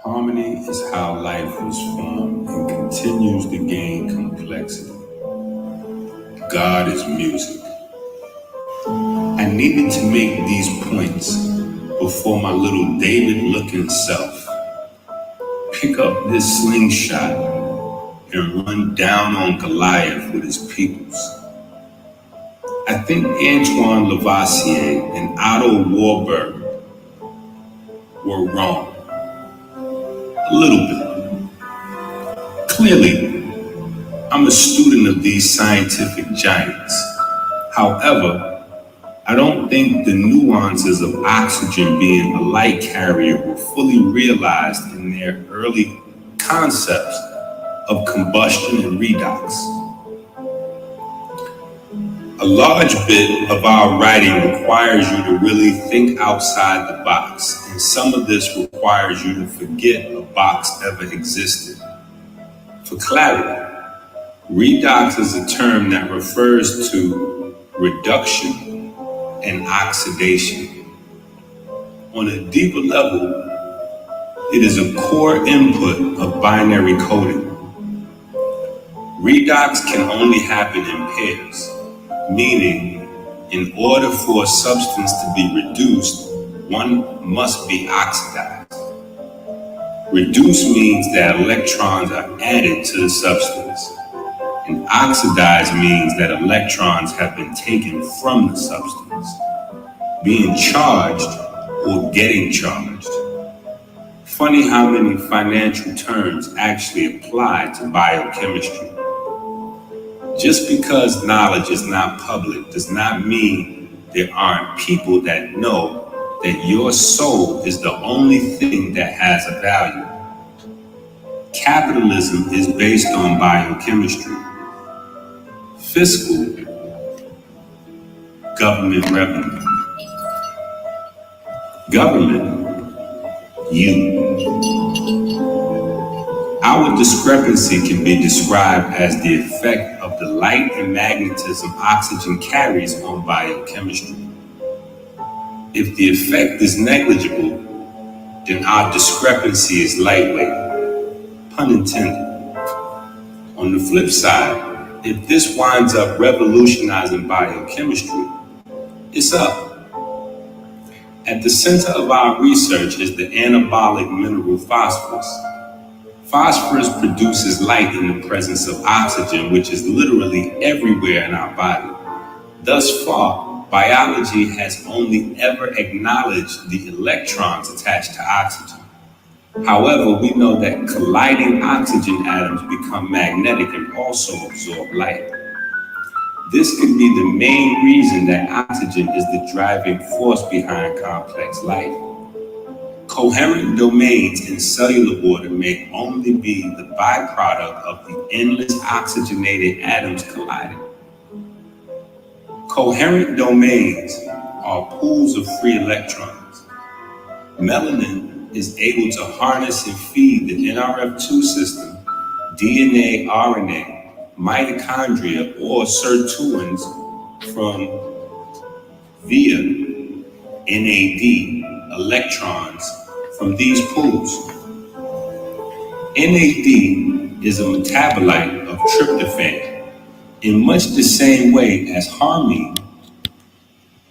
Harmony is how life was formed and continues to gain complexity. God is music. I needed to make these points before my little David looking self pick up this slingshot and run down on Goliath with his peoples. I think Antoine Lavoisier and Otto Warburg were wrong. A little bit. Clearly, I'm a student of these scientific giants. However, I don't think the nuances of oxygen being a light carrier were fully realized in their early concepts of combustion and redox. A large bit of our writing requires you to really think outside the box, and some of this requires you to forget a box ever existed. For clarity, redox is a term that refers to reduction and oxidation. On a deeper level, it is a core input of binary coding. Redox can only happen in pairs, meaning in order for a substance to be reduced, one must be oxidized. Reduce means that electrons are added to the substance, and oxidize means that electrons have been taken from the substance, being charged or getting charged. Funny how many financial terms actually apply to biochemistry. Just because knowledge is not public does not mean there aren't people that know that your soul is the only thing that has a value. Capitalism is based on biochemistry. Fiscal, government revenue. Government, you. Our discrepancy can be described as the effect of the light and magnetism oxygen carries on biochemistry. If the effect is negligible, then our discrepancy is lightweight, pun intended. On the flip side, if this winds up revolutionizing biochemistry, it's up. At the center of our research is the anabolic mineral phosphorus. Phosphorus produces light in the presence of oxygen, which is literally everywhere in our body. Thus far, biology has only ever acknowledged the electrons attached to oxygen. However, we know that colliding oxygen atoms become magnetic and also absorb light. This could be the main reason that oxygen is the driving force behind complex life. Coherent domains in cellular order may only be the byproduct of the endless oxygenated atoms colliding. Coherent domains are pools of free electrons. Melanin is able to harness and feed the NRF2 system, DNA, RNA, mitochondria, or sirtuins from via NAD electrons from these pools. NAD is a metabolite of tryptophan in much the same way as harmine,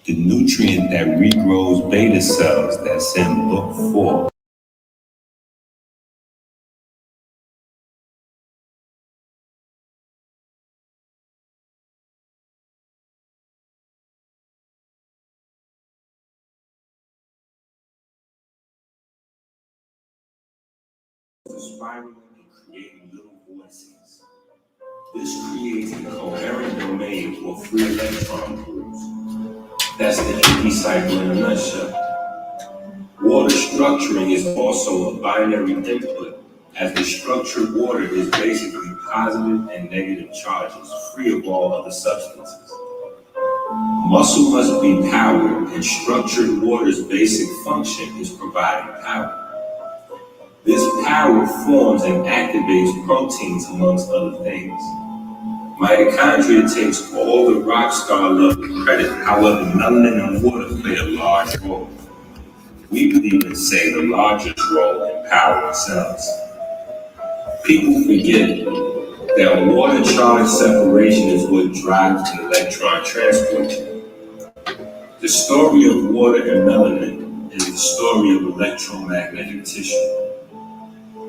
the nutrient that regrows beta cells that's in book 4. Spiraling and creating little vortices. This creates a coherent domain for free electron pools. That's the empty cycle in a nutshell. Water structuring is also a binary input, as the structured water is basically positive and negative charges, free of all other substances. Muscle must be powered, and structured water's basic function is providing power. This power forms and activates proteins, amongst other things. Mitochondria takes all the rock star level credit, however, melanin and water play a large role. we would even say the largest role in power cells. People forget that water charge separation is what drives the electron transport. The story of water and melanin is the story of electromagnetic tissue.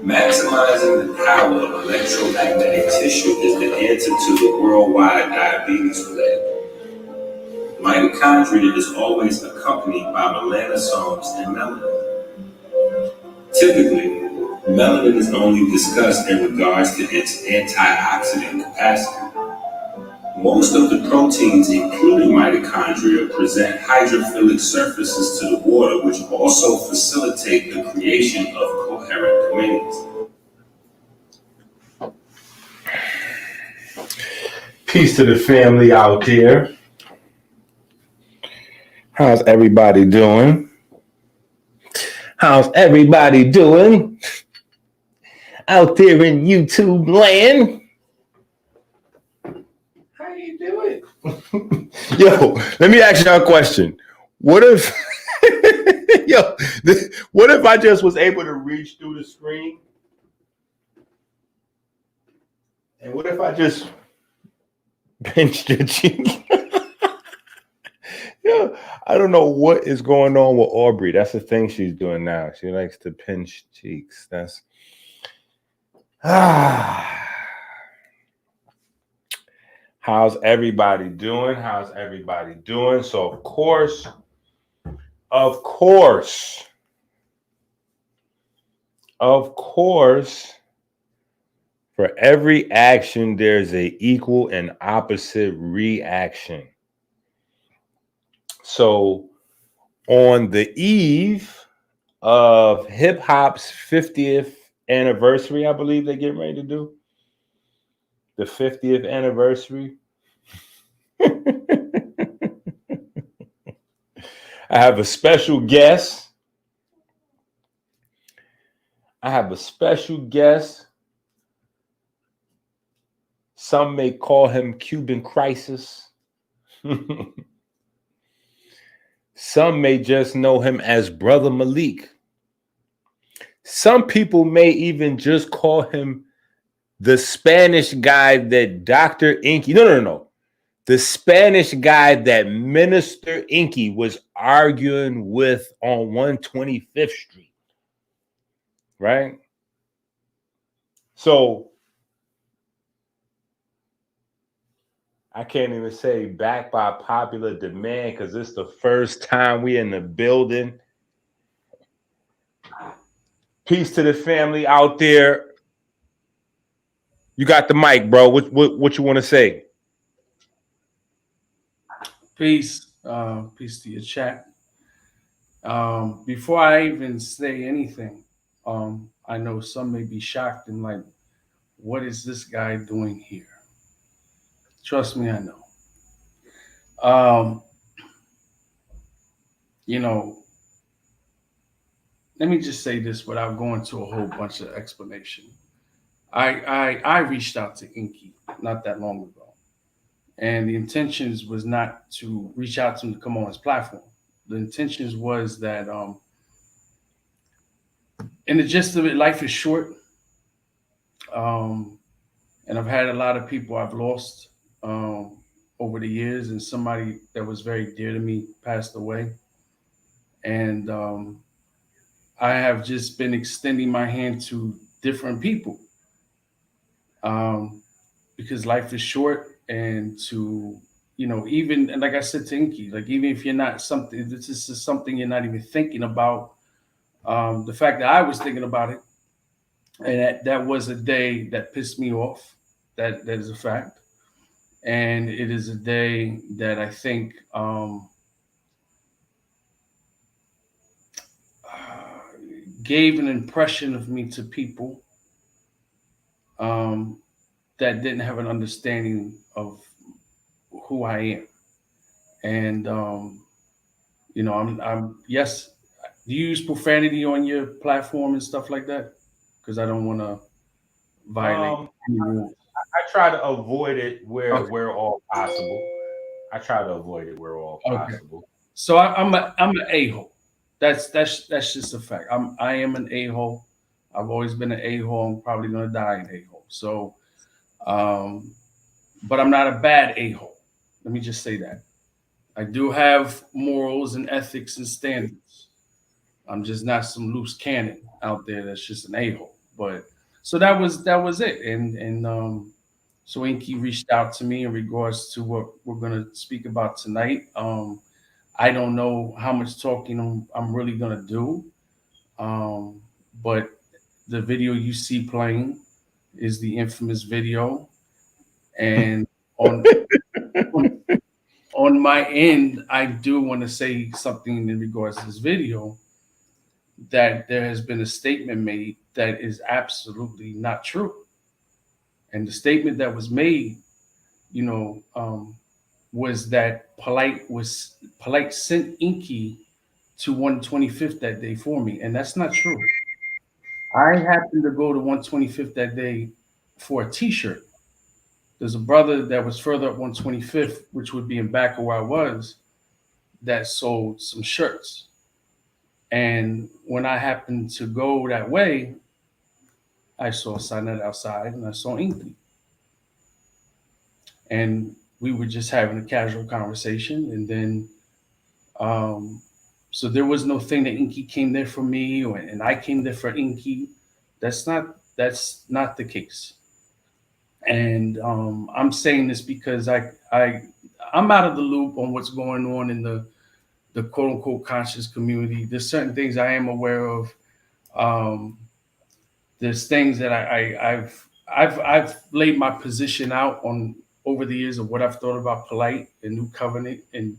Maximizing the power of electromagnetic tissue is the answer to the worldwide diabetes plague. Mitochondria is always accompanied by melanosomes and melanin. Typically, melanin is only discussed in regards to its antioxidant capacity. Most of the proteins, including mitochondria, present hydrophilic surfaces to the water, which also facilitate the creation of coherent domains. Peace to the family out there. How's everybody doing? How's everybody doing out there in YouTube land? How you doing? Yo, let me ask y'all a question. What if, what if I just was able to reach through the screen? And what if I just pinched your cheek? Yeah, I don't know what is going on with Aubrey. That's the thing she's doing now. She likes to pinch cheeks. That's How's everybody doing? How's everybody doing? So of course, for every action, there's a equal and opposite reaction. So on the eve of hip hop's 50th anniversary, I believe they're getting ready to do the 50th anniversary. I have a special guest. Some may call him Cuban Crisis. Some may just know him as Brother Malik. Some people may even just call him the Spanish guy that Dr. Inky. No. The Spanish guy that Minister Inky was arguing with on 125th Street. Right? So I can't even say back by popular demand because it's the first time we in the building. Peace to the family out there. You got the mic, bro. What you want to say? Peace. Peace to your chat. Before I even say anything, I know some may be shocked and like, what is this guy doing here? Trust me, I know. Let me just say this without going to a whole bunch of explanation. I reached out to Inky not that long ago, and the intentions was not to reach out to him to come on his platform. The intentions was that, in the gist of it, life is short, and I've had a lot of people I've lost over the years, and somebody that was very dear to me passed away, and I have just been extending my hand to different people because life is short, and to even, and like I said to Inky, like even if you're not something, this is something you're not even thinking about. The fact that I was thinking about it, and that was a day that pissed me off. That is a fact, and it is a day that I think gave an impression of me to people that didn't have an understanding of who I am. And I'm yes. Do you use profanity on your platform and stuff like that? Because I don't want to violate any rules. I try to avoid it where all possible. Okay. So I'm an a-hole. That's just a fact. I am an a-hole. I've always been an a-hole. I'm probably gonna die an a-hole. So, um, but I'm not a bad a-hole. Let me just say that. I do have morals and ethics and standards. I'm just not some loose cannon out there that's just an a-hole. But so that was it. And so Inky reached out to me in regards to what we're gonna speak about tonight. I don't know how much talking I'm really gonna do. Um, but the video you see playing is the infamous video, and on on, on my end, I do want to say something in regards to this video, that there has been a statement made that is absolutely not true, and the statement that was made, you know, was that Polight sent Inky to 125th that day for me, and that's not true. I happened to go to 125th that day for a T-shirt. There's a brother that was further up 125th, which would be in back of where I was, that sold some shirts. And when I happened to go that way, I saw Saneter outside and I saw Inky. And we were just having a casual conversation. And then, so there was no thing that Inky came there for me, and I came there for Inky. That's not the case. And I'm saying this because I'm out of the loop on what's going on in the quote unquote conscious community. There's certain things I am aware of. Um, there's things that I've laid my position out on over the years of what I've thought about Polight and New Covenant and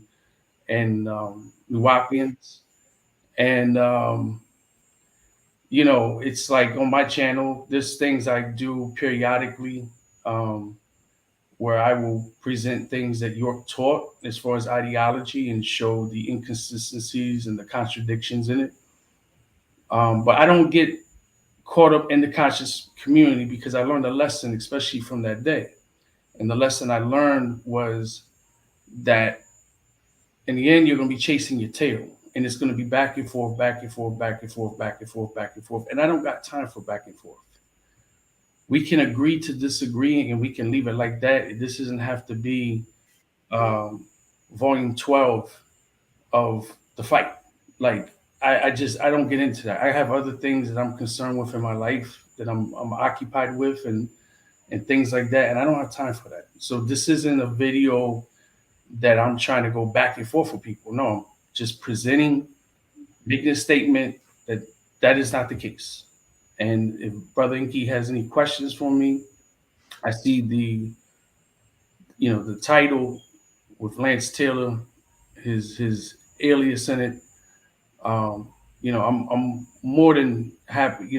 New Wapians. And it's like on my channel, there's things I do periodically, um, where I will present things that York taught as far as ideology and show the inconsistencies and the contradictions in it. But I don't get caught up in the conscious community because I learned a lesson, especially from that day. And the lesson I learned was that in the end, you're going to be chasing your tail. And it's going to be back and forth, back and forth, back and forth, back and forth, back and forth. And I don't got time for back and forth. We can agree to disagree and we can leave it like that. This doesn't have to be volume 12 of the fight. Like, I don't get into that. I have other things that I'm concerned with in my life that I'm occupied with and things like that. And I don't have time for that. So this isn't a video that I'm trying to go back and forth with people. No, I'm just presenting, making a statement that that is not the case. And if Brother Inky has any questions for me, I see the title with Lance Taylor, his alias in it. I'm more than happy.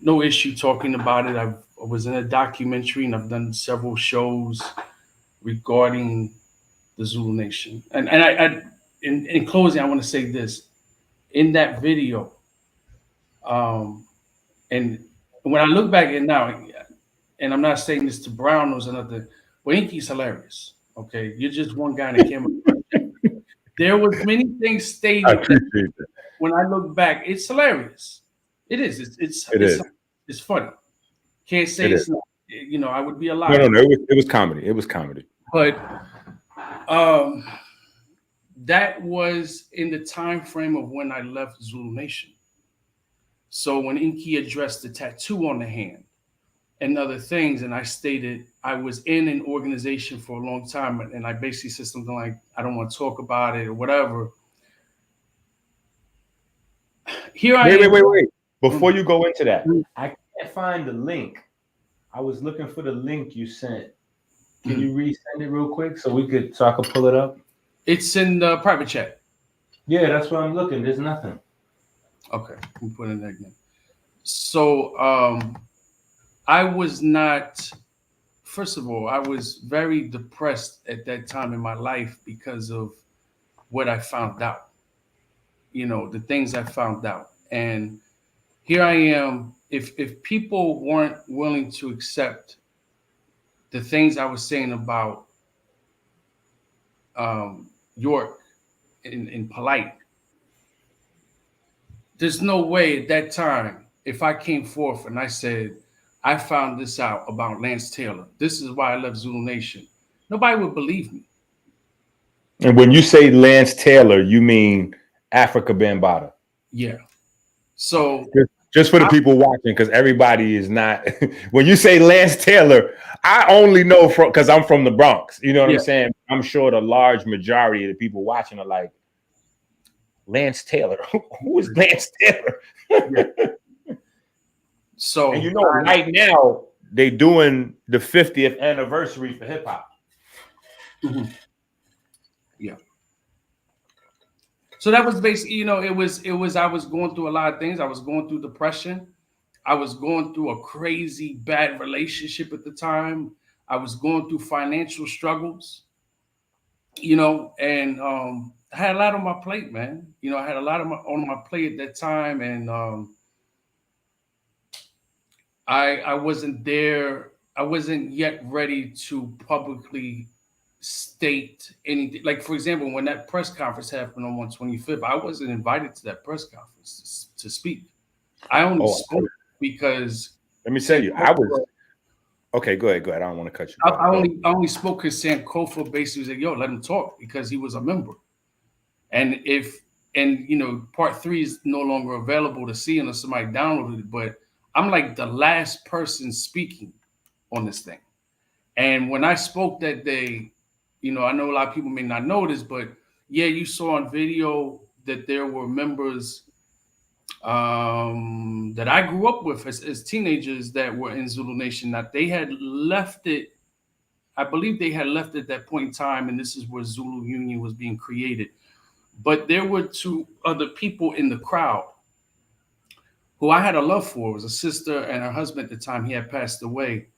No issue talking about it. I was in a documentary and I've done several shows regarding the Zulu Nation. And in closing, I want to say this: in that video, and when I look back at now, and I'm not saying this to Brown or nothing, but Inky's hilarious. Okay, you're just one guy in the camera. There was many things stated. I appreciate that. When I look back, it's hilarious. It is. It's funny. Can't say it's not. I would be a liar. No. It was comedy. It was comedy. But that was in the time frame of when I left Zulu Nation. So when Inky addressed the tattoo on the hand and other things, and I stated I was in an organization for a long time, and I basically said something like, I don't want to talk about it or whatever. Wait. Before you go into that, I can't find the link. I was looking for the link you sent. Can you resend it real quick so I could pull it up? It's in the private chat. Yeah, that's where I'm looking. There's nothing. Okay, I'm putting that again. So I was not. First of all, I was very depressed at that time in my life because of what I found out. The things I found out, and here I am. If people weren't willing to accept the things I was saying about York in Polight, there's no way at that time, if I came forth and I said, I found this out about Lance Taylor, this is why I left Zulu Nation, nobody would believe me. And when you say Lance Taylor, you mean Afrika Bambaataa. Yeah. So just for the people watching, because everybody is not. When you say Lance Taylor, I only know because I'm from the Bronx. You know what I'm saying? I'm sure the large majority of the people watching are like, Lance Taylor. Who is Lance Taylor? So, and right now they doing the 50th anniversary for hip hop. Mm-hmm. Yeah. So that was basically, it was, I was going through a lot of things. I was going through depression. I was going through a crazy bad relationship at the time. I was going through financial struggles, and I had a lot on my plate, man. I had a lot on my plate at that time. And I wasn't there. I wasn't yet ready to publicly state anything. Like, for example, when that press conference happened on 125th, I wasn't invited to that press conference to speak. I only spoke because. Let me tell you, I was. Okay, go ahead. I don't want to cut you. I only spoke because Sankofa basically was like, "Yo, let him talk," because he was a member. And part 3 is no longer available to see unless somebody downloaded it. But I'm like the last person speaking on this thing. And when I spoke that day, I know a lot of people may not know this, but yeah, you saw on video that there were members that I grew up with as teenagers that were in Zulu Nation, that they had left it. I believe they had left at that point in time, and this is where Zulu Union was being created. But there were 2 other people in the crowd who I had a love for. It was a sister and her husband at the time. He had passed away,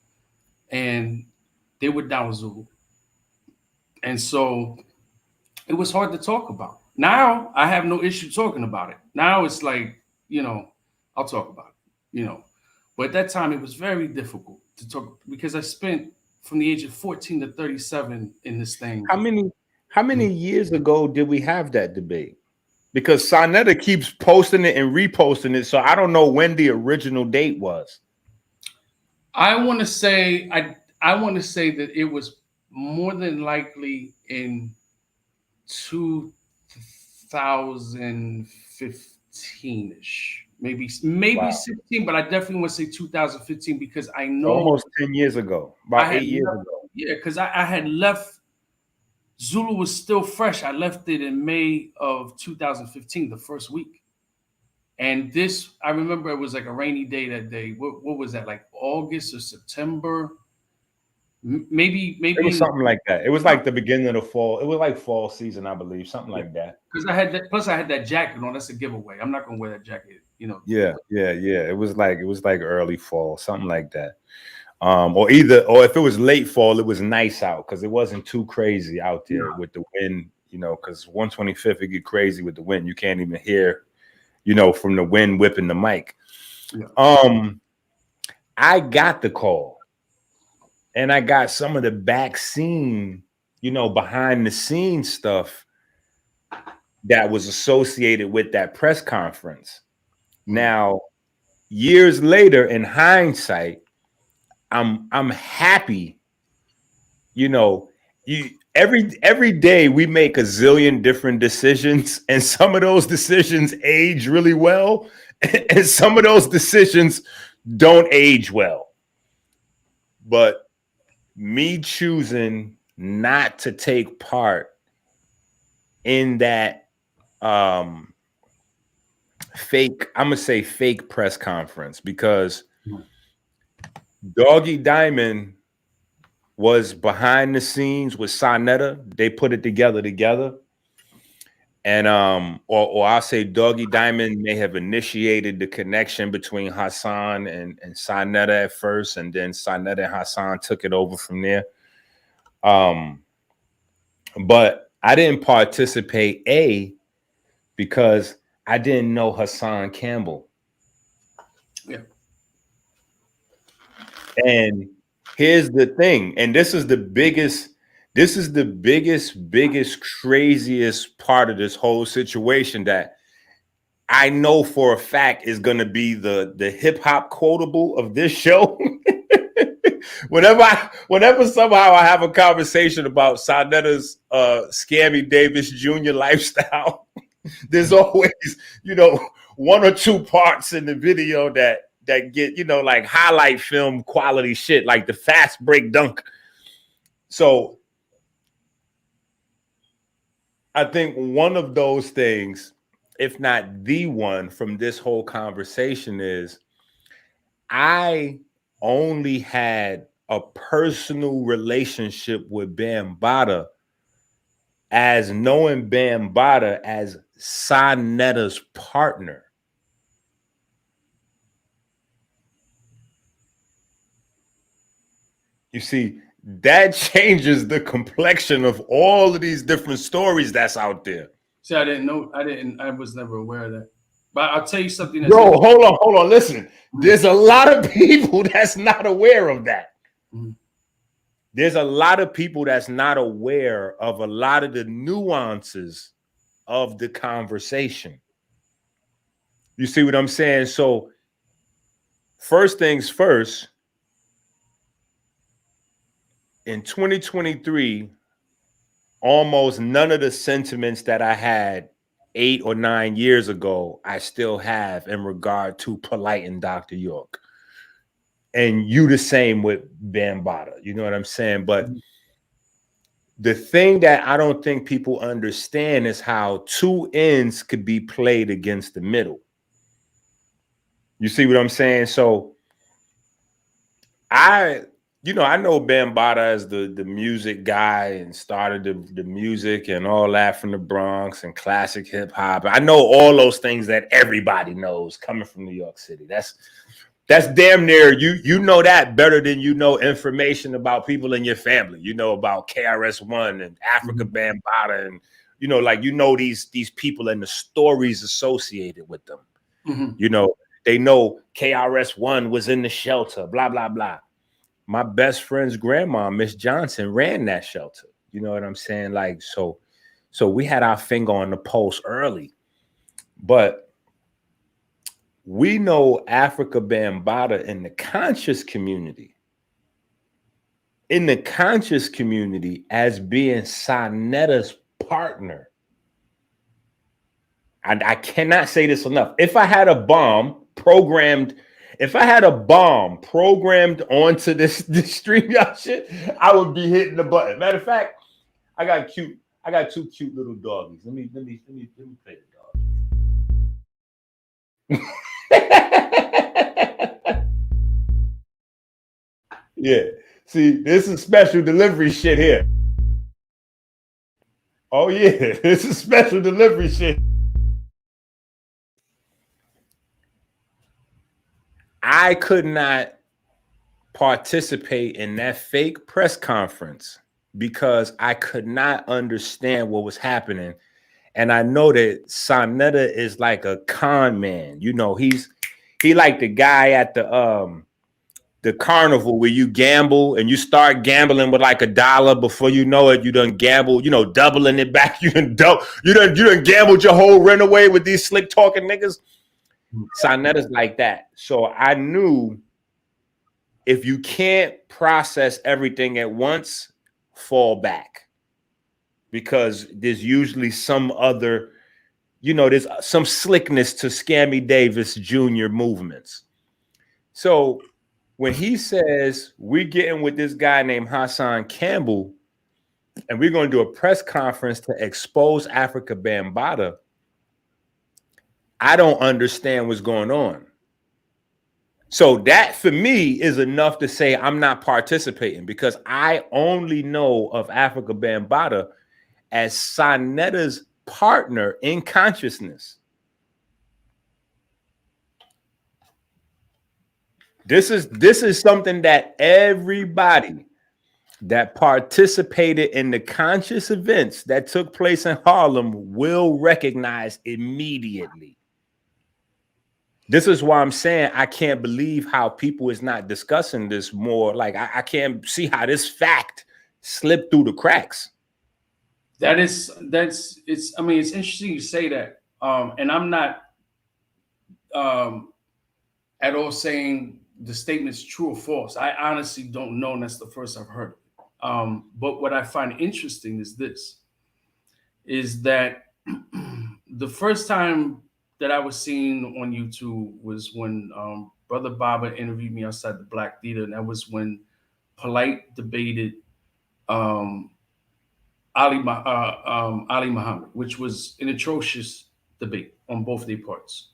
and they were down with Zulu. And so it was hard to talk about. Now I have no issue talking about it. Now it's like, I'll talk about it, But at that time it was very difficult to talk because I spent from the age of 14 to 37 in this thing. How many years ago did we have that debate? Because Saneter keeps posting it and reposting it, so I don't know when the original date was. I want to say that it was more than likely in 2015-ish, maybe wow. 16, but I definitely want to say 2015 because I know almost 10 years ago, about 8 years ago. Yeah, because I had left. Zulu was still fresh. I left it in May of 2015, the first week. And this, I remember it was like a rainy day that day. What was that, like August or September? Maybe it was something like that. It was like the beginning of the fall. It was like fall season, I believe, something like that. Because I had that. Plus, I had that jacket on. That's a giveaway. I'm not gonna wear that jacket. Yeah. It was like early fall, something like that. Or if it was late fall, it was nice out because it wasn't too crazy out there with the wind. Because 125th it get crazy with the wind. You can't even hear, from the wind whipping the mic. Yeah. I got the call. And I got some of the back scene, behind the scenes stuff that was associated with that press conference. Now, years later, in hindsight, I'm happy. Every day we make a zillion different decisions, and some of those decisions age really well, and some of those decisions don't age well. But me choosing not to take part in that fake press conference because Doggy Diamond was behind the scenes with Saneter. They put it together. And or I'll say Doggy Diamond may have initiated the connection between Hassan and Saneter at first, and then Saneter and Hassan took it over from there. But I didn't participate because I didn't know Hassan Campbell. Yeah. And here's the thing, and this is the biggest, craziest part of this whole situation, that I know for a fact is going to be the hip hop quotable of this show. Whenever somehow I have a conversation about Saneter's Scammy Davis Jr. lifestyle, there's always, one or two parts in the video that get, like highlight film quality shit, like the fast break dunk. So I think one of those things, if not the one from this whole conversation, is I only had a personal relationship with Bambaataa as knowing Bambaataa as Saneter's partner. You see, that changes the complexion of all of these different stories that's out there. See, I didn't know. I was never aware of that. But I'll tell you something. Bro, hold on. Listen, there's a lot of people that's not aware of that. Mm-hmm. There's a lot of people that's not aware of a lot of the nuances of the conversation. You see what I'm saying? So first things first, in 2023, almost none of the sentiments that I had 8 or 9 years ago, I still have in regard to Polight and Dr. York. And you the same with Bambaataa, you know what I'm saying? But the thing that I don't think people understand is how two ends could be played against the middle. You see what I'm saying? So I know Bambaataa as the music guy and started the music and all that from the Bronx and classic hip hop. I know all those things that everybody knows coming from New York City. That's damn near you know that better than you know information about people in your family. You know about KRS-One and Afrika Bambaataa, and these people and the stories associated with them. Mm-hmm. They know KRS-One was in the shelter, blah blah blah. My best friend's grandma, Miss Johnson, ran that shelter. You know what I'm saying? Like, so we had our finger on the pulse early. But we know Afrika Bambaataa in the conscious community. In the conscious community as being Saneter's partner. And I cannot say this enough. If I had a bomb programmed onto this StreamYard shit, I would be hitting the button. Matter of fact, I got 2 cute little doggies. Let me play the dog. Yeah. See, this is special delivery shit here. Oh yeah, this is special delivery shit. I could not participate in that fake press conference because I could not understand what was happening. And I know that Saneter is like a con man. He like the guy at the carnival where you gamble and you start gambling with like $1 before you know it, you done gamble, doubling it back. You done gambled your whole rent away with these slick talking niggas. Saneter's like that. So I knew if you can't process everything at once, fall back. Because there's usually some other, there's some slickness to Scammy Davis Jr. movements. So when he says we're getting with this guy named Hassan Campbell and we're going to do a press conference to expose Afrika Bambaataa, I don't understand what's going on. So that for me is enough to say I'm not participating because I only know of Afrika Bambaataa as Saneter's partner in consciousness. This is something that everybody that participated in the conscious events that took place in Harlem will recognize immediately. This is why I'm saying I can't believe how people is not discussing this more. Like I can't see how this fact slipped through the cracks. It's interesting you say that. And I'm not at all saying the statement's true or false. I honestly don't know, and that's the first I've heard. But what I find interesting is this: is that the first time that I was seen on YouTube was when Brother Baba interviewed me outside the Black Theater, and that was when Polight debated Ali Muhammad, which was an atrocious debate on both their parts.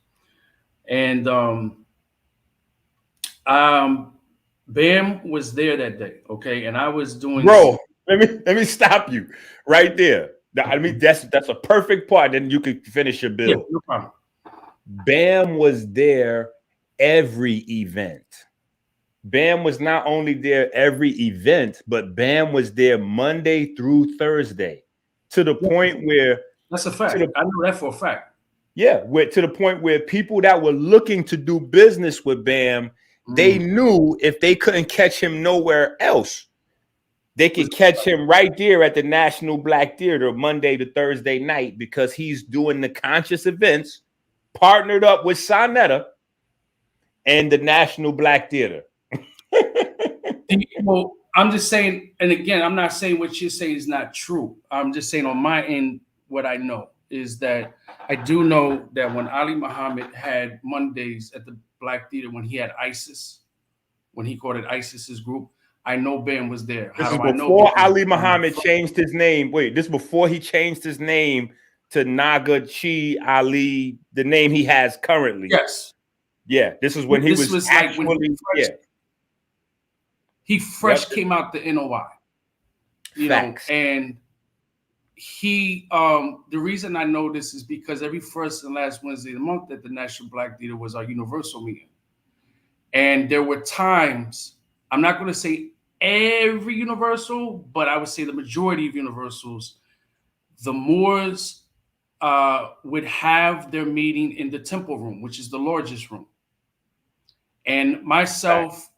And Bam was there that day, okay, and I was doing. Bro, let me stop you right there. I mean, that's a perfect part. Then you can finish your bill. Yeah, no problem. Bam was there every event. Bam was not only there every event, but Bam was there Monday through Thursday, to the point where that's a fact. I know that for a fact. Yeah, to the point where people that were looking to do business with Bam, they knew if they couldn't catch him nowhere else, they could catch him right there at the National Black Theater Monday to Thursday night, because he's doing the conscious events partnered up with Saneter and the National Black Theater. Well, I'm just saying, and again, I'm not saying what you're saying is not true. I'm just saying on my end, what I know is that I do know that when Ali Muhammad had Mondays at the Black Theater, when he had ISIS, when he called it ISIS's group, I know Bam was there. This is before Ali Muhammad changed his name. Wait, this is before he changed his name to Naga Chi Ali, the name he has currently. Yes. Yeah, this is when he was actually, like when he fresh came out the NOI. Facts. Know, and he the reason I know this is because every first and last Wednesday of the month at the National Black Theater was our universal meeting. And there were times, I'm not going to say every universal, but I would say the majority of universals, the Moors would have their meeting in the temple room, which is the largest room. And myself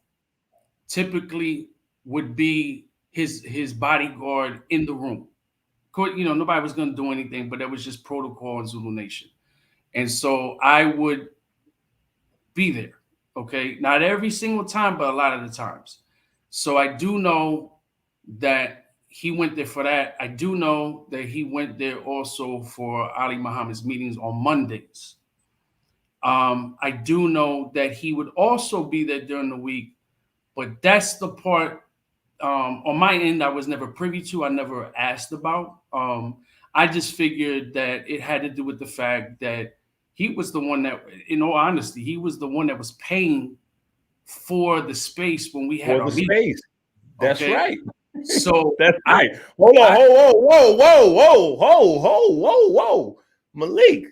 typically would be his bodyguard in the room. You know, nobody was going to do anything, but that was just protocol in Zulu Nation. And so I would be there. Okay, not every single time, but a lot of the times. So I do know that he went there for that. I do know that he went there also for Ali Muhammad's meetings on Mondays. I do know that he would also be there during the week, but that's the part on my end I was never privy to. I never asked about. I just figured that it had to do with the fact that he was the one that, in all honesty, he was the one that was paying for the space when we had our meeting. That's right. So that's right. Hold on, whoa. Malik,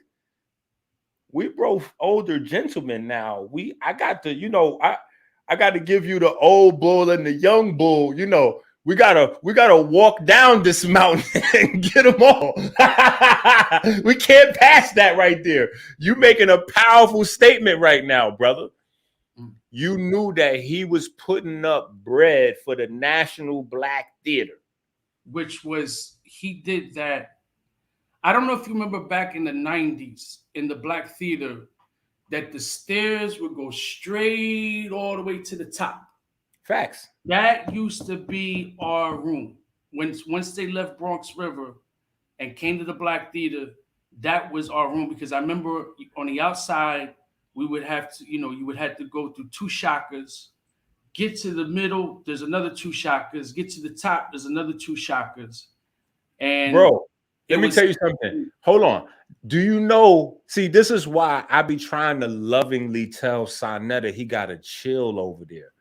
we both older gentlemen now. I got to, I got to give you the old bull and the young bull. We gotta walk down this mountain and get them all. We can't pass that right there. You making a powerful statement right now, brother. You knew that he was putting up bread for the National Black Theater, which was, he did that. I don't know if you remember back in the 90s in the Black Theater that the stairs would go straight all the way to the top. Facts. That used to be our room. Once they left Bronx River and came to the Black Theater, that was our room, because I remember on the outside, we would have to, you would have to go through two shakas, get to the middle, there's another two shakas, get to the top, there's another two shakas. And bro, let me tell you something. Hold on. Do you know, see, this is why I be trying to lovingly tell Saneter he got to chill over there.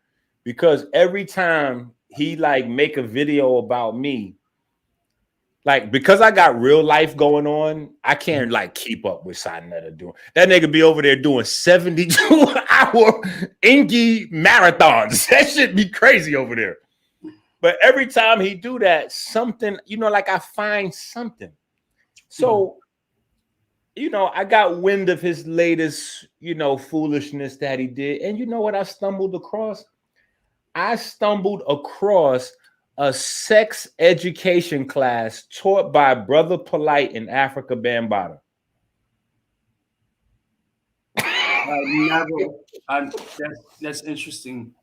Because every time he make a video about me, because I got real life going on, I can't keep up with Saneter doing. That nigga be over there doing 72-hour Inky marathons. That shit be crazy over there. But every time he do that, something, I find something. So, I got wind of his latest, foolishness that he did. And you know what I stumbled across? I stumbled across a sex education class taught by Brother Polight in Afrika Bambaataa. That's interesting.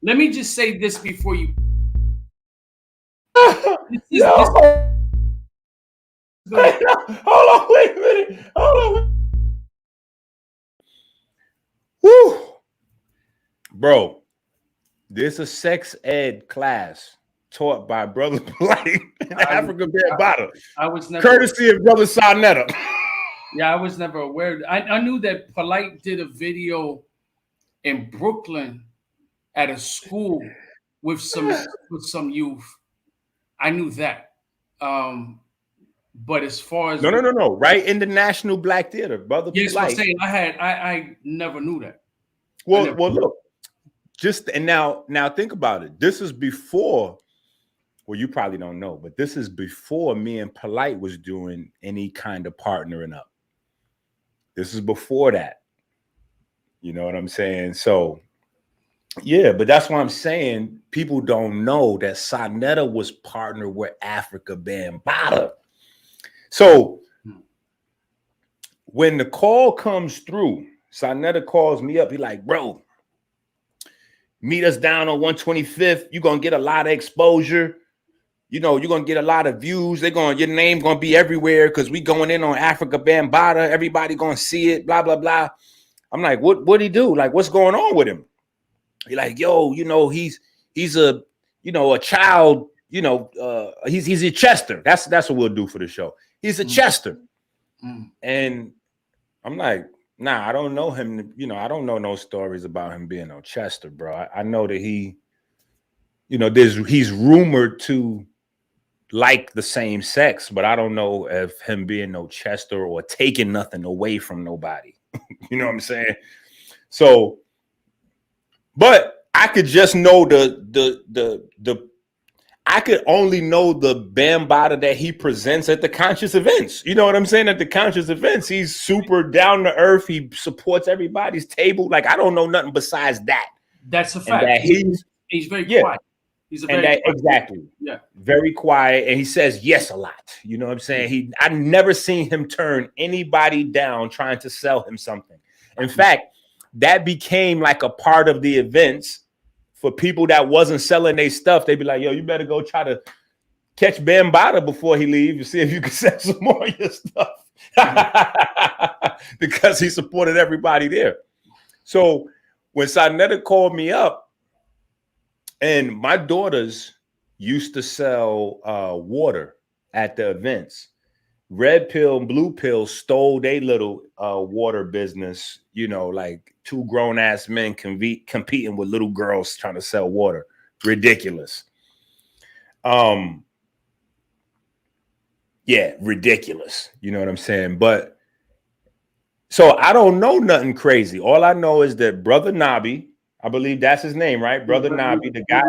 Let me just say this before you. This Yo, is gonna. hold on, wait a minute. Hold on. Woo. Bro, there's a sex ed class taught by Brother Polight in Afrika Bambaataa. I was never Courtesy of Brother Saneter. Yeah, I was never aware. I knew that Polight did a video in Brooklyn at a school with some youth. I knew that. But as far as No. Right in the National Black Theater, Brother yes, I'm Polight. saying I never knew that. Well, look, now think about it. This is before. Well, you probably don't know, but this is before me and Polight was doing any kind of partnering up. This is before that. You know what I'm saying? So, yeah, but that's why I'm saying people don't know that Saneter was partnered with Afrika Bambaataa. So when the call comes through, Saneter calls me up. He like, bro, meet us down on 125th. You're going to get a lot of exposure. You know, you're going to get a lot of views. Your name going to be everywhere because we going in on Afrika Bambaataa. Everybody going to see it, blah, blah, blah. I'm like, what'd he do? Like, what's going on with him? He like, yo, you know, he's a, you know, a child, you know, he's a Chester. That's what we'll do for the show. He's a Chester. And I'm like, nah, I don't know him. You know, I don't know no stories about him being on Chester, bro. I know that he, you know, he's rumored to like the same sex, but I don't know if him being no Chester or taking nothing away from nobody. You know what I'm saying? So, but I could just know I could only know the Bambaataa that he presents at the conscious events. You know what I'm saying? At the conscious events, he's super down to earth. He supports everybody's table. Like, I don't know nothing besides that. That's a fact. That he's very quiet. He's a very quiet. Exactly. Yeah. Very quiet. And he says yes a lot. You know what I'm saying? I never seen him turn anybody down trying to sell him something. In fact, that became like a part of the events. For people that wasn't selling their stuff, they'd be like, yo, you better go try to catch Bambaataa before he leaves and see if you can sell some more of your stuff. Because he supported everybody there. So when Saneter called me up, and my daughters used to sell water at the events. Red Pill and Blue Pill stole their little water business, you know, like two grown-ass men competing with little girls trying to sell water. Ridiculous. Yeah, ridiculous. You know what I'm saying? But so I don't know nothing crazy. All I know is that Brother Nabi, I believe that's his name, right? Brother Nabi, the guy,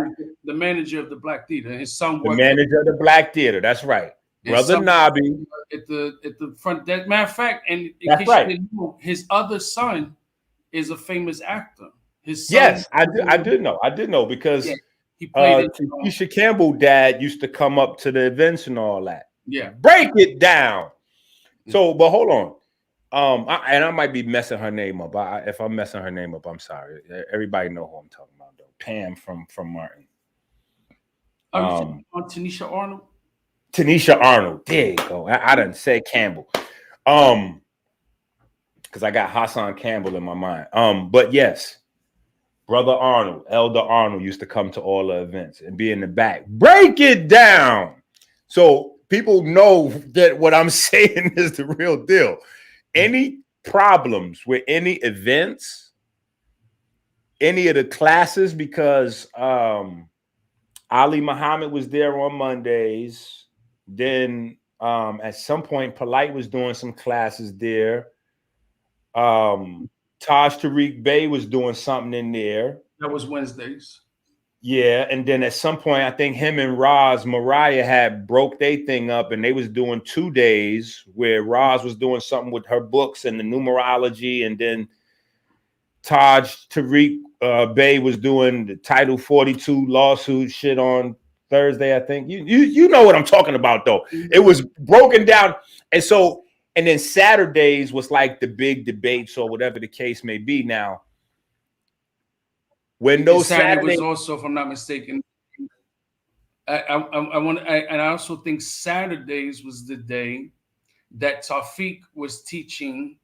the manager of the Black Theater, his son, the manager of the Black Theater. That's right. Brother Nabi at the front. That matter of fact, and that's right. His other son is a famous actor. His son, yes, I did know because he played Keisha Campbell dad used to come up to the events and all that. Yeah, break it down. So, but hold on. I might be messing her name up. If I'm messing her name up, I'm sorry. Everybody know who I'm talking about, though. Pam from Martin. Tanisha Arnold. Tanisha Arnold. There you go. I done said Campbell. Because I got Hassan Campbell in my mind. But yes, Brother Arnold, Elder Arnold used to come to all the events and be in the back. Break it down. So people know that what I'm saying is the real deal. Any problems with any events, any of the classes, because Ali Muhammad was there on Mondays. Then at some point, Polight was doing some classes there. Taj Tariq Bey was doing something in there. That was Wednesdays. Yeah, and then at some point, I think him and Mariah had broke their thing up, and they was doing 2 days where Roz was doing something with her books and the numerology, and then Taj Tariq Bey was doing the Title 42 lawsuit shit on Thursday, I think. You know what I'm talking about, though. It was broken down, and so And then Saturdays was like the big debates or whatever the case may be. Now, when those Saturday Saturdays was also, if I'm not mistaken, and I also think Saturdays was the day that Tawfiq was teaching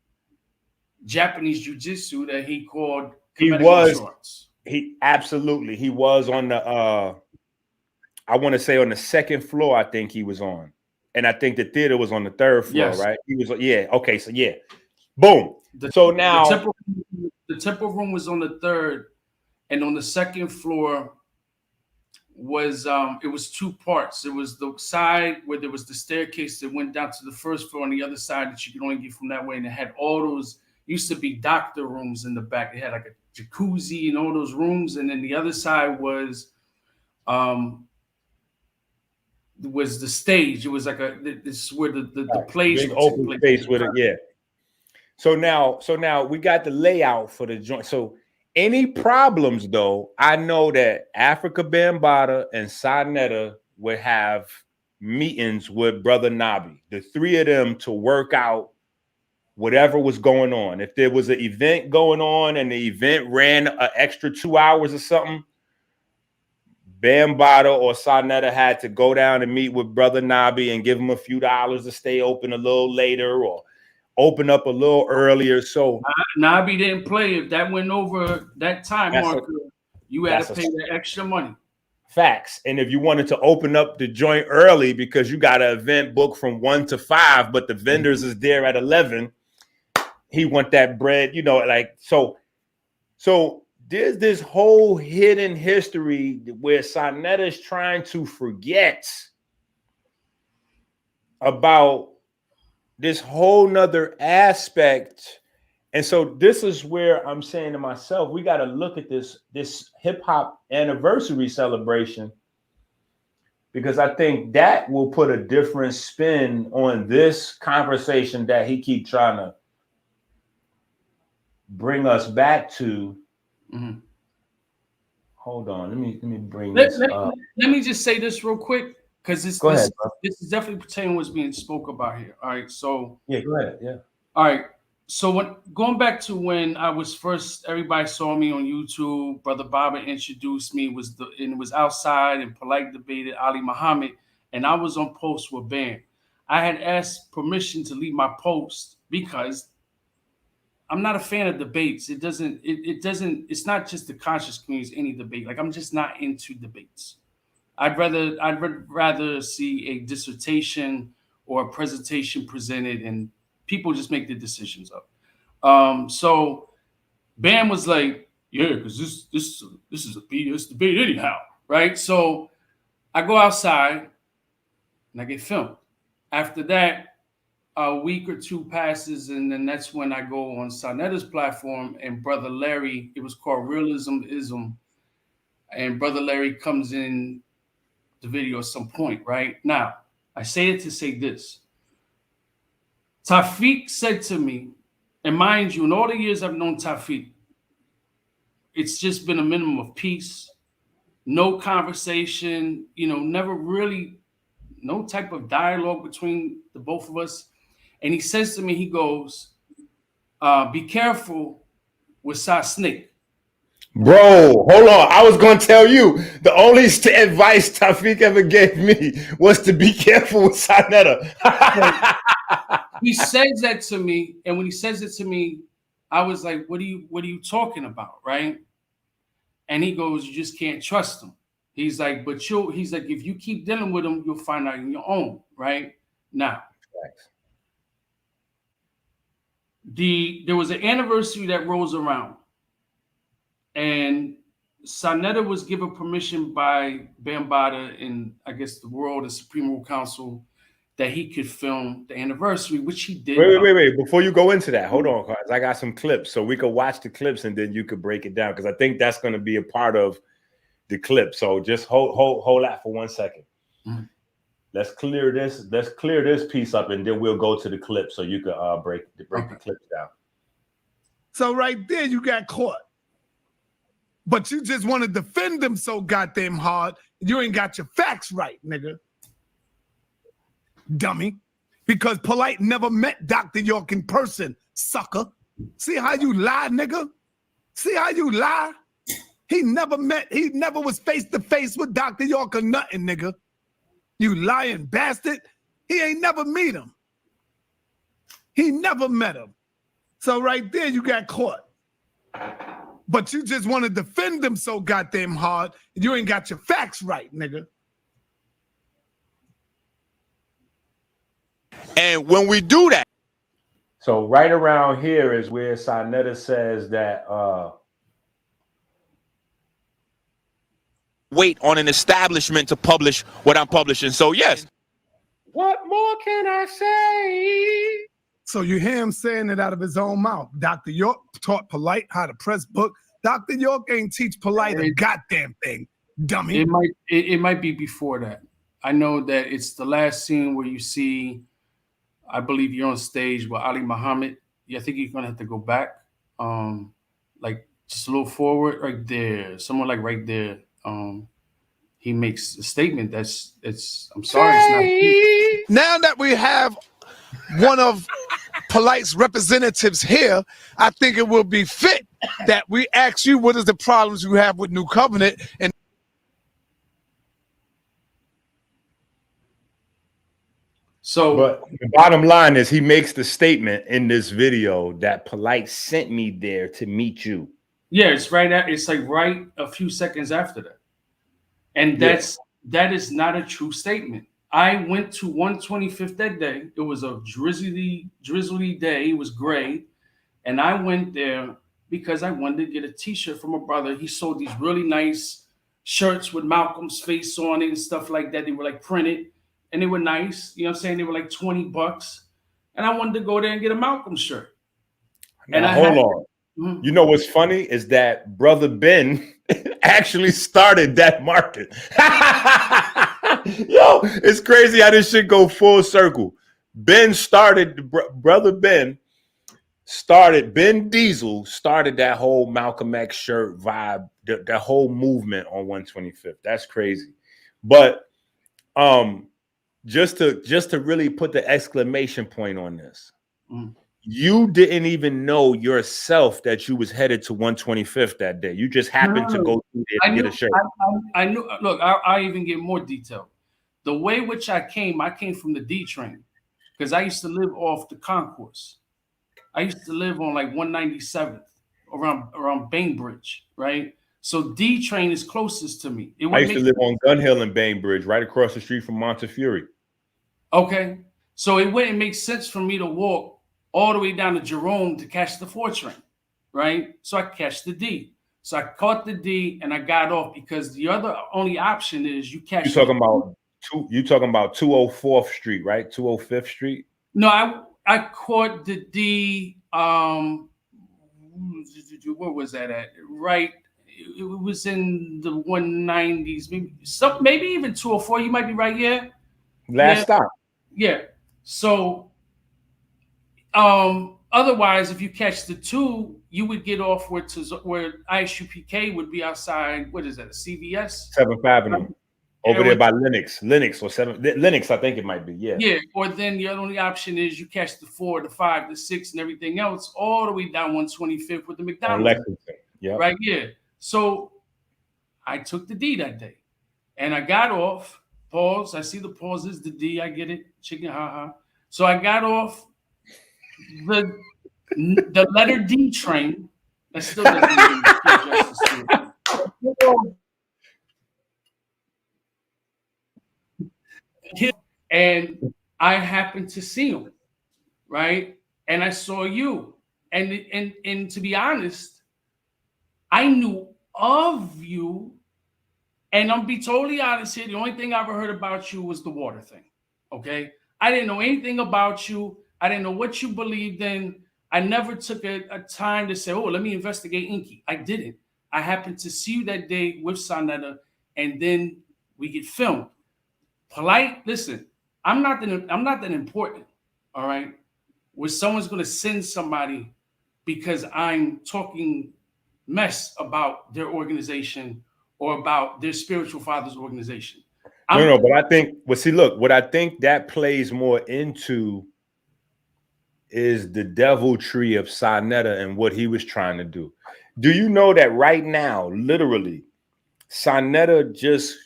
Japanese jiu-jitsu that he called comedic martial arts. He was on the I want to say on the second floor. I think he was on, and I think the theater was on the third floor. Yes. Right? He was. Yeah. Okay. So yeah. Boom. The temple room was on the third, and on the second floor was it was two parts. It was the side where there was the staircase that went down to the first floor, and the other side that you could only get from that way, and it had all those. Used to be doctor rooms in the back. It had like a jacuzzi and all those rooms, and then the other side was the stage. It was like this is where the plays big open space with it. Yeah. So now we got the layout for the joint. So any problems though, I know that Afrika Bambaataa and Saneter would have meetings with Brother Nabi, the three of them, to work out whatever was going on. If there was an event going on and the event ran an extra 2 hours or something, Bambaataa or Saneter had to go down and meet with Brother Nabi and give him a few dollars to stay open a little later or open up a little earlier. So Nabi didn't play. If that went over that time marker, you had to pay the extra money. Facts. And if you wanted to open up the joint early because you got an event booked from 1 to 5, but the vendors is there at 11, he want that bread, you know, like so there's this whole hidden history where Saneter is trying to forget about this whole nother aspect. And so this is where I'm saying to myself, we got to look at this hip hop anniversary celebration, because I think that will put a different spin on this conversation that he keep trying to bring us back to. Mm-hmm. Hold on, let me bring this up. Let me just say this real quick, because this is definitely pertaining to what's being spoke about here. All right, so yeah, go ahead. Yeah. All right, so going back to when I was first, everybody saw me on YouTube. Brother Baba introduced me. It was outside, and Polight debated Ali Muhammad, and I was on post with Bam. I had asked permission to leave my post because I'm not a fan of debates. It's not just the conscious community, it's any debate. Like, I'm just not into debates. I'd rather see a dissertation or a presentation presented and people just make the decisions up. So Bam was like, yeah, because this is a BS debate anyhow, right? So I go outside and I get filmed. After that, a week or two passes, and then that's when I go on Saneter's platform, and Brother Larry, it was called Realism-ism, and Brother Larry comes in the video at some point, right? Now, I say it to say this. Tawfiq said to me, and mind you, in all the years I've known Tawfiq, it's just been a minimum of peace, no conversation, never really, no type of dialogue between the both of us. And he says to me, he goes, be careful with Snake. Bro, hold on. I was going to tell you, the only advice Tawfiq ever gave me was to be careful with Saneter. He says that to me. And when he says it to me, I was like, what are you talking about? Right. And he goes, you just can't trust him. He's like, if you keep dealing with him, you'll find out on your own. Right now. There was an anniversary that rolls around, and Saneter was given permission by Bambaataa and I guess the Supreme World Council, that he could film the anniversary, which he did. Wait. Before you go into that, hold on, guys. I got some clips, so we could watch the clips and then you could break it down, because I think that's going to be a part of the clip. So just hold that for 1 second. Mm-hmm. Let's clear this piece up, and then we'll go to the clip so you can break the clips down. So right there, you got caught, but you just want to defend them so goddamn hard. You ain't got your facts right, nigga. Dummy. because Polight never met Dr. York in person, sucker. See how you lie, nigga? See how you lie? He never was face to face with Dr. York or nothing, nigga. You lying bastard. He ain't never meet him. He never met him. So right there, you got caught. But you just want to defend him so goddamn hard, and you ain't got your facts right, nigga. And when we do that, so right around here is where Saneter says that wait on an establishment to publish what I'm publishing. So yes. What more can I say? So you hear him saying it out of his own mouth. Dr. York taught Polight how to press book. Dr. York ain't teach Polight a goddamn thing, dummy. It might be before that. I know that it's the last scene where you see, I believe you're on stage with Ali Muhammad. Yeah, I think you're gonna have to go back, like just a little forward, right there, somewhere like right there. He makes a statement that's I'm sorry, it's not. Now that we have one of Polight's representatives here, I think it will be fit that we ask you what is the problems you have with New Covenant. And so, but the bottom line is he makes the statement in this video that Polight sent me there to meet you. Yeah, it's like right a few seconds after that. And that is not a true statement. I went to 125th that day. It was a drizzly day. It was gray. And I went there because I wanted to get a t-shirt from a brother. He sold these really nice shirts with Malcolm's face on it and stuff like that. They were like printed and they were nice. You know what I'm saying? They were like $20. And I wanted to go there and get a Malcolm shirt. Now, hold on. Mm-hmm. You know what's funny is that Brother Ben actually started that market. Yo, it's crazy how this shit go full circle. Ben Diesel started that whole Malcolm X shirt vibe, that whole movement on 125th. That's crazy. But just to really put the exclamation point on this. You didn't even know yourself that you was headed to 125th that day. You just happened to go through there to get a shirt. I knew. Look, I even get more detail. The way which I came from the D train because I used to live off the concourse. I used to live on like 197th around Bainbridge, right? So D train is closest to me. I used to live on Gun Hill and Bainbridge, right across the street from Montefiore. Okay, so it wouldn't make sense for me to walk all the way down to Jerome to catch the 4 train, right? So I catch the D. So I caught the D and I got off because the only option is you catch. You talking about 204th Street, right? 205th Street. No, I caught the D. Where was that at? Right, it was in the 190s, maybe even 204. You might be right. Yeah. Last stop. Yeah. So. Otherwise, if you catch the 2, you would get off where ISUPK would be outside. What is that? A CVS? 7th Avenue. Over there by Lenox or 7 Lenox, I think it might be. Yeah. Yeah. Or then the only option is you catch the 4, the 5, the 6, and everything else all the way down 125th with the McDonald's. Lexington. Yeah. Right. Yeah. So I took the D that day, and I got off. Pause. I see the pauses. The D. I get it. Chicken. Ha. So I got off. The letter D train that still doesn't justice. And I happened to see him, right? And I saw you, and to be honest, I knew of you, and I'm be totally honest here. The only thing I ever heard about you was the water thing. Okay, I didn't know anything about you. I didn't know what you believed in. I never took a time to say, oh, let me investigate Inky. I didn't. I happened to see you that day with Saneter, and then we get filmed. Polight, listen, I'm not that important, all right? Where someone's going to send somebody because I'm talking mess about their organization or about their spiritual father's organization. No, but I think, well, see, look, what I think that plays more into is the deviltry of Saneter and what he was trying to do. Do you know that right now, literally, Saneter just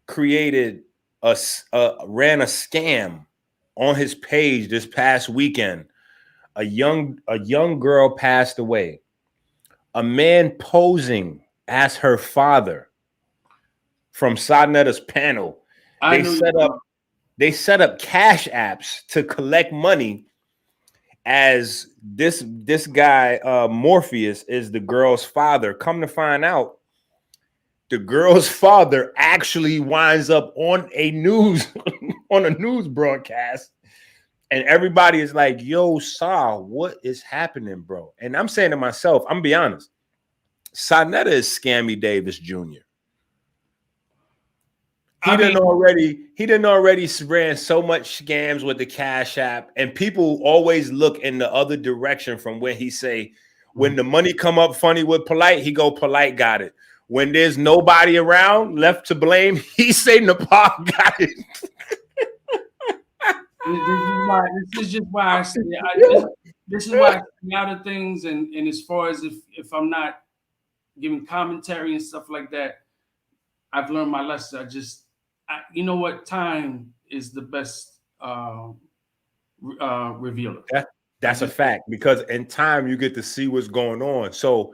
created ran a scam on his page this past weekend? A young girl passed away. A man posing as her father from Saneter's panel. They set up cash apps to collect money, as this guy Morpheus is the girl's father. Come to find out, the girl's father actually winds up on a news broadcast, and everybody is like, "Yo, Sa, what is happening, bro?" And I'm saying to myself, I'm gonna be honest, Saneter is Scammy Davis Jr. He didn't already ran so much scams with the Cash App, and people always look in the other direction from where he say, when the money come up funny with Polight, he go, Polight got it. When there's nobody around left to blame, he say Nepal got it. This is just why I say this is why I stay out of things, and as far as if I'm not giving commentary and stuff like that, I've learned my lesson. You know what? Time is the best revealer. That's a fact, because in time you get to see what's going on. So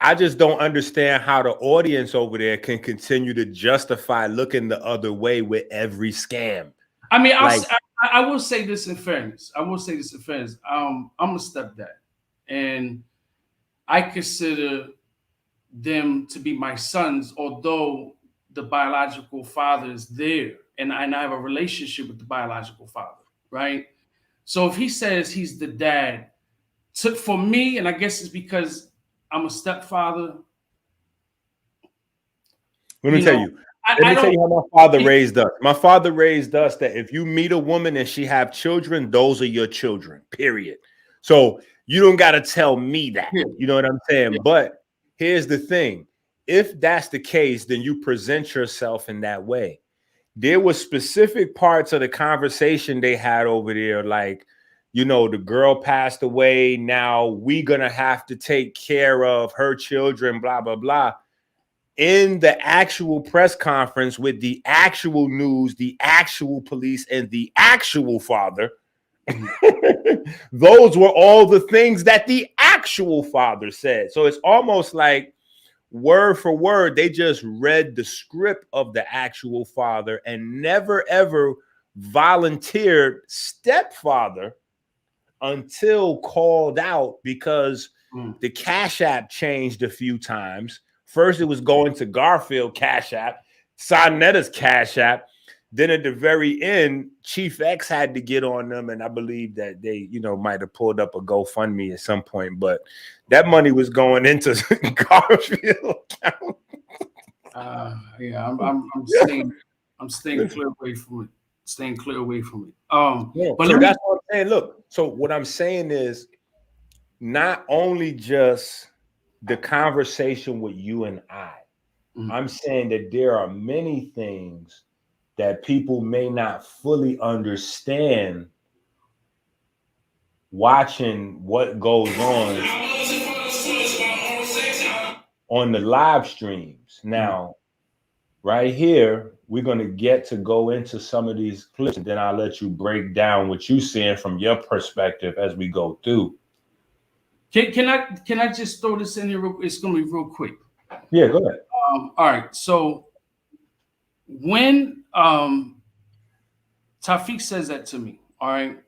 I just don't understand how the audience over there can continue to justify looking the other way with every scam. I mean, I will say this in fairness. I'm a stepdad, and I consider them to be my sons, although the biological father is there, and I have a relationship with the biological father, right? So if he says he's the dad, for me, and I guess it's because I'm a stepfather. Let me tell you how my father raised us. My father raised us that if you meet a woman and she have children, those are your children, period. So you don't got to tell me that. Yeah. You know what I'm saying? Yeah. But here's the thing. If that's the case, then you present yourself in that way. There were specific parts of the conversation they had over there, like, you know, the girl passed away. Now we gonna have to take care of her children, blah, blah, blah. In the actual press conference with the actual news, the actual police, and the actual father, those were all the things that the actual father said. So it's almost like word for word, they just read the script of the actual father and never ever volunteered stepfather until called out, because the Cash App changed a few times. First, it was going to Garfield Cash App, Saneter's Cash App. Then at the very end, Chief X had to get on them, and I believe that they, you know, might have pulled up a GoFundMe at some point, but that money was going into Garfield account. Yeah, I'm staying clear away from it. Staying clear away from it. But so that's what I'm saying. Look, so what I'm saying is not only just the conversation with you and I'm saying that there are many things that people may not fully understand watching what goes on the live streams. Now, right here, we're going to go into some of these clips, and then I'll let you break down what you're seeing from your perspective as we go through. Can I just throw this in here? It's going to be real quick. Yeah, go ahead. All right. So when Tafiq says that to me, all right,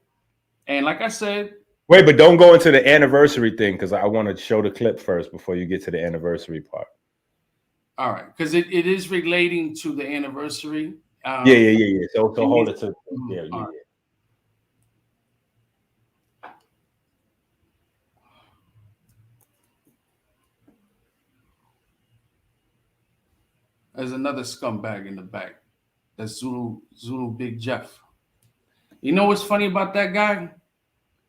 and like I said, wait, but don't go into the anniversary thing, because I want to show the clip first before you get to the anniversary part. All right, because it is relating to the anniversary. Yeah. So hold it to yeah. Right. There's another scumbag in the back. That's Zulu Big Jeff. You know what's funny about that guy?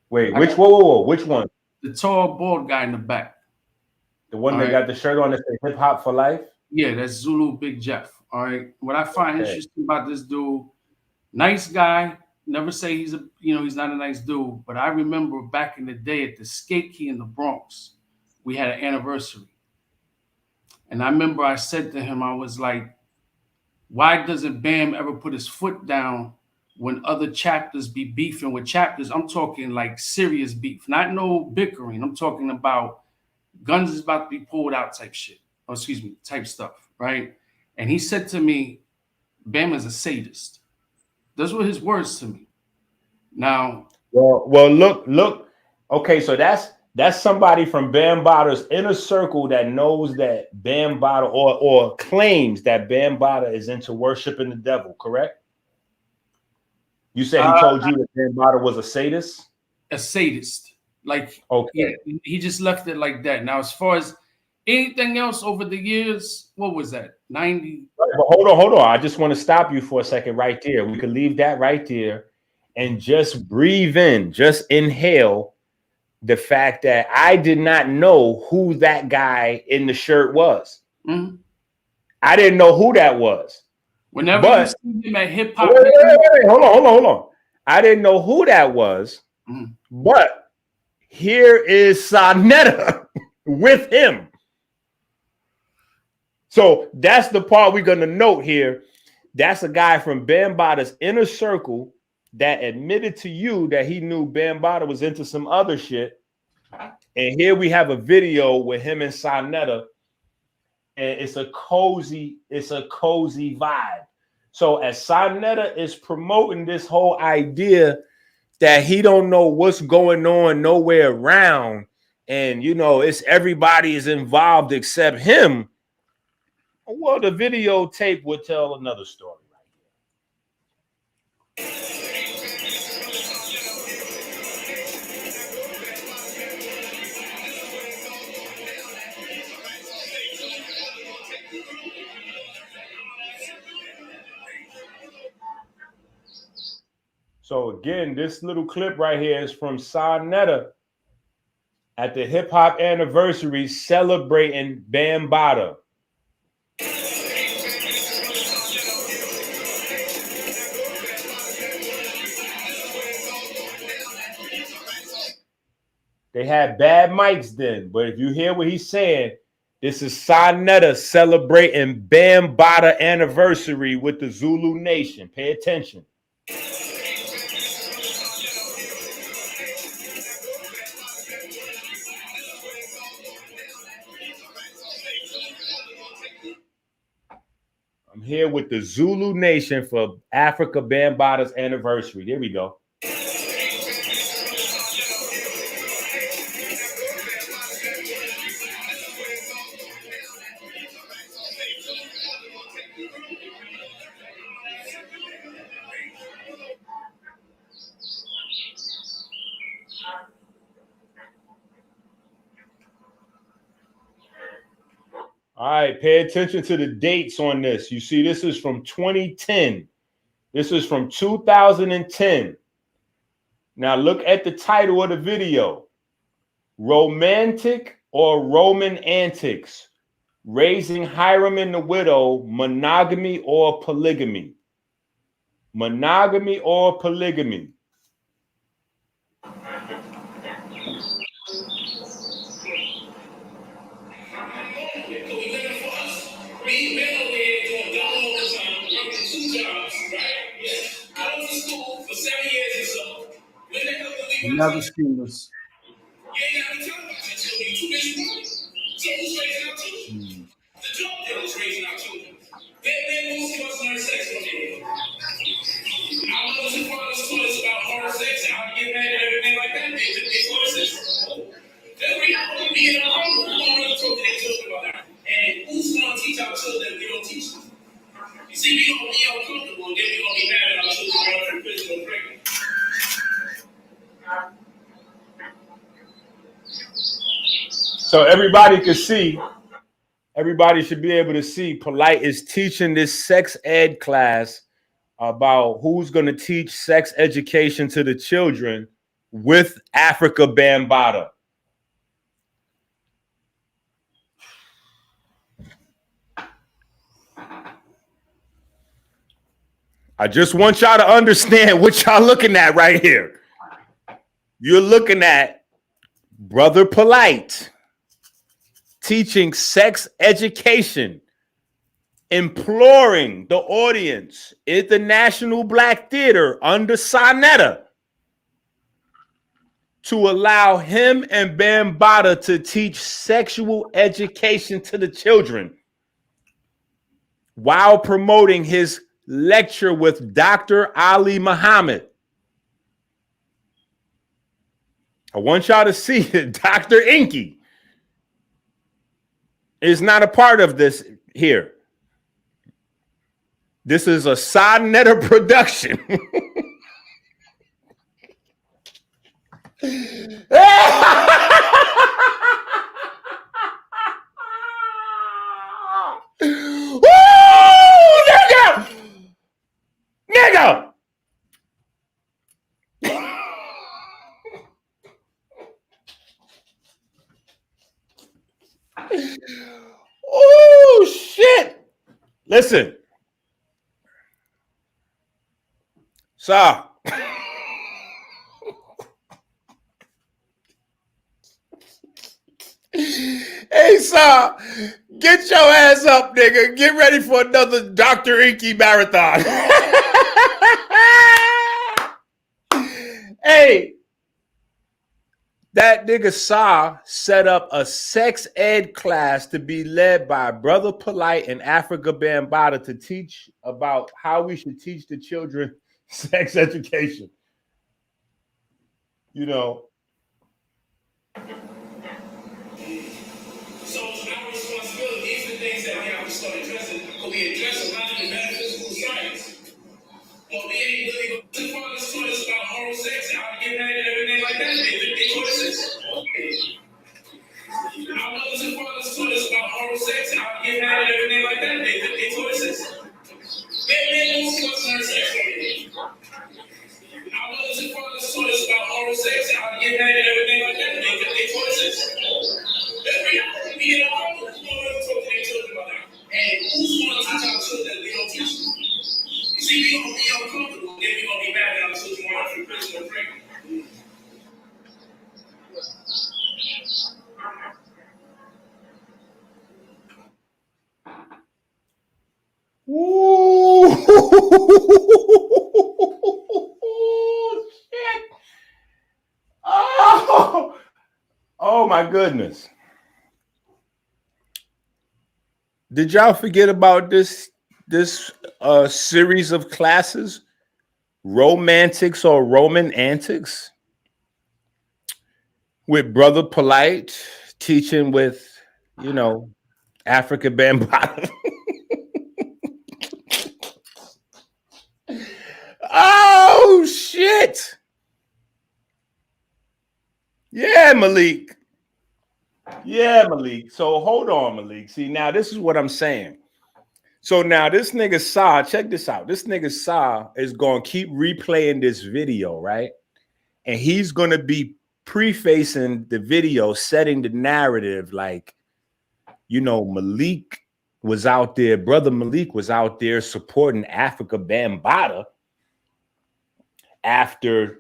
Wait, which one? The tall, bald guy in the back. The one that got the shirt on that says Hip Hop for Life? Yeah, that's Zulu Big Jeff. All right. What I find interesting about this dude, nice guy. Never say he's not a nice dude. But I remember back in the day at the skate key in the Bronx, we had an anniversary. And I remember I said to him, I was like, why doesn't Bam ever put his foot down when other chapters be beefing with chapters? I'm talking like serious beef, not no bickering. I'm talking about guns is about to be pulled out type shit. Oh, excuse me, type stuff, right? And he said to me, Bam is a sadist. Those were his words to me. Now, well, look. Okay, so that's somebody from Bambaata's inner circle that knows that Bambaataa or claims that Bambaataa is into worshiping the devil, correct? You said he told you that Bambaataa was a sadist? A sadist. Like, okay. Yeah, he just left it like that. Now, as far as anything else over the years, what was that? 90? But hold on. I just want to stop you for a second right there. We could leave that right there and just breathe in, just inhale the fact that I did not know who that guy in the shirt was. Mm-hmm. I didn't know who that was. Whenever you see him at hip hop, wait, hold on. I didn't know who that was, but here is Saneter with him. So that's the part we're going to note here. That's a guy from Bambaata's inner circle that admitted to you that he knew Bambaataa was into some other shit. And here we have a video with him and Saneter, and it's a cozy vibe. So as Saneter is promoting this whole idea that he don't know what's going on nowhere around, and it's everybody is involved except him. Well, the videotape would tell another story right here. So again, this little clip right here is from Saneter at the hip hop anniversary celebrating Bambaataa. They had bad mics then, but if you hear what he's saying, this is Saneter celebrating Bambaataa anniversary with the Zulu Nation. Pay attention. I'm here with the Zulu Nation for Afrika Bambaataa's anniversary. There we go. All right, pay attention to the dates on this. You see, this is from 2010. This is from 2010. Now look at the title of the video. Romantic or Roman Antics? Raising Hiram and the Widow, monogamy or polygamy? Monogamy or polygamy? Never seen this. So everybody can see, everybody should be able to see Polight is teaching this sex ed class about who's going to teach sex education to the children with Afrika Bambaataa. I just want y'all to understand what y'all looking at right here. You're looking at Brother Polight teaching sex education, imploring the audience at the National Black Theater under Saneter to allow him and Bambaataa to teach sexual education to the children while promoting his lecture with Dr. Ali Muhammad. I want y'all to see that Dr. Inky is not a part of this here. This is a Saneter production. Nigga! Oh, shit. Listen. Sir. Hey, sir. Get your ass up, nigga. Get ready for another Dr. Inky marathon. Hey. That nigga Sa set up a sex ed class to be led by Brother Polight and Afrika Bambaataa to teach about how we should teach the children sex education. You know. So it's our responsibility. These are the things that we have to start addressing. But we address a lot of the metaphysical science. But we ain't really the fathers taught us about oral sex and how to get married and everything like that. They taught us this. Our mothers and fathers taught us about oral sex and how to get married and everything like that. They taught us this. They don't teach us sex already. Our mothers and fathers taught us about oral sex and how to get married and everything like that. They taught us this. That's reality. We get all the people talking to their children about that. And who's going to teach our children that they don't teach them? You see, we gonna be uncomfortable, then we gonna be mad at our children while they're prison or pregnant. Ooh, shit. Oh my goodness. Did y'all forget about this series of classes? Romantics or Roman Antics? With Brother Polight teaching with, you know, Afrika Bambaataa. Oh, shit. Yeah, Malik. Yeah, Malik. So hold on, Malik. See, now this is what I'm saying. So now this nigga Sa, check this out. This nigga Sa is going to keep replaying this video, right? And he's going to be prefacing the video, setting the narrative like, you know, Malik was out there, Brother Malik was out there supporting Afrika Bambaataa after,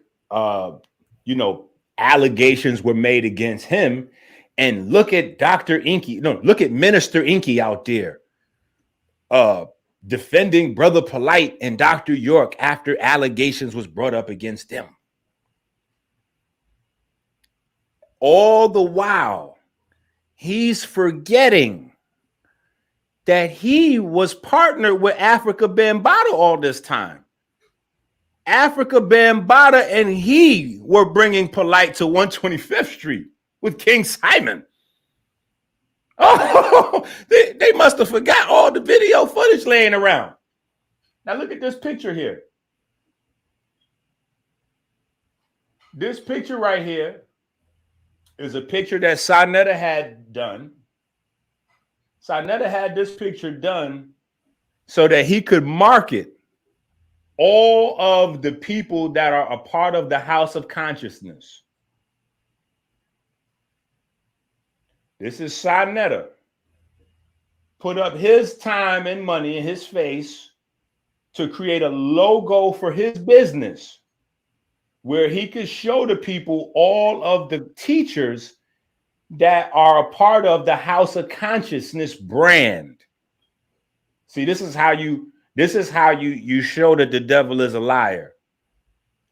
you know, allegations were made against him. And look at Dr. Inky, no, look at Minister Inky out there defending Brother Polight and Dr. York after allegations was brought up against them. All the while, he's forgetting that he was partnered with Afrika Bambaataa all this time. Afrika Bambaataa and he were bringing Polight to 125th Street with King Simon. Oh, they must have forgot all the video footage laying around. Now look at this picture here. This picture right here is a picture that Saneter had done. Saneter had this picture done so that he could market all of the people that are a part of the House of Consciousness. This is Saneter. Put up his time and money in his face to create a logo for his business where he could show the people all of the teachers that are a part of the House of Consciousness brand. See, this is how you show that the devil is a liar.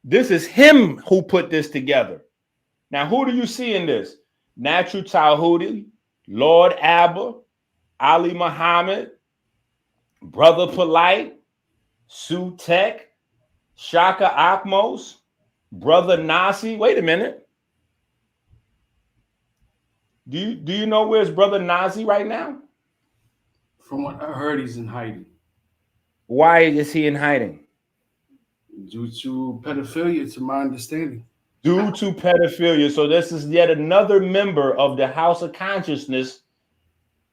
This is him who put this together. Now, who do you see in this? Natural Tahuti, Lord Abba, Ali Muhammad, Brother Polight, Sue Tech, Shaka Akmos, Brother Nasi. Wait a minute. Do you know where's Brother Nasi right now? From what I heard, he's in hiding. Why is he in hiding? Due to pedophilia, to my understanding. Due to pedophilia. So this is yet another member of the House of Consciousness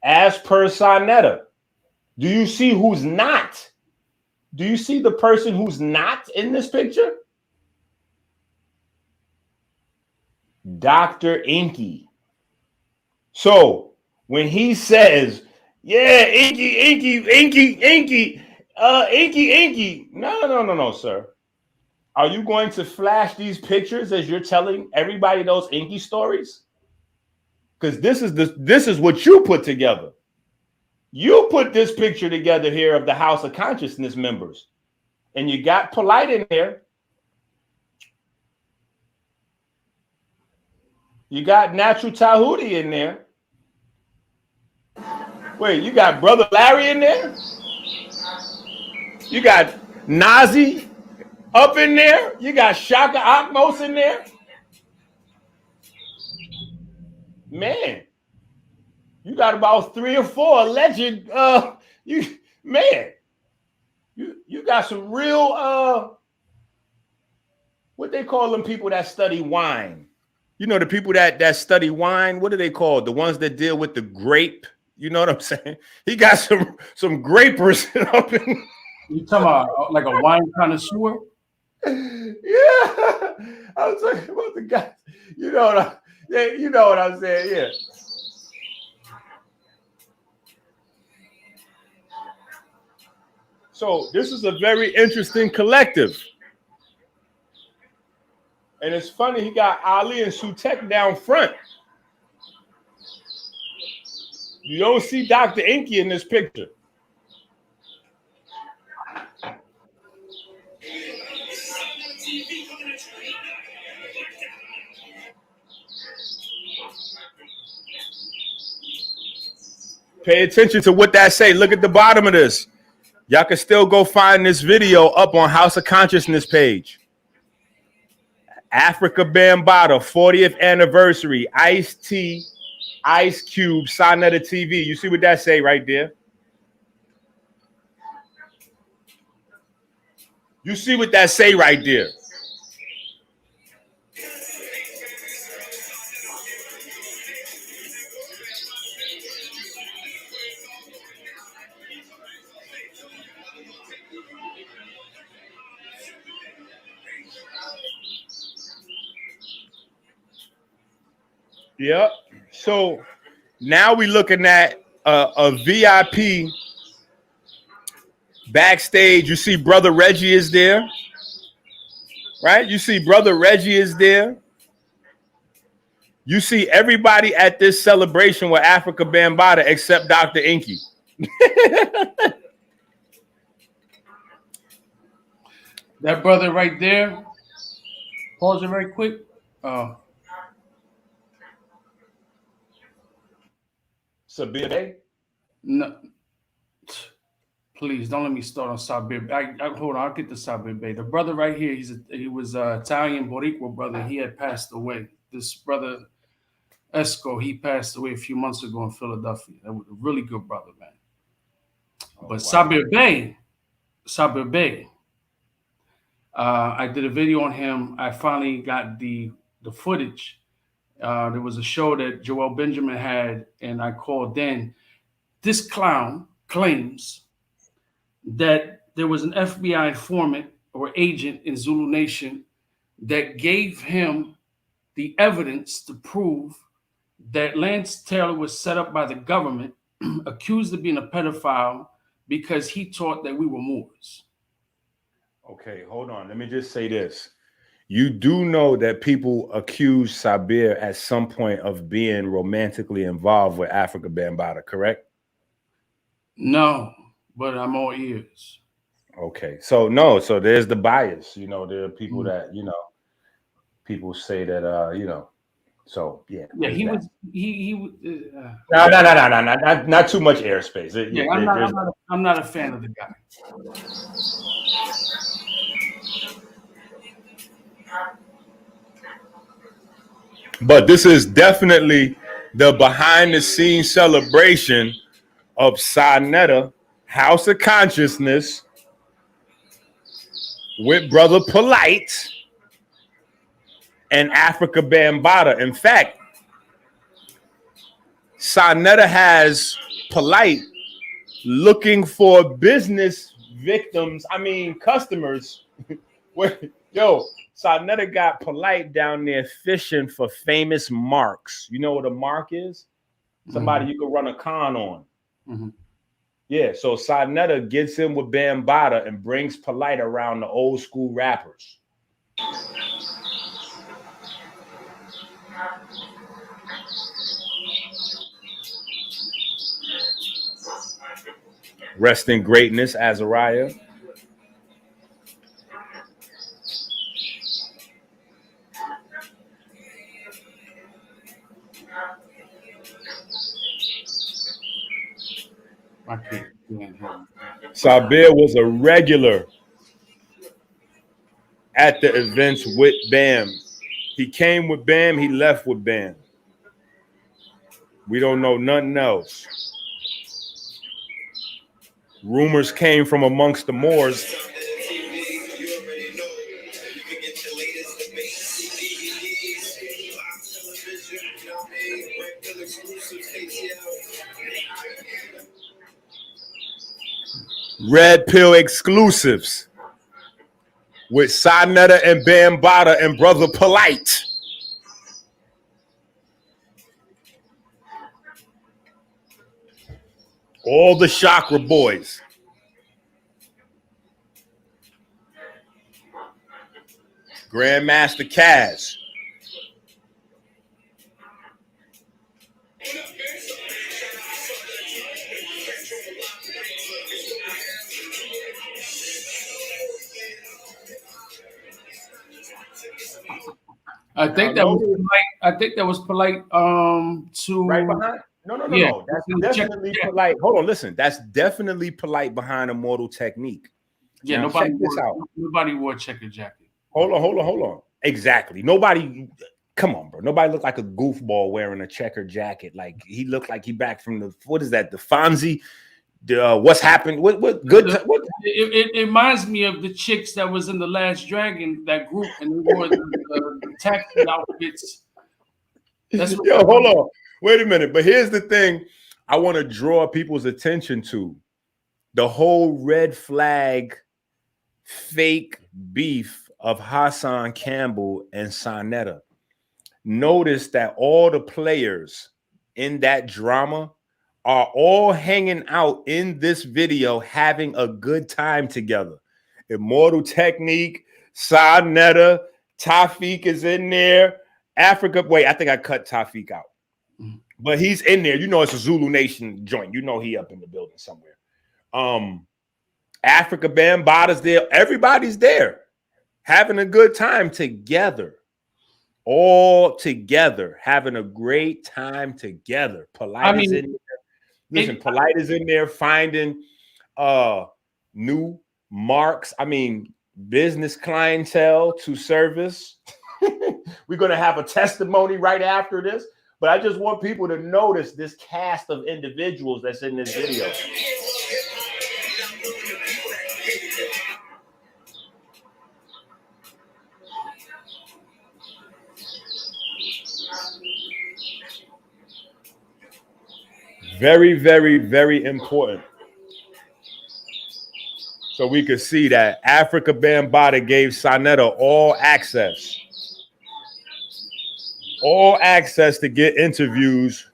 as per Saneter. Do you see who's not? Do you see the person who's not in this picture? Dr. Inky. So when he says, yeah, Inky, no, sir. Are you going to flash these pictures as you're telling everybody those Inky stories? Because this is what you put together. You put this picture together here of the House of Consciousness members, and you got Polight in there. You got Natural Tahuti in there. Wait, you got Brother Larry in there? You got Nazi up in there? You got Shaka Akmos in there? Man, you got about 3 or 4 alleged you got some real what they call them people that study wine. You know, the people that study wine, what are they called? The ones that deal with the grape. You know what I'm saying? He got some grapers up in. You talking about like a wine connoisseur? Yeah, I was talking about the guy. You know what I'm saying? Yeah. So this is a very interesting collective. And it's funny, he got Ali and Sutek down front. You don't see Dr. Inky in this picture. Pay attention to what that say. Look at the bottom of this. Y'all can still go find this video up on House of Consciousness page. Afrika Bambaataa 40th anniversary. Ice-T, Ice Cube, Saneter TV. You see what that say right there? You see what that say right there? Yep. So now we're looking at a VIP backstage. You see Brother Reggie is there, right? You see Brother Reggie is there. You see everybody at this celebration with Afrika Bambaataa except Dr. Inky. That brother right there. Pause it very quick. Sabir Bey? No, please don't let me start on Sabir. Hold on, I'll get to Sabir Bey. The brother right here, he was Italian Boricua brother. He had passed away. This brother Esco, he passed away a few months ago in Philadelphia. That was a really good brother, man. But wow. Sabir Bey. I did a video on him. I finally got the footage. There was a show that Joel Benjamin had, and I called in. This clown claims that there was an FBI informant or agent in Zulu Nation that gave him the evidence to prove that Lance Taylor was set up by the government, accused of being a pedophile because he taught that we were Moors. Okay, hold on. Let me just say this. You do know that people accuse Sabir at some point of being romantically involved with Afrika Bambaataa, correct? No, but I'm all ears. Okay, so no, so there's the bias. You know, there are people that, you know, people say that, you know, so yeah. Yeah, he that. was. He. No, not too much airspace. Yeah, I'm not a fan of the guy. But this is definitely the behind the scenes celebration of Saneter, House of Consciousness, with Brother Polight and Afrika Bambaataa. In fact, Saneter has Polight looking for business victims, customers. Yo, Saneter got Polight down there fishing for famous marks. You know what a mark is? Somebody you can run a con on. Mm-hmm. Yeah, so Saneter gets in with Bambaataa and brings Polight around the old school rappers. Rest in greatness, Azariah. I can't stand him. Sabir was a regular at the events with Bam. He came with Bam, he left with Bam. We don't know nothing else. Rumors came from amongst the Moors. Red Pill exclusives with Saneter and Bambaataa and Brother Polight. All the Chakra boys. Grandmaster Kaz. I think that was Polight. I think that was Polight. To Right behind. No. That's definitely Polight. Hold on, listen. That's definitely Polight behind Immortal Technique. Yeah, now, nobody wore checker jacket. Hold on. Exactly. Nobody. Come on, bro. Nobody looked like a goofball wearing a checker jacket. Like he looked like he back from the what is that? The Fonzie. What's happened? What good? It reminds me of the chicks that was in the Last Dragon, that group, and they wore the taxi outfits. That's what hold on. Wait a minute. But here's the thing I want to draw people's attention to. The whole red flag fake beef of Hassan Campbell and Saneter. Notice that all the players in that drama are all hanging out in this video having a good time together. Immortal Technique, Saneter, Tafik is in there. Afrika, wait, I think I cut Tafik out. But he's in there. You know it's a Zulu Nation joint. You know he up in the building somewhere. Afrika Bambaataa's there. Everybody's there having a good time together. All together, having a great time together. Polight is in there. Listen, Polight is in there finding new marks. Business clientele to service. We're going to have a testimony right after this. But I just want people to notice this cast of individuals that's in this video. Very, very, very important. So we could see that Afrika Bambaataa gave Saneter all access to get interviews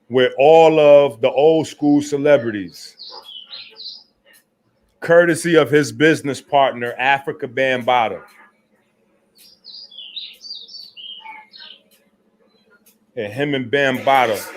with all of the old school celebrities. courtesy of his business partner, Afrika Bambaataa. And him and Bambaataa.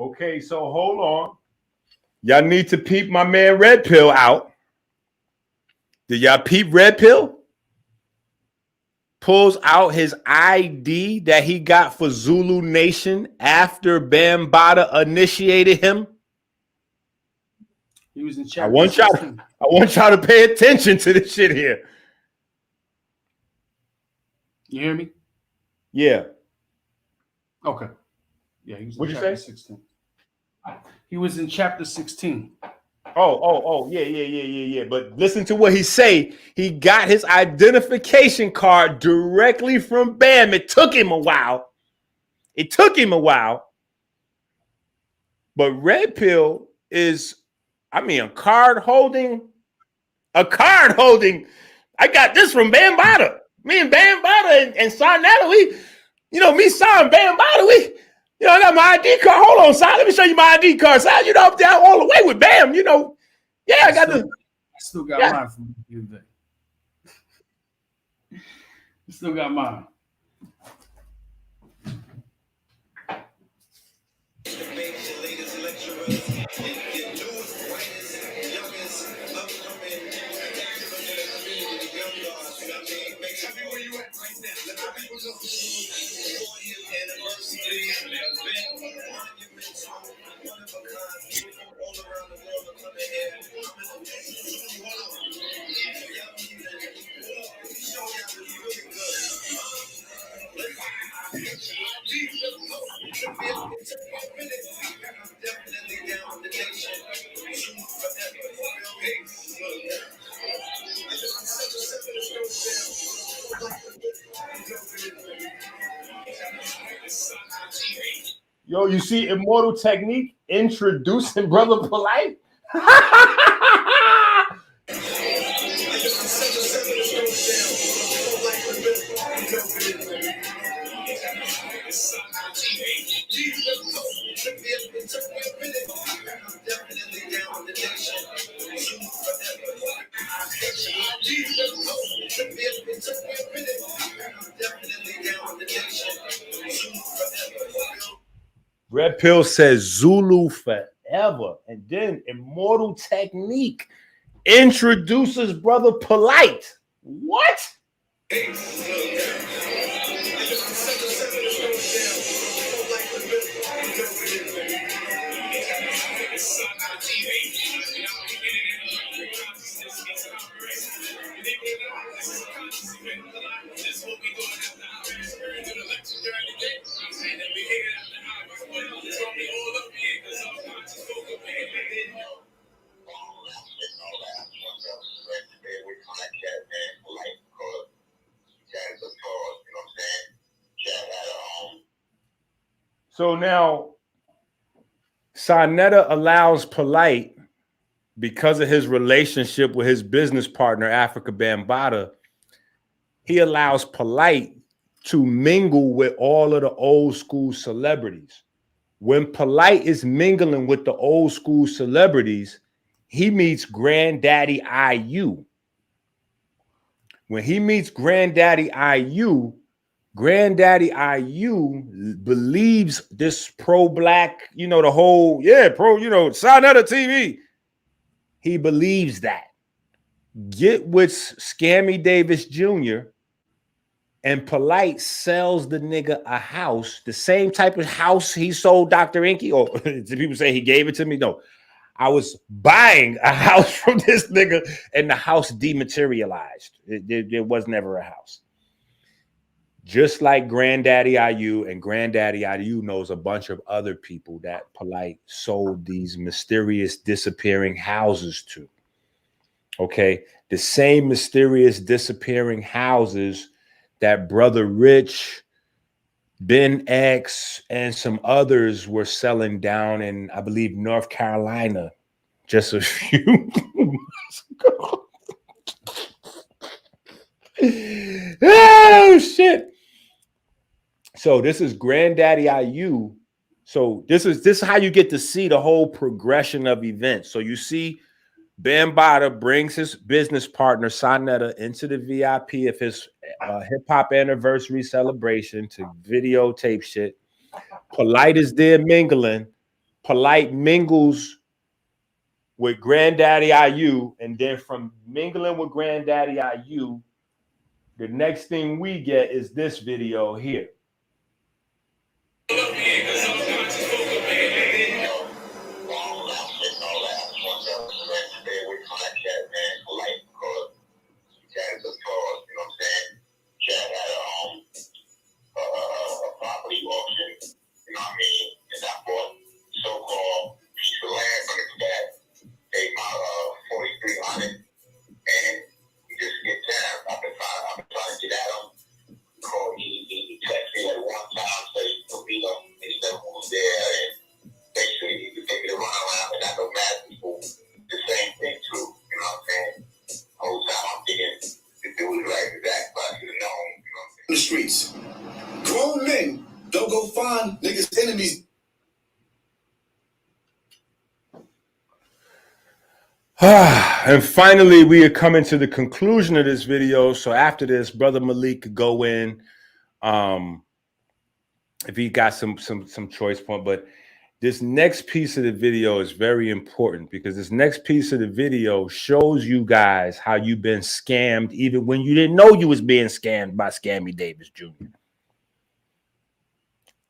Okay, so hold on. Y'all need to peep my man Red Pill out. Did y'all peep Red Pill? Pulls out his ID that he got for Zulu Nation after Bambaataa initiated him. He was in I chapter want 16. y'all to pay attention to this shit here. You hear me? Yeah. Okay. Yeah, he was in What'd you chapter say? 16. He was in chapter 16. Yeah. But listen to what he say. He got his identification card directly from Bam. It took him a while. But Red Pill is, a card holding. I got this from Bambaataa. Me and Bambaataa and Saneter, me, Son, Bambaataa, I got my ID card. Hold on, Son. Let me show you my ID card. Son, I'm down all the way with Bam, Yeah, I got I still got mine from the other day. I still got mine. Yo, you see Immortal Technique introducing Brother Polight? Red Pill says Zulu forever. And then Immortal Technique introduces Brother Polight. What? So now, Saneter allows Polight, because of his relationship with his business partner, Afrika Bambaataa, he allows Polight to mingle with all of the old school celebrities. When Polight is mingling with the old school celebrities, he meets Granddaddy IU. When he meets Granddaddy IU believes this pro-black, the whole, Saneter TV. He believes that. Get with Scammy Davis Jr. And Polight sells the nigga a house, the same type of house he sold Dr. Inky. Or do people say he gave it to me? No, I was buying a house from this nigga, and the house dematerialized. There was never a house. Just like Granddaddy IU, and Granddaddy IU knows a bunch of other people that Polight sold these mysterious disappearing houses to. Okay, the same mysterious disappearing houses that Brother Rich, Ben X, and some others were selling down in, I believe, North Carolina just a few months ago. Oh, shit. So this is Granddaddy IU. So this is how you get to see the whole progression of events. So you see Bambaataa brings his business partner Saneter into the VIP of his hip-hop anniversary celebration to videotape shit. Polight is there mingling. Polight mingles with Granddaddy IU, and then from mingling with Granddaddy IU, the next thing we get is this video here. Streets. Grown men don't go find niggas' enemies. And finally, we are coming to the conclusion of this video. So after this, Brother Malik could go in, if he got some choice point. But this next piece of the video is very important, because this next piece of the video shows you guys how you've been scammed even when you didn't know you was being scammed by Scammy Davis Jr.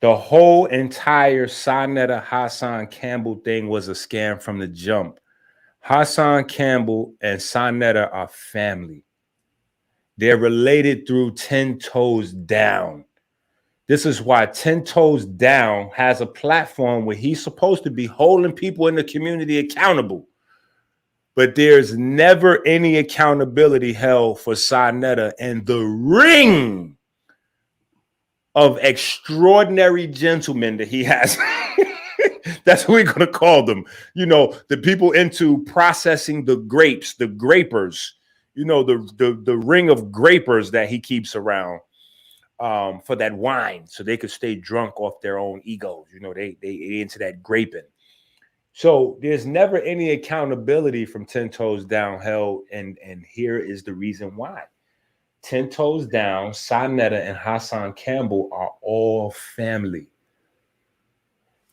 The whole entire Saneter Hassan Campbell thing was a scam from the jump. Hassan Campbell and Saneter are family. They're related through 10 Toes Down. This is why 10 Toes Down has a platform where he's supposed to be holding people in the community accountable. But there's never any accountability held for Saneter and the ring of extraordinary gentlemen that he has. That's what we're going to call them. You know, the people into processing the grapes, the grapers, you know, the ring of grapers that he keeps around. For that wine, so they could stay drunk off their own egos. You know, they into that graping. So there's never any accountability from 10 Toes Down held, and here is the reason why. 10 Toes Down, Saneter, and Hassan Campbell are all family.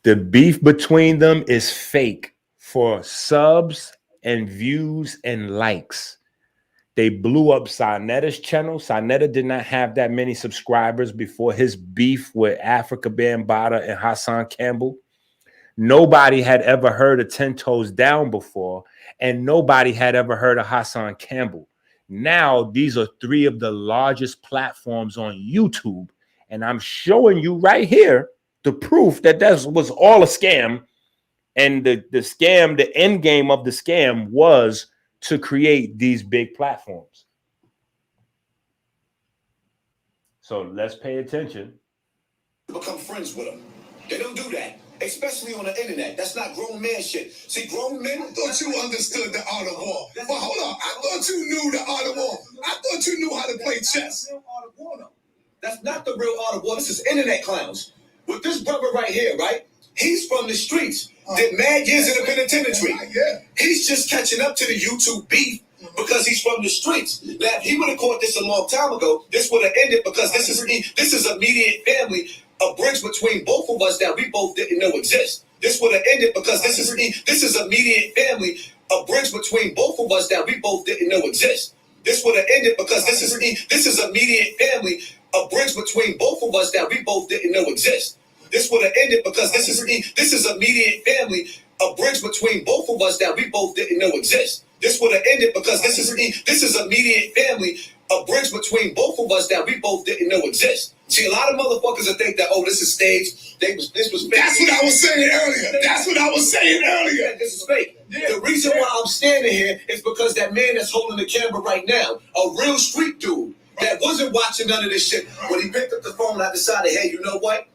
The beef between them is fake for subs and views and likes. They blew up Saneter's channel. Saneter did not have that many subscribers before his beef with Afrika Bambaataa and Hassan Campbell. Nobody had ever heard of 10 Toes Down before, and nobody had ever heard of Hassan Campbell. Now, these are three of the largest platforms on YouTube, and I'm showing you right here the proof that that was all a scam, and the scam, the end game of the scam was to create these big platforms. So let's pay attention. Become friends with them. They don't do that, especially on the internet. That's not grown man shit. See, grown men, I thought you understood the art of war. But hold on, I thought you knew the art of war. I thought you knew how to play chess. That's not the real art of war. This is internet clowns. With this brother right here, right? He's from the streets. Did mad years in the penitentiary. He's just catching up to the YouTube beef because he's from the streets. Now, if he would have caught this a long time ago, this would have ended, because this is immediate family, a bridge between both of us that we both didn't know exist. This would have ended because this is immediate family, a bridge between both of us that we both didn't know exist. This would have ended because this is immediate family, a bridge between both of us that we both didn't know exist. This would have ended because this is immediate family, a bridge between both of us that we both didn't know exist. This would have ended because this is immediate family, a bridge between both of us that we both didn't know exist. See, a lot of motherfuckers will think that, oh, this is staged. This was fake. That's what I was saying earlier. That's what I was saying earlier. This is fake. The reason why I'm standing here is because that man that's holding the camera right now, a real street dude that wasn't watching none of this shit, when he picked up the phone, I decided, hey, you know what?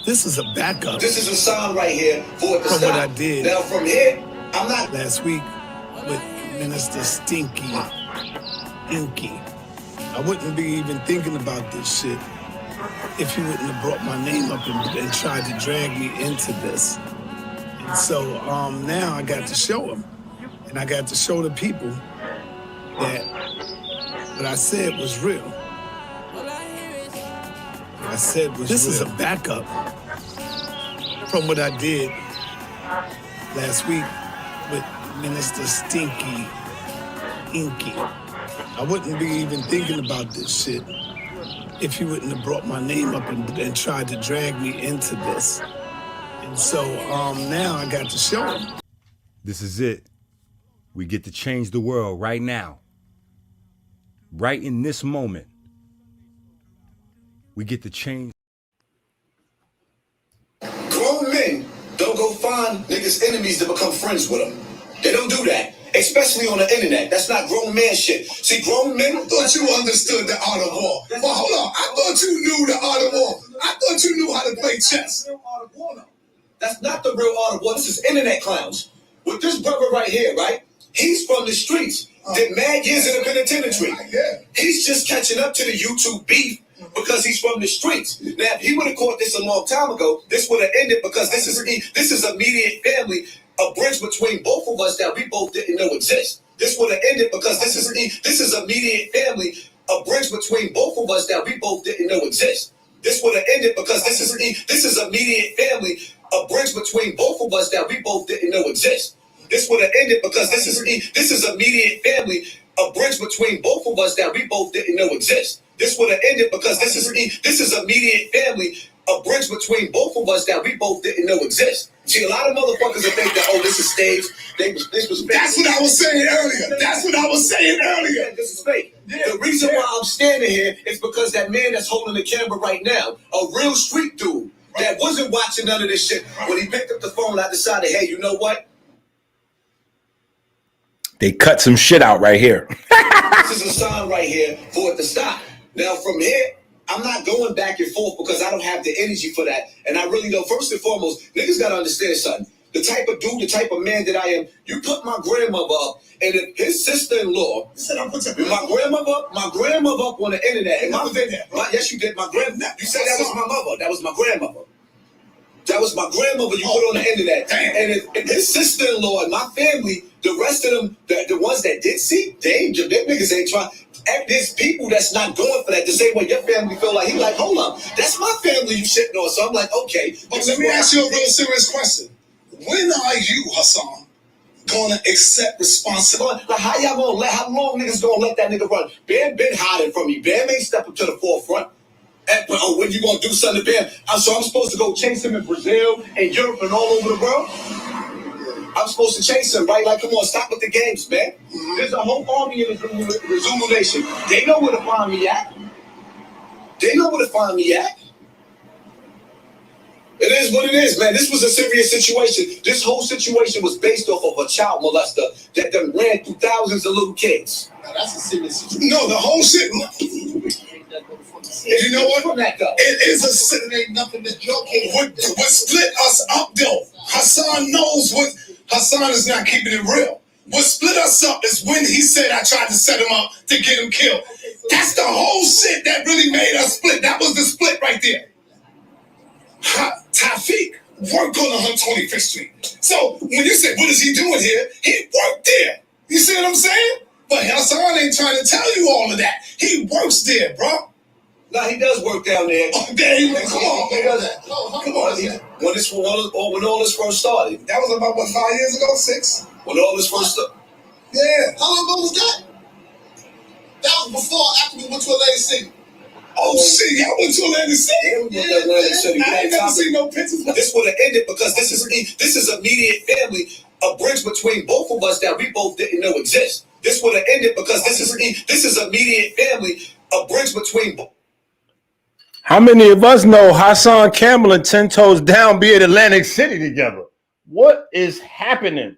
This is a backup This is a sign right here for it to from stop. what I did Now from here, I'm not. last week with Minister Stinky Inky. I wouldn't be even thinking about this shit if he wouldn't have brought my name up and tried to drag me into this. And so now I got to show him, and I got to show the people that what I said was real. What I said was this real. Is a backup from what I did last week with Minister Stinky Inky. I wouldn't be even thinking about this shit if he wouldn't have brought my name up and tried to drag me into this. And so now I got to show him. This is it. We get to change the world right now. Right in this moment. We get to change. Grown men don't go find niggas' enemies to become friends with them. They don't do that. Especially on the internet. That's not grown man shit. See, grown men. I thought you understood the art of war. But hold on, I thought you knew the art of war. I thought you knew how to play chess. That's not the real art of war. This is internet clowns. With this brother right here, right? He's from the streets. Did mad years in the penitentiary. He's just catching up to the YouTube beef because he's from the streets. Now, if he would have caught this a long time ago, this would have ended because this is immediate family, a bridge between both of us that we both didn't know exist. This would have ended because this is immediate family, a bridge between both of us that we both didn't know exist. This would have ended because this is immediate family, a bridge between both of us that we both didn't know exist. This would have ended because this is immediate family, a bridge between both of us that we both didn't know exist. This would have ended because this is immediate family, a bridge between both of us that we both didn't know exist. See, a lot of motherfuckers will think that, oh, this is staged. This was fake. That's what I was saying earlier. That's what I was saying earlier. This is fake. The reason why I'm standing here is because that man that's holding the camera right now, a real street dude that wasn't watching none of this shit, when he picked up the phone, I decided, hey, you know what? They cut some shit out right here. This is a sign right here for it to stop. Now, from here, I'm not going back and forth because I don't have the energy for that. And I really don't. First and foremost, niggas got to understand something. The type of dude, the type of man that I am, you put my grandmother up, and if his sister-in-law, my grandmother up on the internet. And yes, you did. You said that was my mother. That was my grandmother. That was my grandmother you put on the internet. And if his sister-in-law and my family, the rest of them, the ones that did see, them niggas ain't trying. There's people that's not going for that the same way your family feel like. He like, hold up, that's my family you shitting on. So I'm like, okay. But let me ask you a real serious question. When are you, Hassan, gonna accept responsibility? Like, how long niggas gonna let that nigga run? Bam been hiding from me. Bam ain't stepping to the forefront. When you gonna do something to Bam? So I'm supposed to go chase him in Brazil and Europe and all over the world? I'm supposed to chase him, right? Like, come on, stop with the games, man. There's a whole army in the Zulu Nation. They know where to find me at. It is what it is, man. This was a serious situation. This whole situation was based off of a child molester that done ran through thousands of little kids. Now, that's a serious situation. No, the whole shit. You know what? It is a sin. It ain't nothing to joke. What split us up, though? Hassan knows what. Hassan is not keeping it real. What split us up is when he said I tried to set him up to get him killed. That's the whole shit that really made us split. That was the split right there. Tafiq worked on 125th Street. So when you say, what is he doing here? He worked there. You see what I'm saying? But Hassan ain't trying to tell you all of that. He works there, bro. No, he does work down there. Oh, there you go. Come on. He does that. Come on. When all this first started. That was about, what, 5 years ago? 6? When all this first started. Yeah. How long ago was that? That before or after we went to Atlantic City? Oh shit, y'all went to Atlantic City? Yeah, I ain't never seen no pictures. This would have ended because this is immediate family, a bridge between both of us that we both didn't know exist. This would have ended because this is immediate family, a bridge between both. How many of us know Hassan Campbell and 10 Toes Down be at Atlantic City together? What is happening?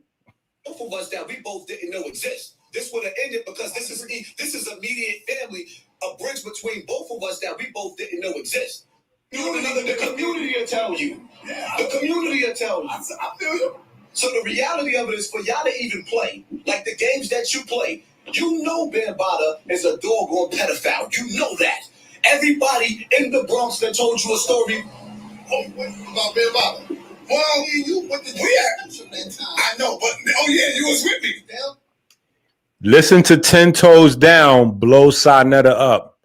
Both of us that we both didn't know exist. This would have ended because this is immediate family, a bridge between both of us that we both didn't know exist. The community will tell you. Yeah, the community will tell you. I feel you. So the reality of it is for y'all to even play, like the games that you play, you know Bambaataa is a doggone pedophile. You know that. Everybody in the Bronx that told you a story about Bambaataa. Well, you went to I know, but oh yeah, you was with me. Listen to 10 Toes Down blow Saneter up.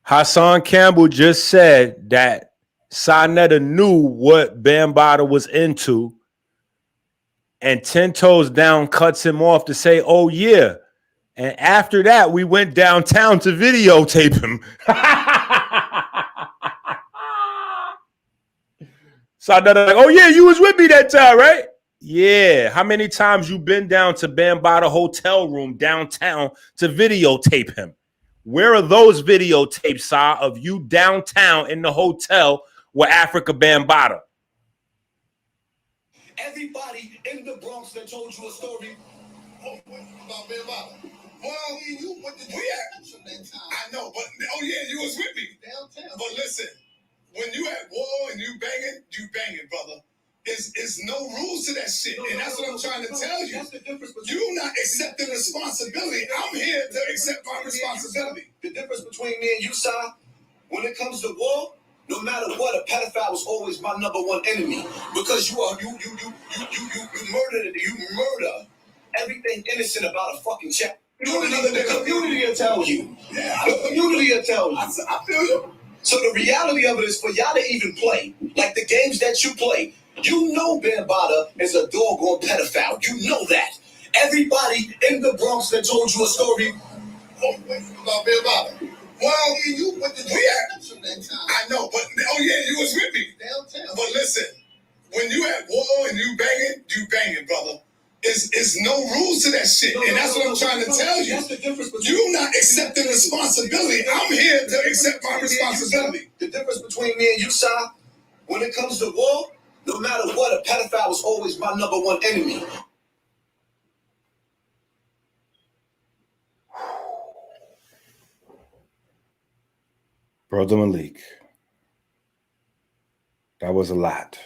Hassan Campbell just said that Saneter knew what Bambaataa was into, and 10 Toes Down cuts him off to say, oh yeah. And after that, we went downtown to videotape him. Saneter like, oh yeah, you was with me that time, right? Yeah. How many times you been down to Bambaataa hotel room downtown to videotape him? Where are those videotapes, Sa, of you downtown in the hotel with Afrika Bambaataa? Everybody in the Bronx that told you a story about Bambaataa. Well, you went to I know, but oh yeah, you was with me downtown. But listen, when you at war and you banging, brother. There's no rules to that shit, and that's what I'm trying to tell you. You're not accepting responsibility. I'm here to accept my responsibility. The difference between me and you, Si, when it comes to war, no matter what, a pedophile was always my number one enemy because you murder everything innocent about a fucking child. The community will tell you. Yeah, the community will tell you. I feel you. So the reality of it is for y'all to even play, like the games that you play, you know Bambaataa is a doggone pedophile. You know that. Everybody in the Bronx that told you a story about Bambaataa. Well, you went to I know, but oh yeah, you was with me downtown. But listen, when you at war and you banging, brother. There's no rules to that shit, and that's what I'm trying to tell you. You're not accepting responsibility. I'm here to accept my responsibility. The difference between me and you, Si, when it comes to war, no matter what, a pedophile was always my number one enemy. Brother Malik, that was a lot.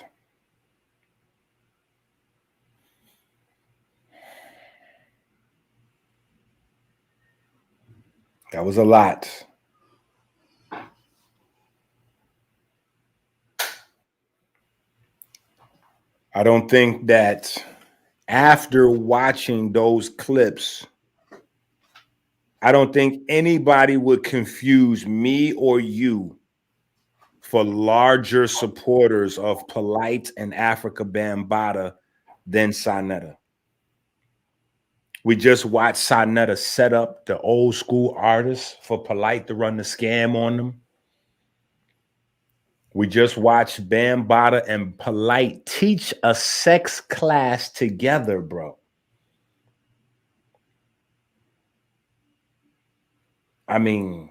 That was a lot. I don't think that after watching those clips, I don't think anybody would confuse me or you for larger supporters of Polight and Afrika Bambaataa than Saneter. We just watched Saneter set up the old school artists for Polight to run the scam on them. We just watched Bambaataa and Polight teach a sex class together, bro. I mean,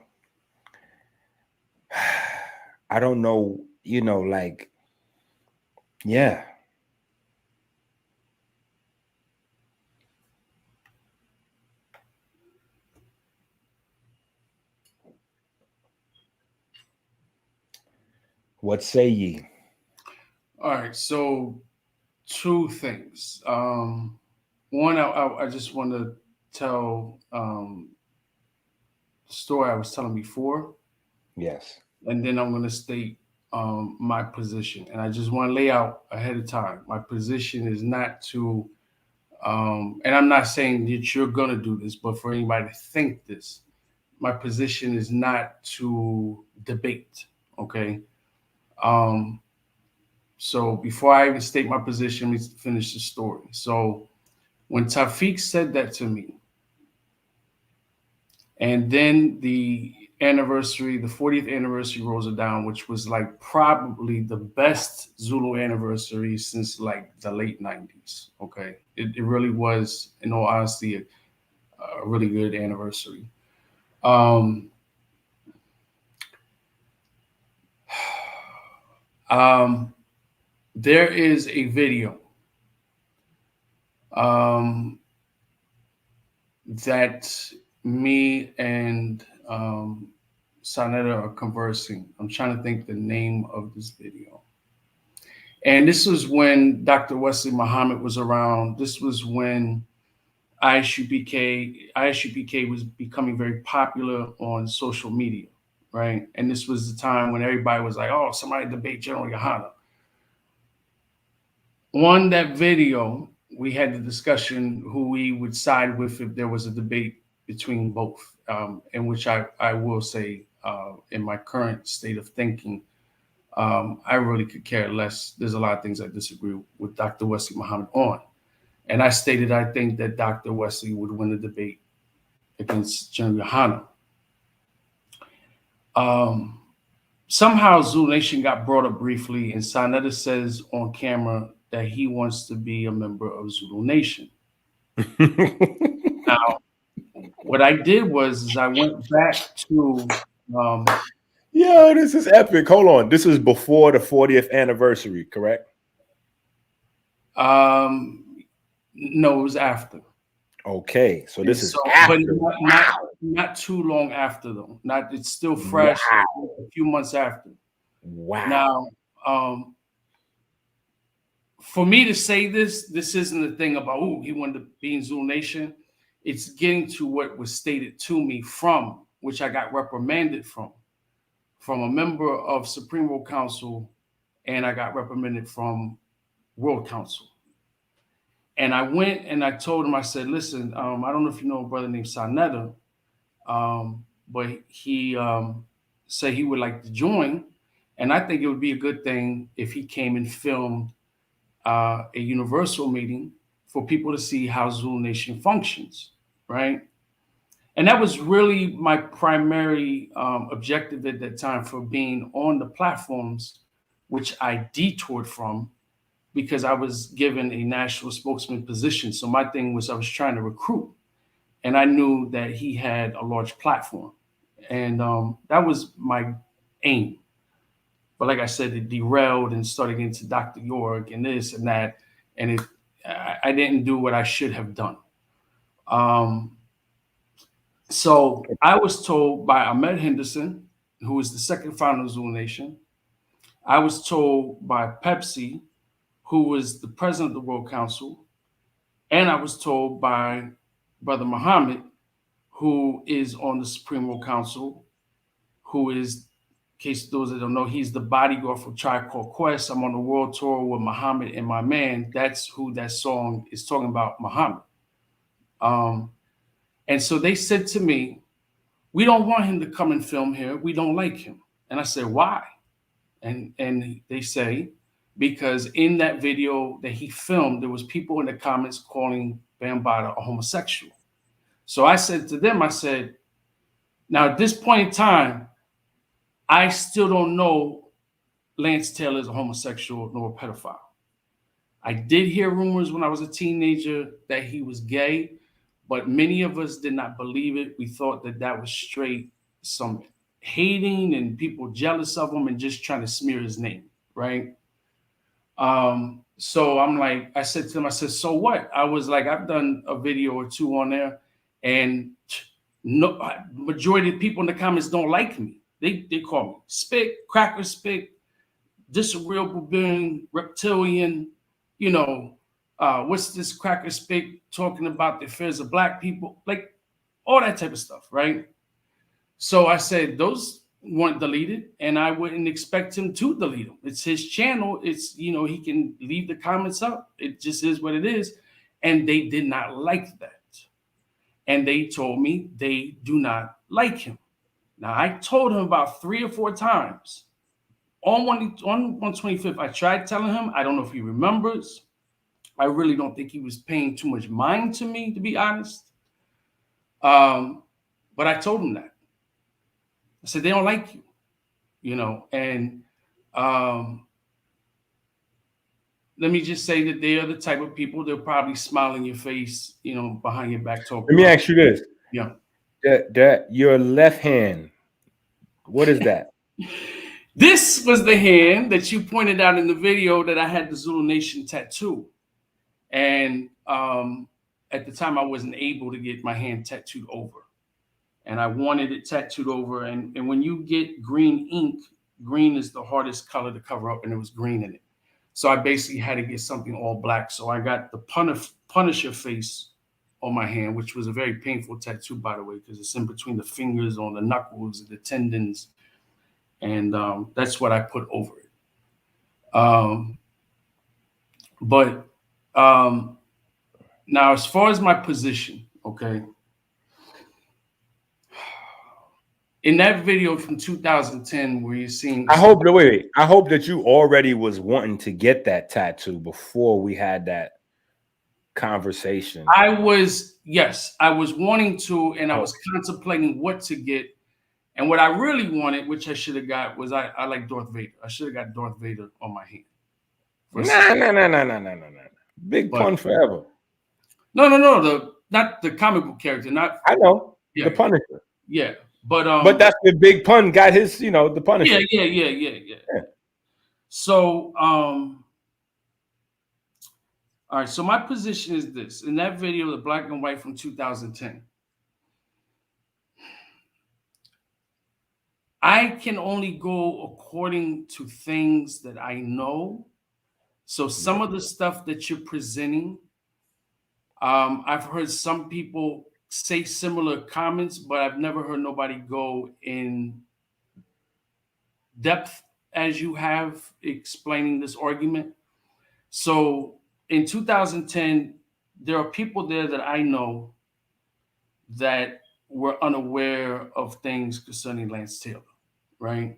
I don't know, like, yeah. What say ye? All right, so two things. One, I just want to tell the story I was telling before. Yes. And then I'm going to state my position. And I just want to lay out ahead of time. My position is not to, and I'm not saying that you're going to do this, but for anybody to think this, my position is not to debate, okay? So before I even state my position, let me finish the story. So when Tafiq said that to me, And then the 40th anniversary rolls it down, which was like probably the best Zulu anniversary since like the late 90s. Okay. It really was, in all honesty, a really good anniversary. There is a video that me and Saneter are conversing. I'm trying to think the name of this video. And this was when Dr. Wesley Muhammad was around. This was when ISUPK was becoming very popular on social media, right? And this was the time when everybody was like, oh, somebody debate General Yohana. On that video, we had the discussion who we would side with if there was a debate between both, in which I will say, in my current state of thinking, I really could care less. There's a lot of things I disagree with Dr. Wesley Muhammad on. And I stated I think that Dr. Wesley would win the debate against General Yohana. Somehow Zulu Nation got brought up briefly, and Saneter says on camera that he wants to be a member of Zulu Nation. Now, what I did was I went back to Yo, this is epic. Hold on. This is before the 40th anniversary, correct? No, it was after. Okay, so this is after. But not too long after though. It's still fresh. Wow. A few months after. Wow. Now, for me to say this isn't a thing about he wanted to be in Zulu Nation. It's getting to what was stated to me from which I got reprimanded from a member of Supreme World Council, and I got reprimanded from World Council. And I went and I told him, I said, listen, I don't know if you know a brother named Saneter, but he said he would like to join. And I think it would be a good thing if he came and filmed a universal meeting for people to see how Zulu Nation functions, right? And that was really my primary objective at that time for being on the platforms, which I detoured from, because I was given a national spokesman position. So my thing was I was trying to recruit, and I knew that he had a large platform, and that was my aim. But like I said, it derailed and started into Dr. York and this and that, and I didn't do what I should have done. So I was told by Ahmed Henderson, who was the second founder of Zulu Nation. I was told by Pepsi, who was the president of the World Council, and I was told by Brother Muhammad, who is on the Supreme World Council, who is, in case those that don't know, he's the bodyguard for Tribe Called Quest. I'm on the world tour with Muhammad and my man. That's who that song is talking about, Muhammad. And so they said to me, we don't want him to come and film here. We don't like him. And I said, why? And they say, because in that video that he filmed, there was people in the comments calling Bambaataa a homosexual. So I said to them, I said, now at this point in time, I still don't know Lance Taylor is a homosexual nor a pedophile. I did hear rumors when I was a teenager that he was gay, but many of us did not believe it. We thought that that was straight some hating and people jealous of him and just trying to smear his name, right? So I'm like, I said to them, I said, so what? I was like, I've done a video or two on there, and no majority of people in the comments don't like me. They call me spick, cracker spick, disagreeable being, reptilian, what's this cracker spick talking about the affairs of Black people, like all that type of stuff, right? So I said those weren't deleted, and I wouldn't expect him to delete them. It's his channel. It's, he can leave the comments up. It just is what it is. And they did not like that. And they told me they do not like him. Now, I told him about 3 or 4 times. On 125th, I tried telling him. I don't know if he remembers. I really don't think he was paying too much mind to me, to be honest. But I told him that. I said, they don't like you, you know, and let me just say that they are the type of people they'll probably smile in your face, you know, behind your back talking. Let me ask you this. Yeah. That your left hand, what is that? This was the hand that you pointed out in the video that I had the Zulu Nation tattoo. And at the time I wasn't able to get my hand tattooed over. And I wanted it tattooed over. And when you get green ink, green is the hardest color to cover up, and it was green in it. So I basically had to get something all black. So I got the Punisher face on my hand, which was a very painful tattoo, by the way, because it's in between the fingers, on the knuckles, the tendons. And that's what I put over it. Now, as far as my position, okay, in that video from 2010 where you're seeing, I hope that you already was wanting to get that tattoo before we had that conversation. I was wanting to, and I was contemplating what to get. And what I really wanted, which I should have got, was I like Darth Vader. I should have got Darth Vader on my hand. No. Big pun forever. No. Not the comic book character. Not I know. Yeah. The Punisher. Yeah. But that's the Big Pun got his, you know, the Punisher. Yeah. So all right, so my position is this. In that video, the black and white from 2010, I can only go according to things that I know. So some of the stuff that you're presenting, I've heard some people say similar comments, but I've never heard nobody go in depth as you have explaining this argument. So in 2010, there are people there that I know that were unaware of things concerning Lance Taylor, right?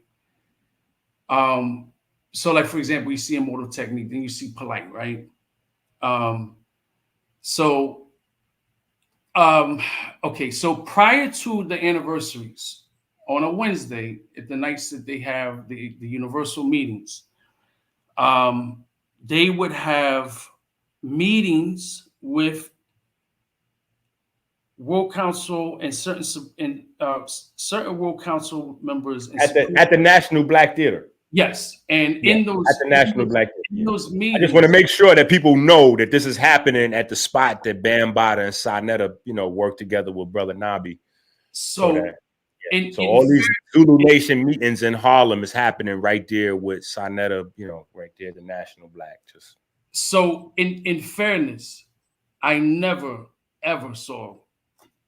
So like, for example, you see Immortal Technique, then you see Polight, right? Okay, so prior to the anniversaries, on a Wednesday, at the nights that they have the universal meetings, they would have meetings with World Council and certain World Council members at the National Black Theater. Yes, and in those at the National Black Theater. In those meetings, I just want to make sure that people know that this is happening at the spot that Bambaataa and Saneter, you know, work together with Brother Nabi. So all these Zulu Nation meetings in Harlem is happening right there with Saneter, you know, right there, the National Black. Just so in fairness, I never ever saw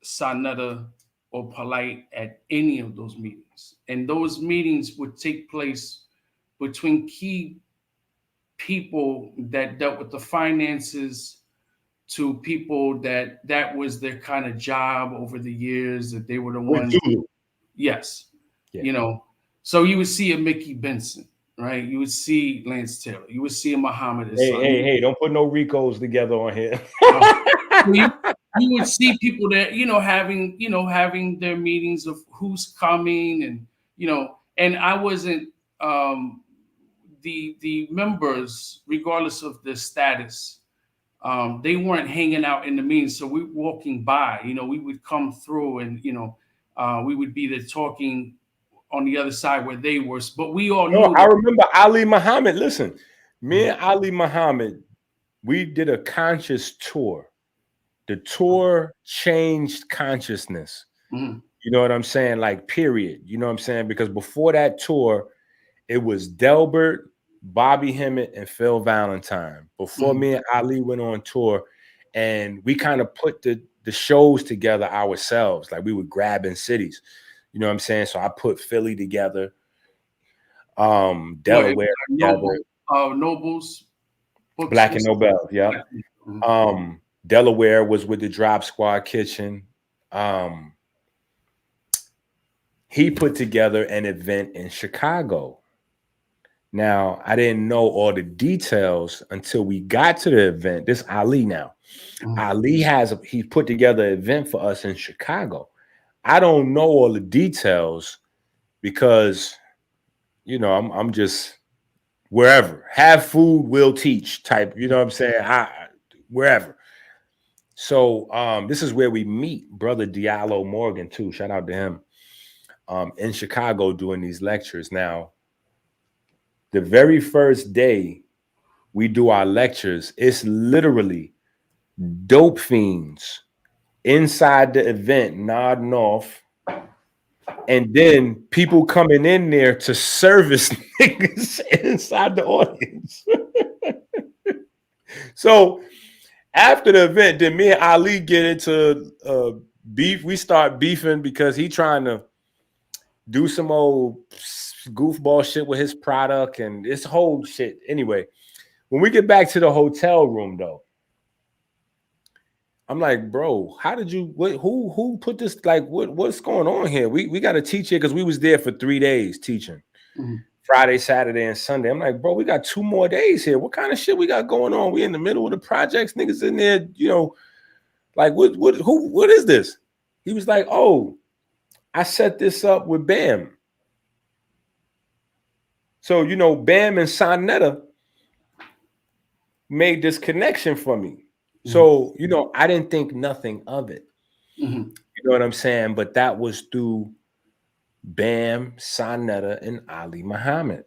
Saneter or Polight at any of those meetings, and those meetings would take place between key people that dealt with the finances to people that was their kind of job over the years, that they were the ones. Yes. Yeah. You know, so you would see a Mickey Benson, right? You would see Lance Taylor. You would see a Muhammad. Hey, don't put no Ricos together on here. You would see people that, having their meetings of who's coming, and, and I wasn't, the members, regardless of their status, they weren't hanging out in the meetings. So we were walking by, we would come through, and, we would be there talking on the other side where they were. But we all knew. I remember Ali Muhammad. Listen, me and Ali Muhammad, we did a conscious tour. The tour changed consciousness. Mm-hmm. You know what I'm saying? Like, period. You know what I'm saying? Because before that tour, it was Delbert, Bobby Hemmett, and Phil Valentine. Before me and Ali went on tour, and we kind of put the shows together ourselves. Like, we were grabbing cities. You know what I'm saying? So I put Philly together, Delaware together. Nobles. Black and Nobel, yeah. Mm-hmm. Delaware was with the Drop Squad Kitchen. He put together an event in Chicago. Now, I didn't know all the details until we got to the event. This Ali now. Mm-hmm. Ali he put together an event for us in Chicago. I don't know all the details because, you know, I'm just wherever. Have food, will teach type. You know what I'm saying? Wherever. So this is where we meet Brother Diallo Morgan too. Shout out to him. In Chicago doing these lectures. Now, the very first day we do our lectures, it's literally dope fiends inside the event nodding off, and then people coming in there to service niggas inside the audience. So after the event, then me and Ali get into beef. We start beefing because he trying to do some old goofball shit with his product and this whole shit. Anyway, when we get back to the hotel room, though, I'm like, bro, how did you? Who put this? Like, what's going on here? We got to teach here because we was there for 3 days teaching, Friday, Saturday, and Sunday. I'm like, bro, we got 2 more days here. What kind of shit we got going on? We in the middle of the projects, niggas in there, you know, like what is this? He was like, oh, I set this up with Bam. So, you know, Bam and Saneter made this connection for me. So, you know, I didn't think nothing of it. You know what I'm saying? But that was through Bam, Saneter, and Ali Muhammad.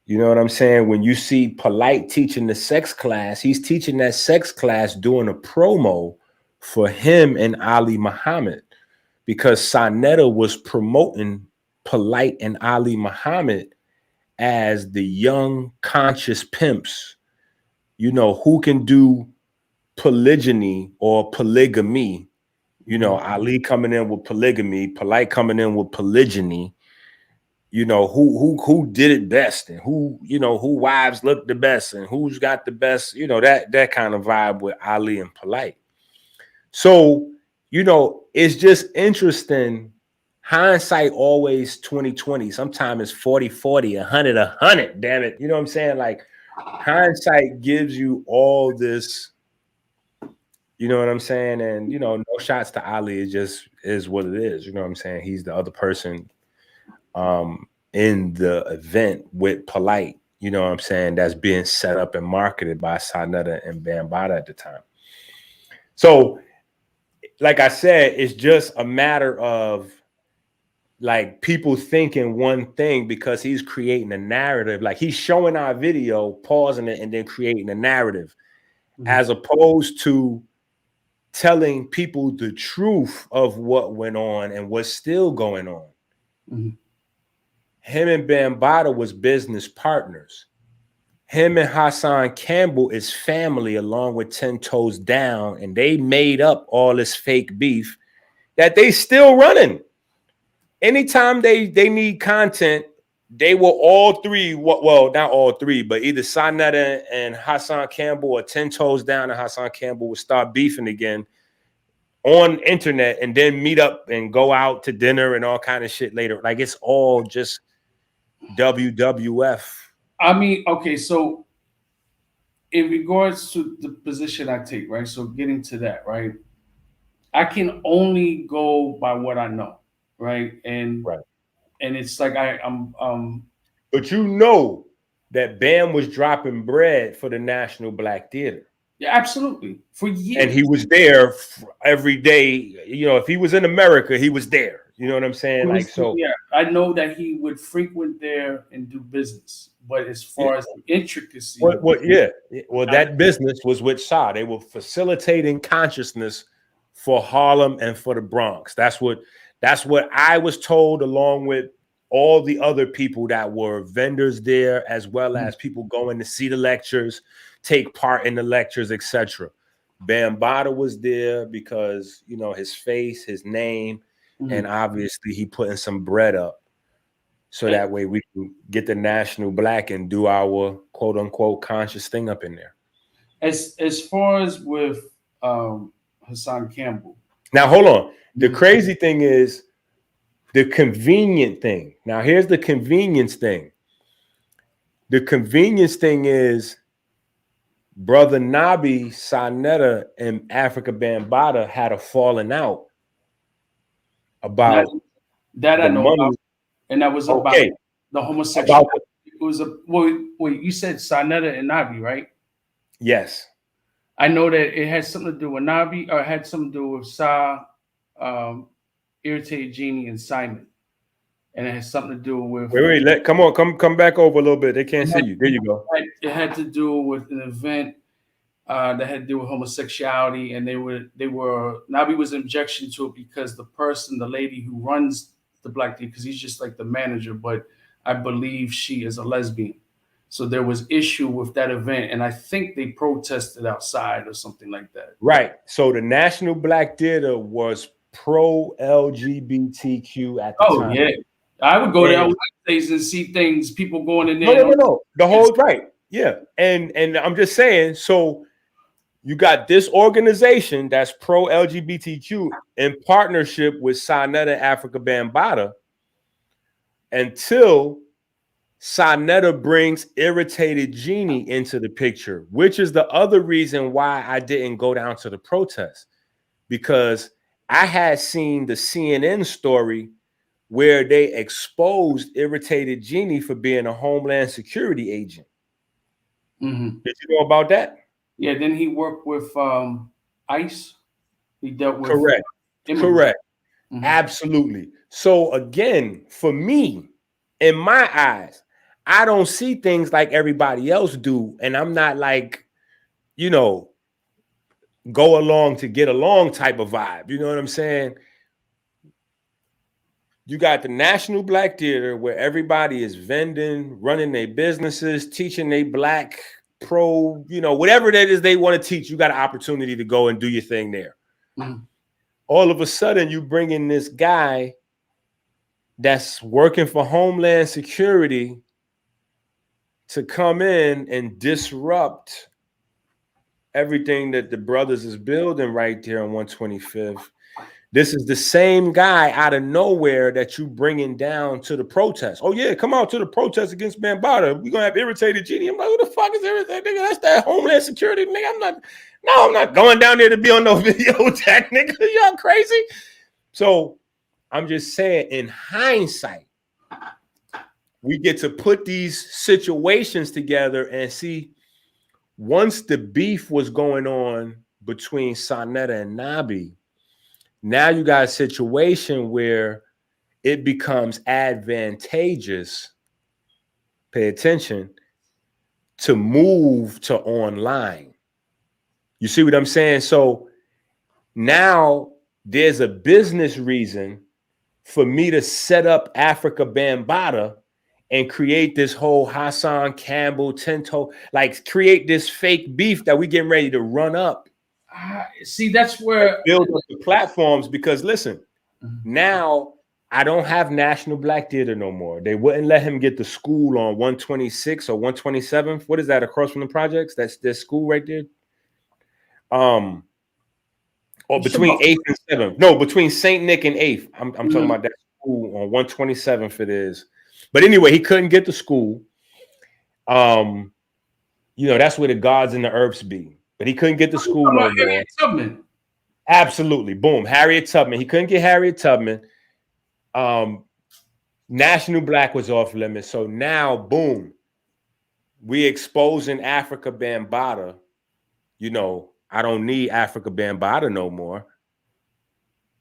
You know what I'm saying? When you see Polight teaching the sex class, he's teaching that sex class doing a promo for him and Ali Muhammad because Saneter was promoting Polight and Ali Muhammad as the young conscious pimps, you know, who can do polygyny or polygamy. You know, Ali coming in with polygamy, Polight coming in with polygyny. You know, who did it best and who, you know, who wives look the best and who's got the best, you know, that kind of vibe with Ali and Polight. So, you know, it's just interesting. Hindsight always 20/20. Sometimes it's 40/40, 100/100. Damn it. You know what I'm saying? Like hindsight gives you all this. You know what I'm saying? And, you know, no shots to Ali. It just is what it is. You know what I'm saying? He's the other person in the event with Polight. You know what I'm saying? That's being set up and marketed by Saneter and Bambaataa at the time. So, like I said, it's just a matter of like people thinking one thing because he's creating a narrative. Like he's showing our video, pausing it, and then creating a narrative, as opposed to telling people the truth of what went on and what's still going on. Him and Bambaataa was business partners. Him and Hassan Campbell is family along with 10 Toes Down, and they made up all this fake beef that they still running. Anytime they need content, they will all three, well, not all three, but either Saneter and Hassan Campbell or 10 Toes Down and Hassan Campbell will start beefing again on internet and then meet up and go out to dinner and all kind of shit later. Like it's all just WWF. I mean, okay, so in regards to the position I take, right? So getting to that, right? I can only go by what I know, right? And it's like I'm But you know that Bam was dropping bread for the National Black Theater. Yeah, absolutely. For years. And he was there every day. You know, if he was in America, he was there. You know what I'm saying? Like, so yeah, I know that he would frequent there and do business. But as far as the intricacy, that business was with Shah. They were facilitating consciousness for Harlem and for the Bronx. That's what I was told, along with all the other people that were vendors there, as well as people going to see the lectures, take part in the lectures, etc. Bambaataa was there because, you know, his face, his name, and obviously he putting some bread up. So that way we can get the National Black and do our quote unquote conscious thing up in there. As far as with Hassan Campbell. Now hold on. The crazy thing is the convenient thing. Now here's the convenience thing. The convenience thing is Brother Nabi, Saneter, and Afrika Bambaataa had a falling out about that I the know money. about, and that was about Okay, the homosexual. about It was a wait. You said Saneter and Nabi, right? yes, I know that it had something to do with Nabi, or it had something to do with Sa, Irritated Genie, and Simon, and it has something to do with. wait, come back over a little bit. They can't see you. There you go. It had to do with an event that had to do with homosexuality, and they were Nabi was in objection to it because the lady who runs the Black Theater, because he's just like the manager, but I believe she is a lesbian. So there was issue with that event, and I think they protested outside or something like that. Right. So the National Black Theater was pro LGBTQ at the time. Oh yeah, I would go there on Wednesdays and see things, people going in there. No. The whole right. Yeah. And I'm just saying, so you got this organization that's pro LGBTQ in partnership with Saneter Afrika Bambaataa until Saneter brings Irritated Genie into the picture, which is the other reason why I didn't go down to the protest, because I had seen the CNN story where they exposed Irritated Genie for being a Homeland Security agent. Mm-hmm. Did you know about that? Yeah, then he worked with ICE. He dealt with correct. Mm-hmm. Absolutely. So again, for me, in my eyes, I don't see things like everybody else do, and I'm not like, go along to get along type of vibe. You know what I'm saying? You got the National Black Theater where everybody is vending, running their businesses, teaching they Black pro, whatever that is they want to teach. You got an opportunity to go and do your thing there. Mm-hmm. All of a sudden, you bring in this guy that's working for Homeland Security to come in and disrupt everything that the brothers is building right there on 125th. This is the same guy out of nowhere that you bringing down to the protest. Oh yeah, come out to the protest against Bambaataa. We're gonna have Irritated Genie. I'm like, who the fuck is Irritated? Nigga, that's that Homeland Security nigga. I'm not going down there to be on no video with that nigga. Y'all crazy? So I'm just saying, in hindsight, we get to put these situations together and see, once the beef was going on between Saneter and Nabi, now you got a situation where it becomes advantageous, pay attention, to move to online. You see what I'm saying? So now there's a business reason for me to set up Afrika Bambaataa and create this whole Hassan Campbell, Tinto, like create this fake beef that we getting ready to run up. See, that's where build up the platforms, because listen, now I don't have National Black Theater no more. They wouldn't let him get the school on 126 or 127th. What is that, across from the projects? That's their school right there. Or between 8th and 7th. No, between St. Nick and 8th. I'm talking about that school on 127th it is. But anyway, he couldn't get the school. That's where the gods and the earths be. But he couldn't get the school no more. Harriet Tubman. Absolutely. Boom. Harriet Tubman. He couldn't get Harriet Tubman. National Black was off limits. So now, boom, we exposing Afrika Bambaataa. I don't need Afrika Bambaataa no more.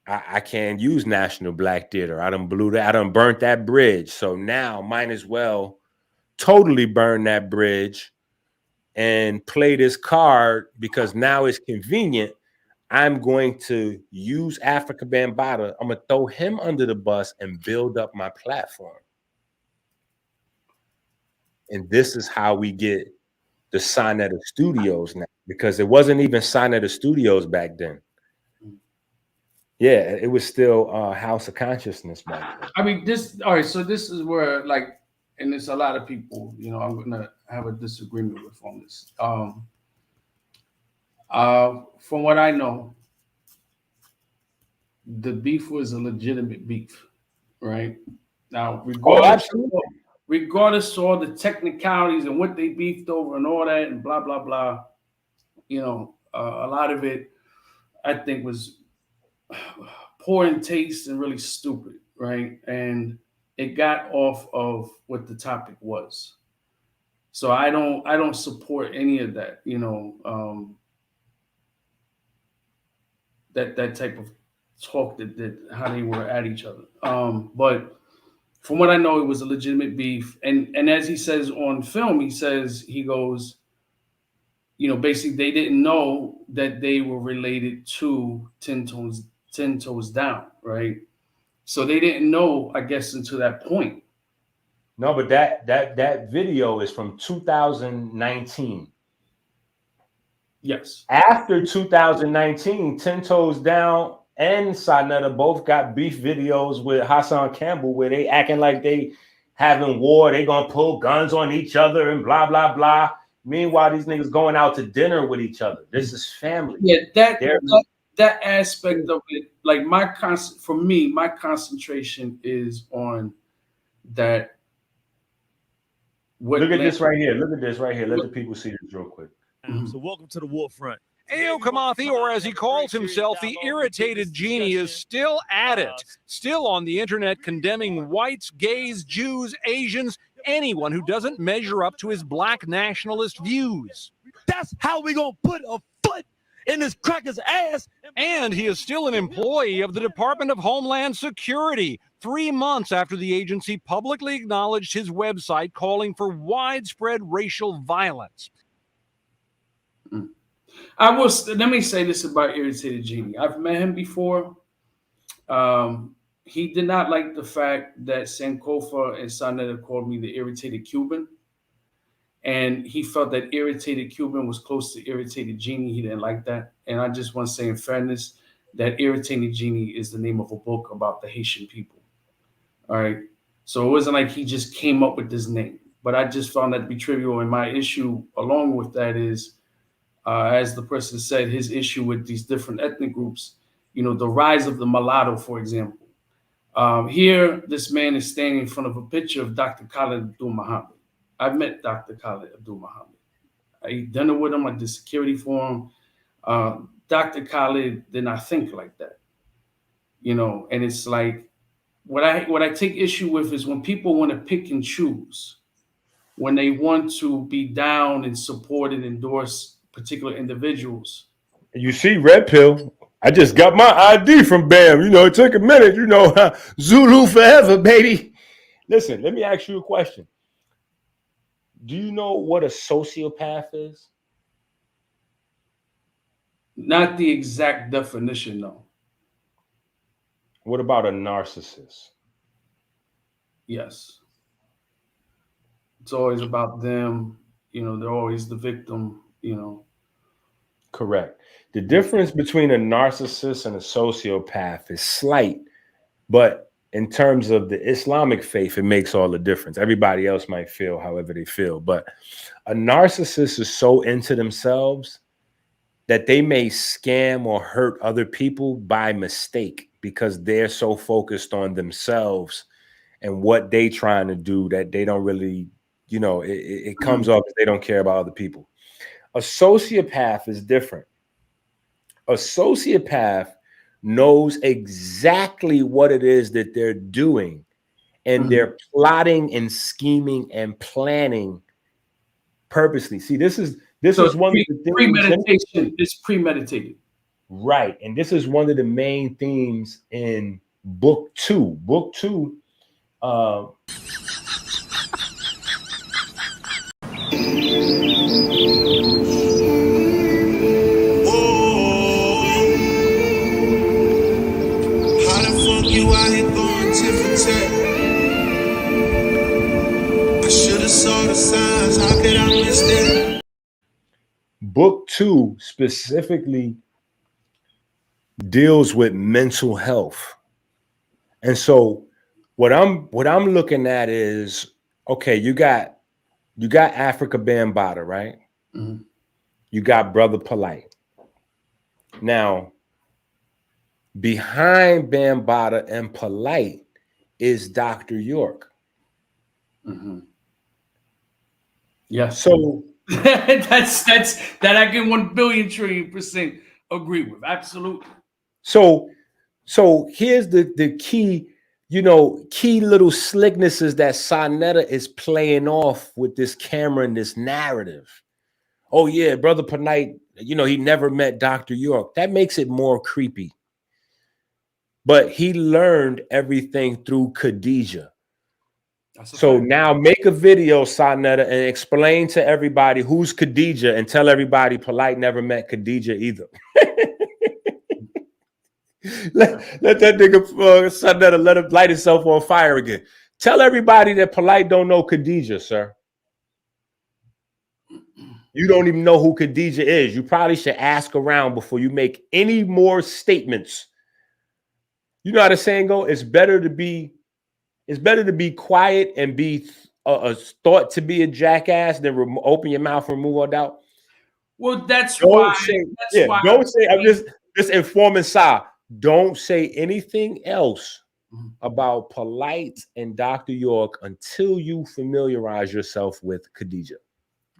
I can't use National Black Theater. I done burnt that bridge. So now might as well totally burn that bridge and play this card, because now it's convenient. I'm going to use Afrika Bambaataa. I'm going to throw him under the bus and build up my platform. And this is how we get the Saneter Studios now, because it wasn't even Saneter Studios back then. Yeah, it was still House of Consciousness back then. I mean, all right, so this is where, and there's a lot of people, I'm going to have a disagreement with on this. From what I know, the beef was a legitimate beef, right? Now, regardless of all the technicalities and what they beefed over and all that and blah, blah, blah, a lot of it, I think, was poor in taste and really stupid, right? And it got off of what the topic was. So I don't support any of that, that type of talk that how they were at each other. But from what I know, it was a legitimate beef. And as he says on film, he goes, basically they didn't know that they were related to 10 Toes Down, right? So they didn't know, I guess, until that point. No, but that video is from 2019. Yes. After 2019, 10 Toes Down and Saneter both got beef videos with Hassan Campbell where they acting like they having war. They gonna pull guns on each other and blah, blah, blah. Meanwhile, these niggas going out to dinner with each other. This is family. Yeah, that aspect of it, like for me, my concentration is on that. Look at this right here. Look at this right here. Let the people see this real quick. So welcome to the war front. Ayo Kamathi, or as he calls himself, the irritated genie, is still at it, still on the internet condemning whites, gays, Jews, Asians, anyone who doesn't measure up to his black nationalist views. That's how we gonna put a foot in this cracker's ass. And he is still an employee of the Department of Homeland Security, 3 months after the agency publicly acknowledged his website calling for widespread racial violence. Let me say this about Irritated Genie. I've met him before. He did not like the fact that Sankofa and Saneter called me the Irritated Cuban. And he felt that Irritated Cuban was close to Irritated Genie. He didn't like that. And I just want to say in fairness that Irritated Genie is the name of a book about the Haitian people. All right. So it wasn't like he just came up with this name. But I just found that to be trivial. And my issue along with that is, as the person said, his issue with these different ethnic groups, the rise of the mulatto, for example. Here, this man is standing in front of a picture of Dr. Khalid Abdul Muhammad. I've met Dr. Khalid Abdul Muhammad. I ate dinner with him. I did security for him. Dr. Khalid did not think like that. And it's like, what I take issue with is when people want to pick and choose, when they want to be down and support and endorse particular individuals. You see, Red Pill, I just got my ID from BAM. It took a minute. Zulu forever, baby. Listen, let me ask you a question. Do you know what a sociopath is? Not the exact definition, no. What about a narcissist? Yes. It's always about them. They're always the victim. Correct. The difference between a narcissist and a sociopath is slight, but in terms of the Islamic faith, it makes all the difference. Everybody else might feel however they feel, but a narcissist is so into themselves that they may scam or hurt other people by mistake because they're so focused on themselves and what they trying to do that they don't really, it comes off as they don't care about other people. A sociopath is different. A sociopath knows exactly what it is that they're doing, and they're plotting and scheming and planning purposely. See, this is one of the things. Premeditation is premeditated. Right. And this is one of the main themes in book 2. Book 2. Book 2 specifically deals with mental health. And so what I'm looking at is, okay, you got Afrika Bambaataa, right? Mm-hmm. You got Brother Polight. Now, behind Bambaataa and Polight is Dr. York. Mm-hmm. Yeah. So that's that I can 1 billion trillion % agree with. Absolutely. So So here's the key, key little slicknesses that Saneter is playing off with this camera and this narrative. Oh yeah, Brother Polight, he never met Dr. York. That makes it more creepy. But he learned everything through Khadijah. So now make a video, Saneter, and explain to everybody who's Khadijah, and tell everybody Polight never met Khadijah either. let that nigga Saneter, let him light himself on fire again. Tell everybody that Polight don't know Khadijah, sir. You don't even know who Khadijah is. You probably should ask around before you make any more statements. You know how the saying go? It's better to be quiet and be thought to be a jackass than open your mouth and remove all doubt. Well, that's why. Don't say. I'm just informing Sa. Don't say anything else about Polight and Dr. York until you familiarize yourself with Khadijah.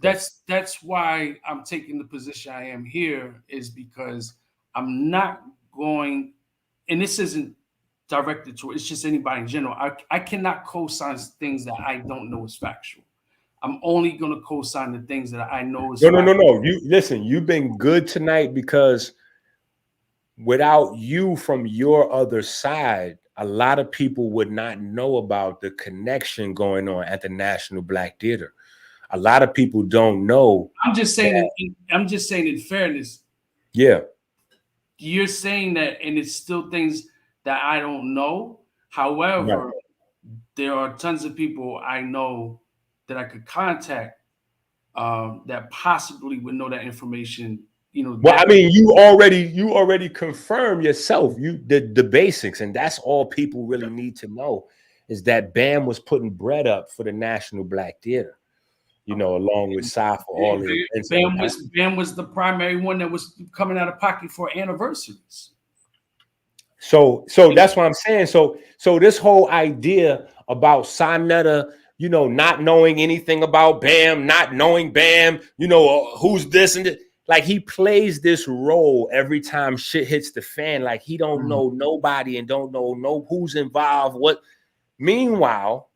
That's why I'm taking the position I am here, is because I'm not going, and this isn't directed to, it's just anybody in general. I cannot co-sign things that I don't know is factual. I'm only going to co-sign the things that I know is factual. No. You listen, you've been good tonight, because without you from your other side, a lot of people would not know about the connection going on at the National Black Theater. A lot of people don't know. I'm just saying in fairness. Yeah. You're saying that, and it's still things that I don't know. However, there are tons of people I know that I could contact that possibly would know that information. Well, I mean, you already confirmed yourself. The basics, and that's all people really need to know, is that Bam was putting bread up for the National Black Theater. Along with Sa for all the events. Bam was the primary one that was coming out of pocket for anniversaries. So that's what I'm saying. So this whole idea about Saneter, not knowing anything about Bam, not knowing Bam, who's this and this, like he plays this role every time shit hits the fan, like he don't know nobody and don't know who's involved. What? Meanwhile,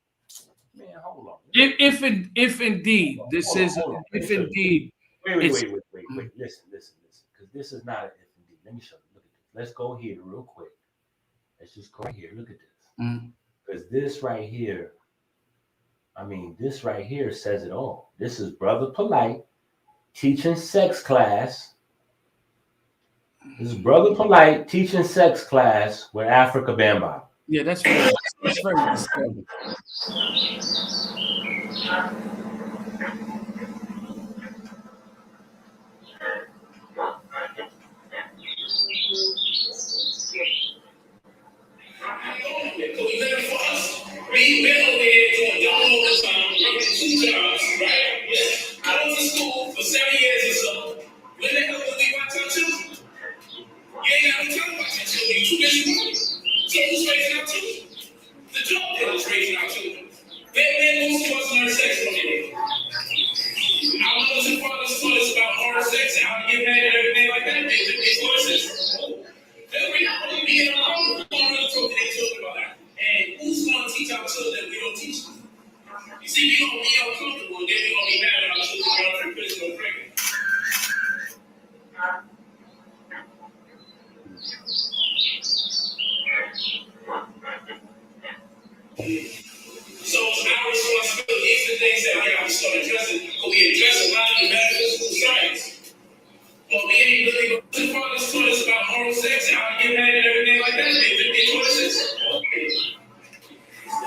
man, hold on. If indeed this is, if indeed, wait, listen, because this is not an if indeed. Let me show you. Look at this. Let's go here real quick. Let's just go right here. Look at this. Because this right here, this right here says it all. This is Brother Polight teaching sex class. This is Brother Polight teaching sex class with Afrika Bambaataa. Yeah, that's very disturbing. We've been over here doing double overtime, working 2 jobs, right? Yeah. I was in school for 7 years or so. When the hell did we watch our children? You ain't got no time to watch your children. You too busy working. So who's raising our children? The drug dealers raising our children. They're most of us learn sex from here. Our mothers and fathers taught us about hard sex and how to get mad and everything like that. They taught us this. Every now and then, we don't really talk to their children about that. And who's going to teach our children that we don't teach them? You see, we're going to be uncomfortable, and then we're going to be mad at our children running from prison or pregnant. So it's our responsibility. These are the things that we have to start addressing, because we address a lot of the metaphysical science. But we ain't really going to fathers taught us about oral sex and how to get mad and everything like that. They taught us this.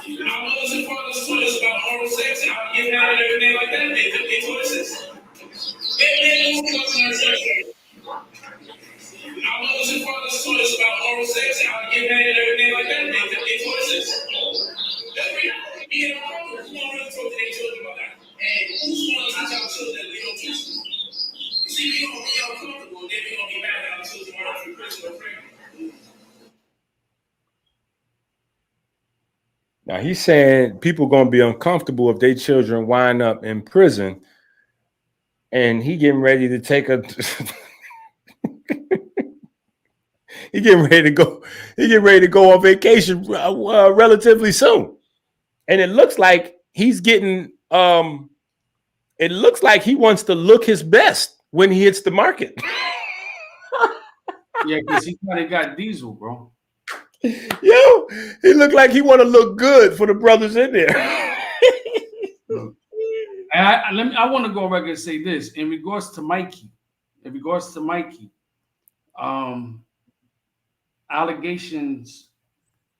Our mothers and fathers taught us about oral sex and how to get mad and everything like that. They taught us this. They're most of us learn sex. Our mothers and fathers taught us about oral sex and how to get mad and everything like that. They taught us this. Every now and then, who's going to really talk to their children about that? And who's going to teach our children that we don't teach them? You see, we're going to be uncomfortable, and then we're going to be mad at our children running from prison or pregnant. Now he's saying people going to be uncomfortable if their children wind up in prison, and he getting ready to take a He getting ready to go. He getting ready to go on vacation relatively soon, and it looks like he's getting. It looks like he wants to look his best when he hits the market. Yeah, because he kind of got diesel, bro. Yo, he looked like he want to look good for the brothers in there. And I want to go back and say this in regards to Mikey. Allegations,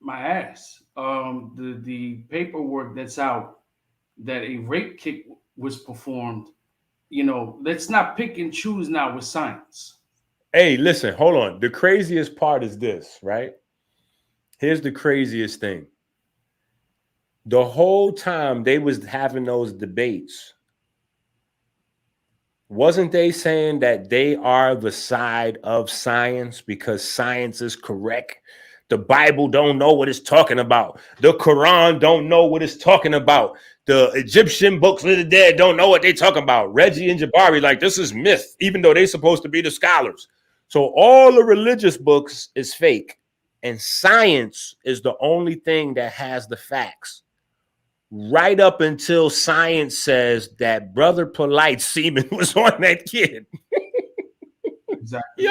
my ass. The paperwork that's out that a rape kick was performed. You know, let's not pick and choose now with science. Hey, listen, hold on. The craziest part is this, right? Here's the craziest thing. The whole time they was having those debates, wasn't they saying that they are the side of science because science is correct? The Bible don't know what it's talking about. The Quran don't know what it's talking about. The Egyptian books of the dead don't know what they talking about. Reggie and Jabari, like, this is myth, even though they're supposed to be the scholars. So all the religious books is fake, and science is the only thing that has the facts. Right up until science says that Brother Polight semen was on that kid. Exactly.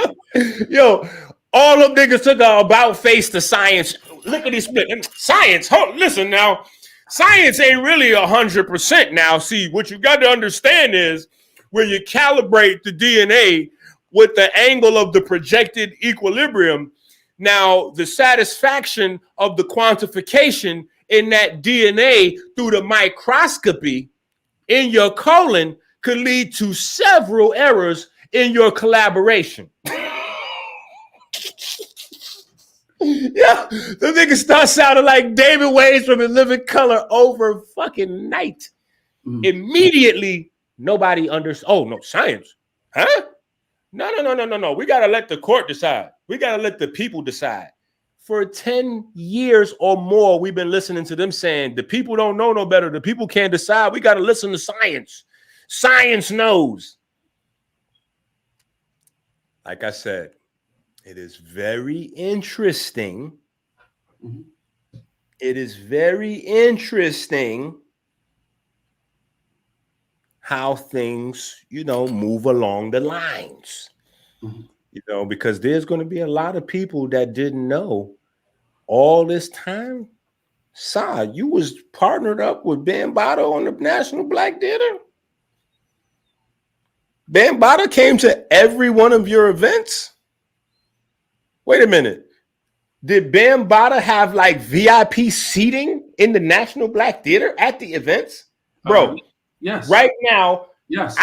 Yo, all them niggas took a about face to science. Look at these split. Science, listen now. Science ain't really 100% now. See, what you got to understand is when you calibrate the DNA with the angle of the projected equilibrium, now the satisfaction of the quantification in that DNA through the microscopy in your colon could lead to several errors in your collaboration. Yeah, the nigga starts sounding like David Wayne from In Living Color over fucking night. Immediately, nobody understands. Oh, no, science. Huh? No. We got to let the court decide. We got to let the people decide. For 10 years or more, we've been listening to them saying the people don't know no better. The people can't decide. We got to listen to science. Science knows. Like I said, it is very interesting. It is very interesting how things, move along the lines. Because there's going to be a lot of people that didn't know all this time. You was partnered up with Bambaataa on the National Black Theater. Bambaataa came to every one of your events. Wait a minute. Did Bambaataa have like VIP seating in the National Black Theater at the events? Bro, yes. Right now, yes.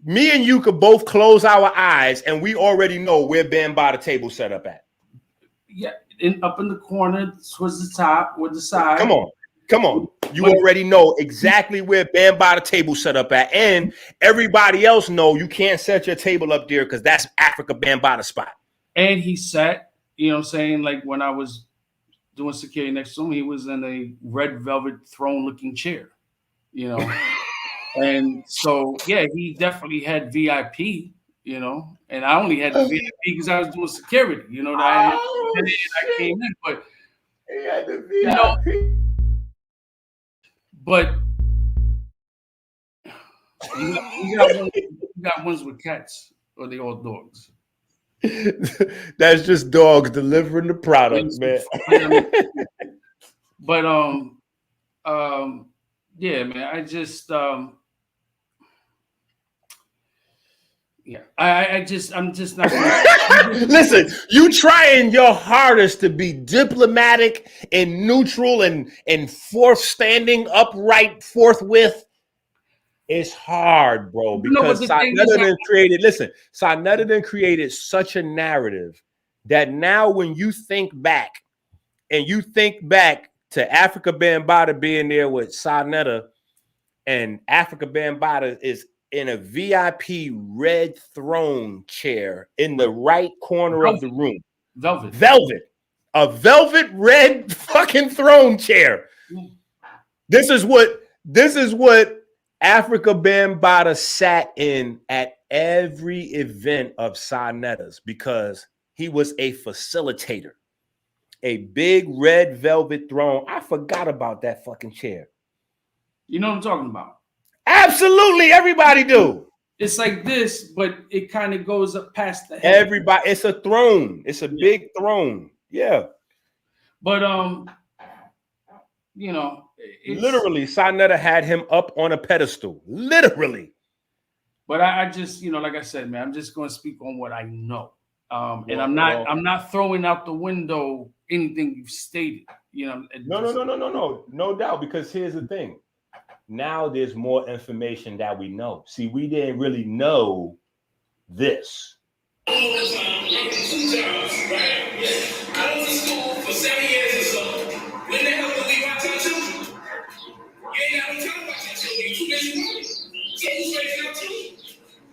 Me and you could both close our eyes and we already know where Bambaataa table set up at. Yeah, up in the corner towards the top or the side. Come on. You already know exactly where Bambaataa table set up at, and everybody else know you can't set your table up there because that's Afrika Bambaataa spot. And he sat, like when I was doing security next to him, he was in a red velvet throne looking chair, and so yeah, he definitely had VIP, and I only had the VIP because I was doing security, I came in, but he had the VIP. But you got ones with cats, or they all dogs. That's just dogs delivering the product, man. But yeah, man. I just I'm just not. Listen, you trying your hardest to be diplomatic and neutral and standing upright forthwith. It's hard, bro, because Saneter created such a narrative that now when you think back to Afrika Bambaataa being there with Saneter, and Afrika Bambaataa is in a VIP red throne chair in the right corner of the room. Velvet. A velvet red fucking throne chair. This is what Afrika Bambaataa sat in at every event of Saneter's because He was a facilitator. A big red velvet throne. I forgot about that fucking chair. You know what I'm talking about? Absolutely, everybody do. It's like this, but it kind of goes up past the head. Everybody, it's a throne. It's a big throne. Yeah. But you know, literally, Saneter had him up on a pedestal. Literally. But I just, you know, like I said, man, I'm just going to speak on what I know. And I'm not throwing out the window anything you've stated. You know, no doubt. Because here's the thing. Now there's more information that we know. See, we didn't really know this. I went to school for 7 years or so. When the hell did we watch our children? You ain't got no time about your children. You too busy working. So who's raising our children?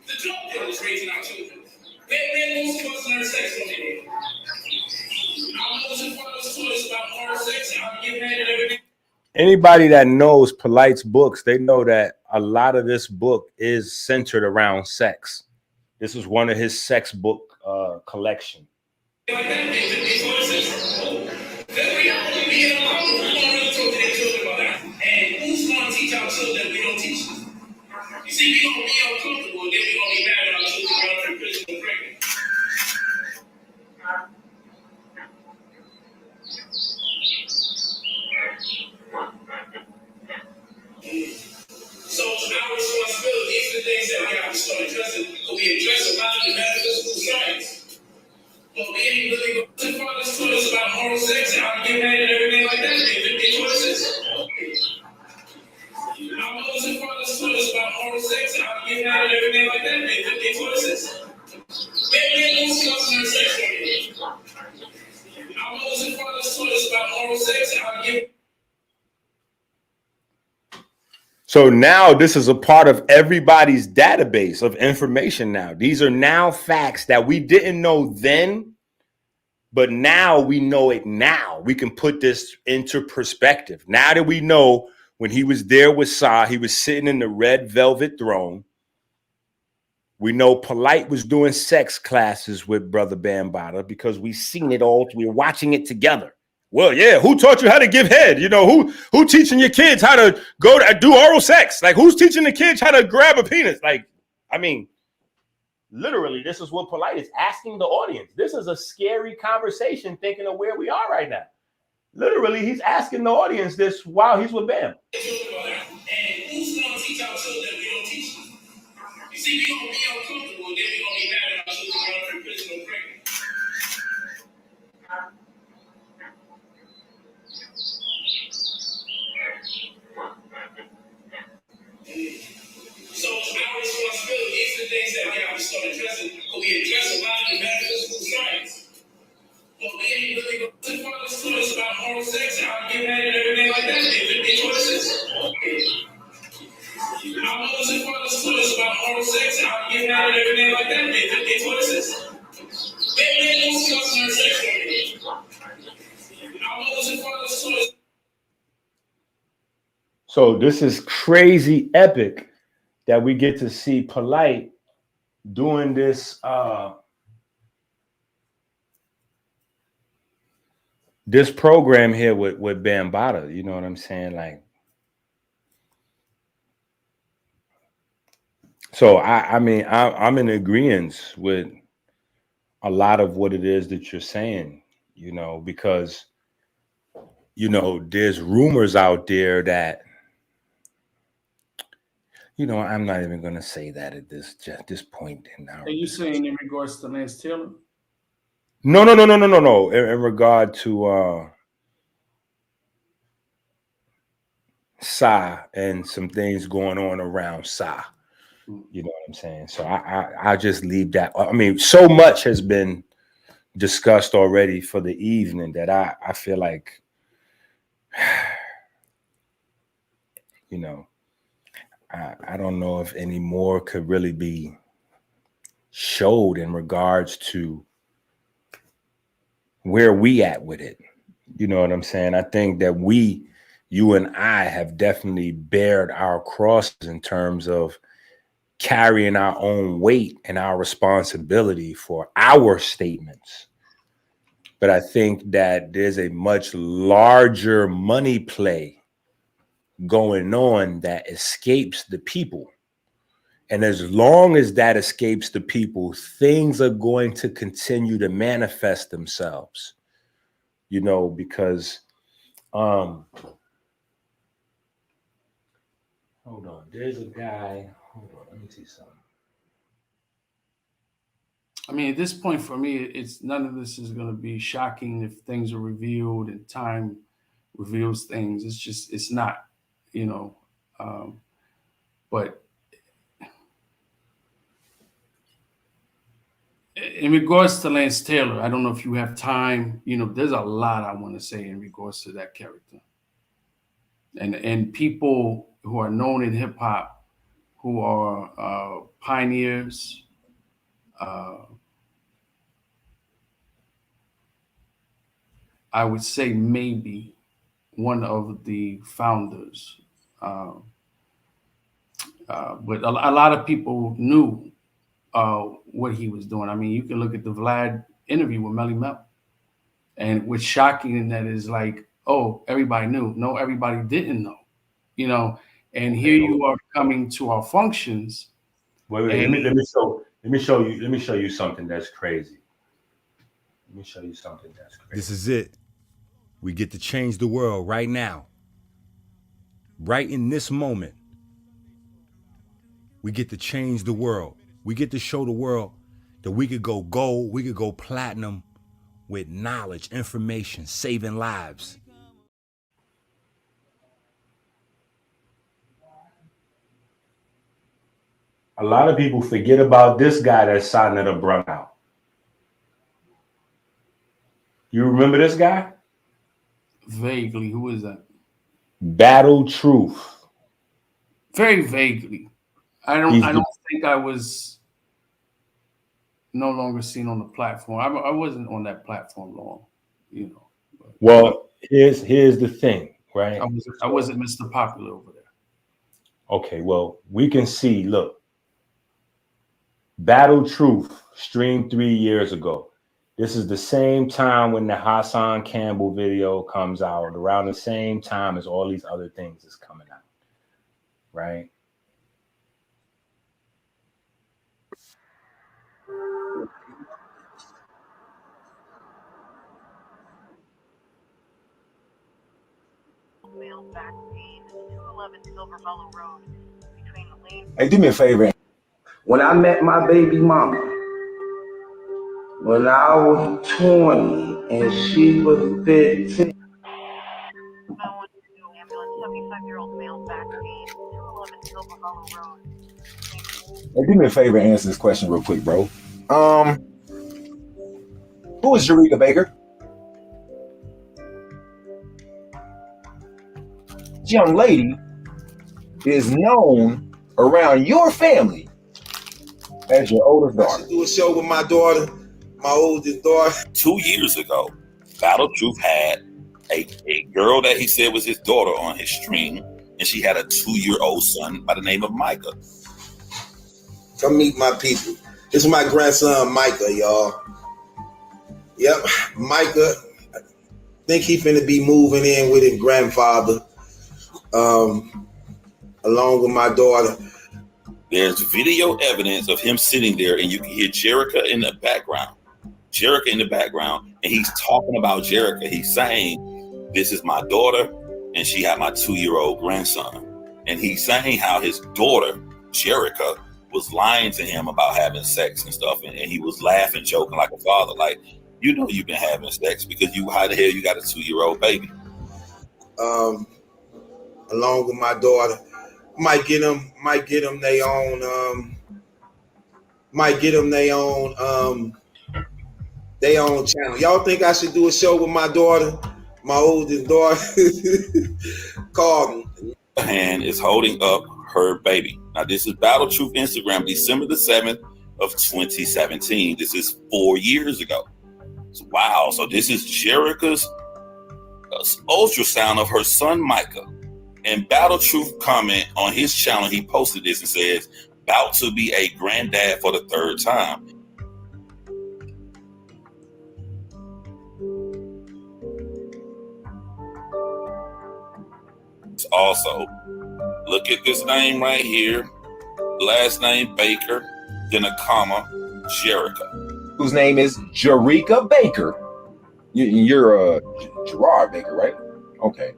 The drug dealers raising our children. They're most of us learn sex from it. Our mothers and fathers taught us about hard sex and how to get married and everything. Anybody that knows Polight's books, they know that a lot of this book is centered around sex. This is one of his sex book collection. Like that, then we have to be in a home. We don't really talk to their children about that. And who's going to teach our children we don't teach them? You see, we're going to be uncomfortable, and then we're going to be mad at our children running from prison and pregnant. So it's our responsibility. These are the things that we have to start addressing. Because we address a lot of the metaphysical science. But we ain't really going to fathers taught us about oral sex and how to get married and everything like that. They taught us this. Our mothers and fathers taught us about oral sex and how to get married and everything like that. They taught us this. They don't discuss their sex from it. Our mothers and fathers taught us about oral sex and how to get. So now this is a part of everybody's database of information now. These are now facts that we didn't know then, but now we know it now. We can put this into perspective. Now that we know when he was there with Sa, he was sitting in the red velvet throne. We know Polight was doing sex classes with Brother Bambaataa because we seen it all. We were watching it together. Well, yeah, who taught you how to give head? You know, who teaching your kids how to go to do oral sex? Like, who's teaching the kids how to grab a penis? Like, I mean, literally, this is what Polight is asking the audience. This is a scary conversation thinking of where we are right now. Literally, he's asking the audience this while he's with Bam. And who's going to teach our children we don't teach them? You see, we're going to be uncomfortable, and then we're going to be mad at our children running from prison and pregnant. So it's our responsibility. These are the things that we have to start addressing. But we address a lot of the metaphysical science. But we ain't really going to fathers taught us about oral sex and how to get married and everything like that. They taught us this. Our mothers and fathers taught us about oral sex and how to get married and everything like that. They taught us this. They don't discuss their sex from it. Our mothers and fathers taught us. So this is crazy epic that we get to see Polight doing this this program here with Bambaataa. You know what I'm saying? Like, so I mean I'm in agreement with a lot of what it is that you're saying, you know, because you know there's rumors out there that, you know, I'm not even going to say that at this point in now. Are you saying in regards to Lance Taylor? No. In regard to Sa and some things going on around Sa. You know what I'm saying? So I just leave that. I mean, so much has been discussed already for the evening that I feel like, you know, I don't know if any more could really be showed in regards to where we at with it. You know what I'm saying? I think that you and I have definitely bared our crosses in terms of carrying our own weight and our responsibility for our statements. But I think that there's a much larger money play going on that escapes the people. And as long as that escapes the people, things are going to continue to manifest themselves, you know, because, hold on, there's a guy, hold on, let me see something. I mean, at this point for me, it's none of this is going to be shocking if things are revealed and time reveals things. It's not, you know, but in regards to Lance Taylor, I don't know if you have time. You know, there's a lot I want to say in regards to that character, and people who are known in hip hop, who are pioneers. I would say maybe one of the founders, but a lot of people knew what he was doing. I mean, you can look at the Vlad interview with Melly Mel, and what's shocking in that is like, oh, everybody knew. No, everybody didn't know, you know. And here you are coming to our functions. Wait, let me show you something that's crazy. Let me show you something that's crazy. This is it. We get to change the world right now. Right in this moment. We get to change the world. We get to show the world that we could go gold, we could go platinum with knowledge, information, saving lives. A lot of people forget about this guy that Saneter brought out. You remember this guy? Vaguely, who is that? Battle Truth. Very vaguely. I don't think I was no longer seen on the platform. I wasn't on that platform long, you know. Well, here's the thing, right? I wasn't Mr. Popular over there. Okay, well, we can see, look. Battle Truth streamed 3 years ago. This is the same time when the Hassan Campbell video comes out, around the same time as all these other things is coming out, right? Hey, do me a favor. When I met my baby mama, when I was 20 and she was 15. Hey, do me a favor and answer this question real quick, bro. Who is Jerika Baker? This young lady is known around your family as your oldest daughter. I do a show with my daughter, my oldest daughter. 2 years ago, Battle Truth had a girl that he said was his daughter on his stream, and she had a 2-year-old son by the name of Micah. Come meet my people. This is my grandson, Micah, y'all. Yep, Micah. I think he finna be moving in with his grandfather, along with my daughter. There's video evidence of him sitting there, and you can hear Jerica in the background. And he's talking about Jerica. He's saying, this is my daughter, and she had my 2-year-old grandson. And he's saying how his daughter, Jerica, was lying to him about having sex and stuff. And he was laughing, joking like a father, like, you know you've been having sex because how the hell you got a 2-year-old baby? Along with my daughter. Might get them their own channel. Y'all think I should do a show with my daughter, my oldest daughter? Call me. Hand is holding up her baby. Now this is Battle Truth Instagram, December the 7th of 2017. This is 4 years ago. So, wow. So this is Jerica's ultrasound of her son Micah. And Battle Truth comment on his channel, he posted this and says, about to be a granddad for the 3rd time. also. Look at this name right here. Last name Baker, then a comma, Jerica. Whose name is Jerrica Baker. You're Gerard Baker, right? Okay.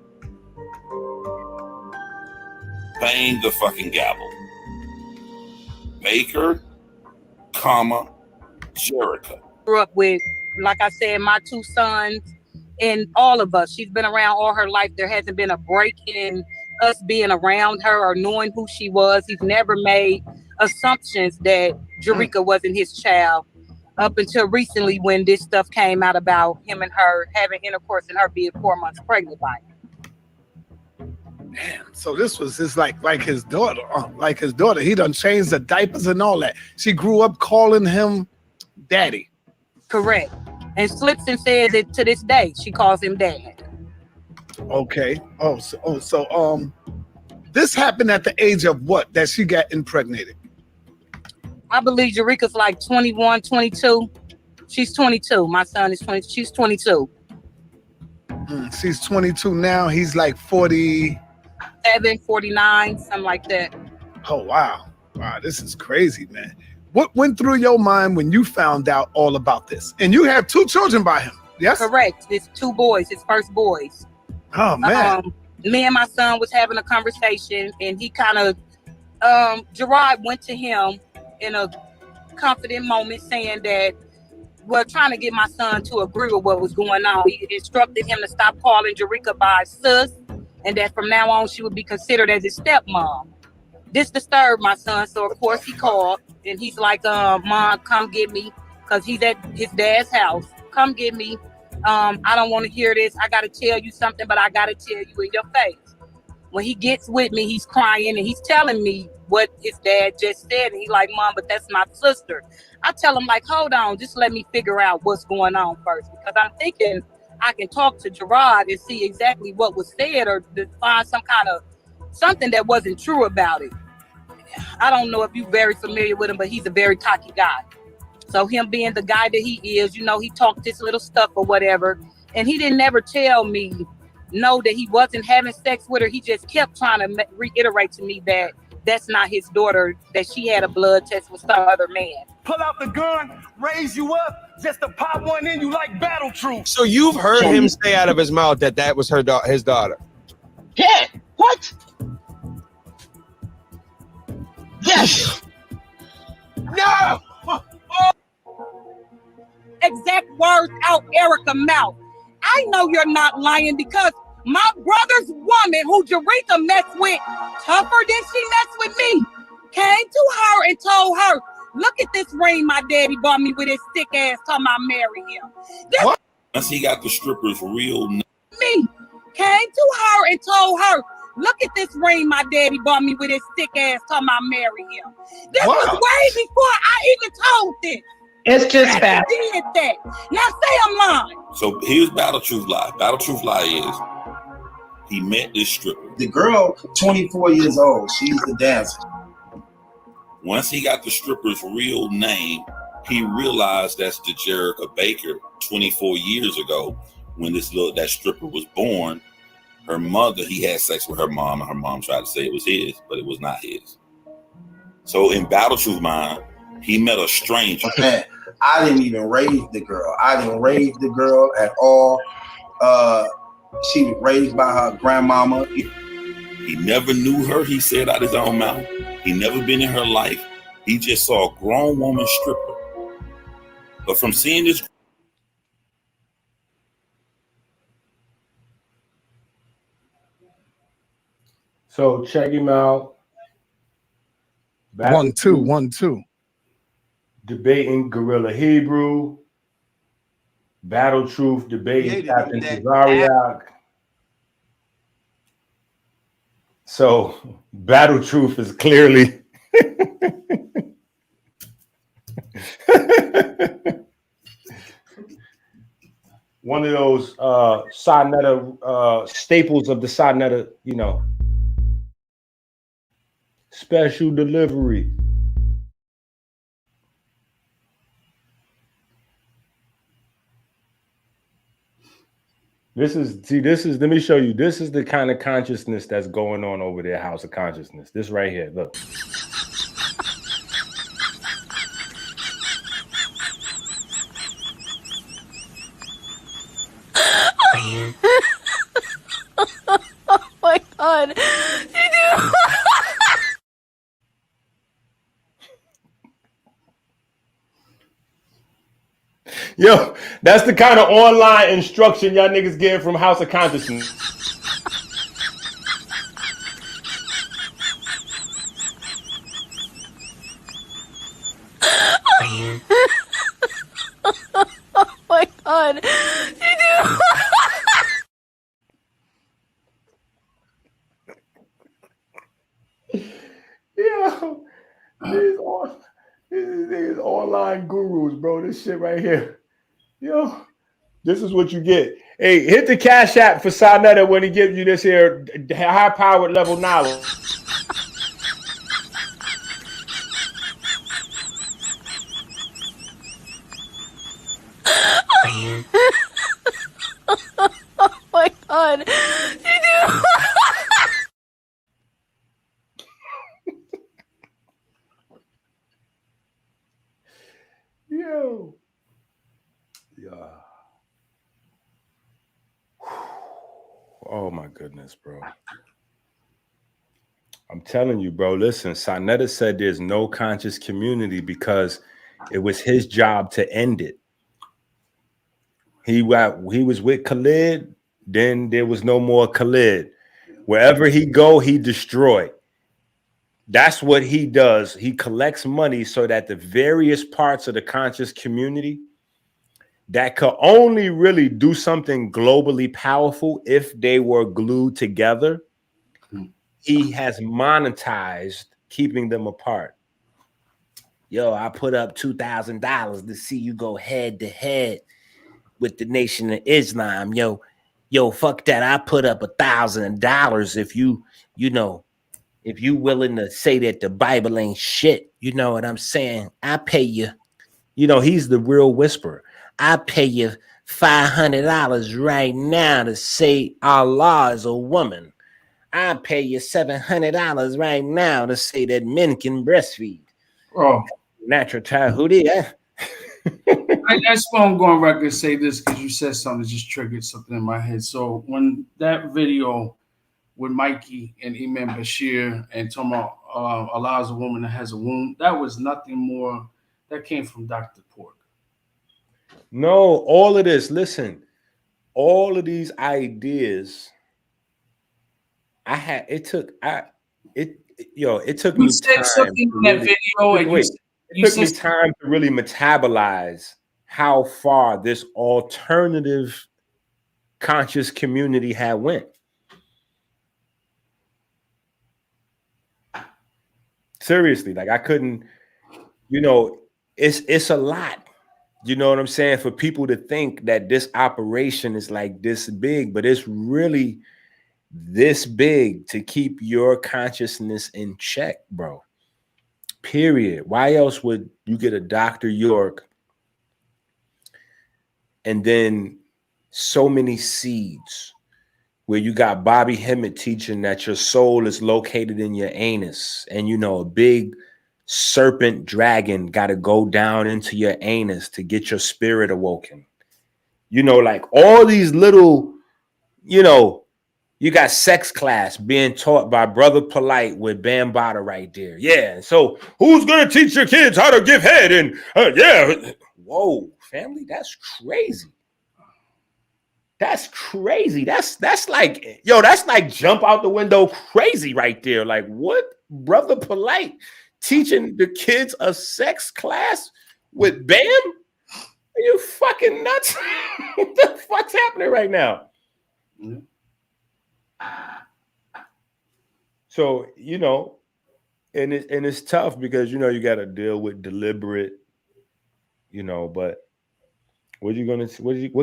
Bang the fucking gavel. Baker, comma, Jerica. Grew up with, like I said, my two sons and all of us. She's been around all her life. There hasn't been a break in us being around her or knowing who she was. He's never made assumptions that Jerrica wasn't his child up until recently when this stuff came out about him and her having intercourse and her being 4 months pregnant by him. Damn. So this was just like his daughter. Like his daughter. He done changed the diapers and all that. She grew up calling him daddy. Correct. And slips and says it to this day. She calls him dad. Okay. So this happened at the age of what? That she got impregnated? I believe Jerrica's like 21, 22. She's 22. My son is 20. She's 22. She's 22 now. He's like 40. 49, something like that. Oh, wow. Wow, this is crazy, man. What went through your mind when you found out all about this? And you have 2 children by him, yes? Correct. It's 2 boys, his first boys. Oh, man. Me and my son was having a conversation, and he kind of, Gerard went to him in a confident moment saying that, well, trying to get my son to agree with what was going on. He instructed him to stop calling Jerrica by sis, and that from now on she would be considered as his stepmom. This disturbed my son, so of course he called, and he's like, Mom, come get me, because he's at his dad's house. Come get me. I don't want to hear this. I got to tell you something, but I got to tell you in your face. When he gets with me, he's crying, and he's telling me what his dad just said, and he's like, Mom, but that's my sister. I tell him, like, hold on, just let me figure out what's going on first, because I'm thinking I can talk to Gerard and see exactly what was said or to find some kind of something that wasn't true about it. I don't know if you're very familiar with him, but he's a very cocky guy. So him being the guy that he is, you know, he talked this little stuff or whatever, and he didn't never tell me, no, that he wasn't having sex with her. He just kept trying to reiterate to me that that's not his daughter, that she had a blood test with some other man. Pull out the gun, raise you up, just to pop one in you like battle troops. So you've heard him say out of his mouth that was his daughter? Yeah. What? Yes. No. Exact words out Erica's mouth. I know you're not lying because my brother's woman, who Jerrica messed with, tougher than she messed with me, came to her and told her, look at this ring my daddy bought me with his sick ass, talking about marry him. Once he got the strippers real Me came to her and told her, look at this ring my daddy bought me with his sick ass, talking about marry him. This was way before I even told this. It's just bad. Did that. Now say I'm lying. So here's Battle Truth Lie. Battle Truth Lie is he met this stripper. The girl, 24 years old, she's the dancer. Once he got the stripper's real name, he realized that's the Jerrica Baker 24 years ago when that stripper was born. Her mother, he had sex with her mom, and her mom tried to say it was his, but it was not his. So in Battle Truth mind, he met a stranger. Man, I didn't even raise the girl. I didn't raise the girl at all. She was raised by her grandmama. He never knew her, he said out his own mouth. He never been in her life. He just saw a grown woman stripper. But from seeing this, so check him out. 1, 2, 1, 2. Debating Gorilla Hebrew. Battle Truth debating Captain Tazariak. So Battle Truth is clearly one of those Saneter staples of the Saneter, you know, special delivery. This is let me show you. This is the kind of consciousness that's going on over there, House of Consciousness. This right here. Look. Oh my God. Yo, that's the kind of online instruction y'all niggas getting from House of Consciousness. Oh my God. Yo, these niggas online gurus, bro. This shit right here. Yo, this is what you get. Hey, hit the Cash App for Saneter when he gives you this here high-powered level knowledge. Oh my God. Yo. Yeah. Oh my goodness, bro. I'm telling you, bro. Listen, Saneter said there's no conscious community because it was his job to end it. He was with Khalid, then there was no more Khalid. Wherever he go, he destroy. That's what he does. He collects money so that the various parts of the conscious community that could only really do something globally powerful if they were glued together, he has monetized keeping them apart. Yo, I put up $2,000 to see you go head to head with the Nation of Islam. Yo, fuck that. I put up $1,000 if if you willing to say that the Bible ain't shit. You know what I'm saying? I pay you. He's the real whisperer. I pay you $500 right now to say Allah is a woman. I pay you $700 right now to say that men can breastfeed. Oh, natural child. Yeah. I just want to go on record and say this because you said something that just triggered something in my head. So when that video with Mikey and Imam Bashir and talking about allows a woman that has a womb, that was nothing more. That came from Dr. Pork. No, all of this. Listen, all of these ideas. It took me time. It took me time to really metabolize how far this alternative conscious community had went. Seriously, like I couldn't, it's a lot. You know what I'm saying? For people to think that this operation is like this big, but it's really this big to keep your consciousness in check, bro. Period. Why else would you get a Dr. York and then so many seeds where you got Bobby Hemmett teaching that your soul is located in your anus and, a big serpent dragon got to go down into your anus to get your spirit awoken. Like all these little, you got sex class being taught by Brother Polight with Bambaataa right there. Yeah. So who's going to teach your kids how to give head? And yeah. Whoa, family, that's crazy. That's crazy. That's like, that's like jump out the window crazy right there. Like what? Brother Polight teaching the kids a sex class with Bam? Are you fucking nuts? What the fuck's happening right now? Mm-hmm. So, and it's tough because, you got to deal with deliberate, but what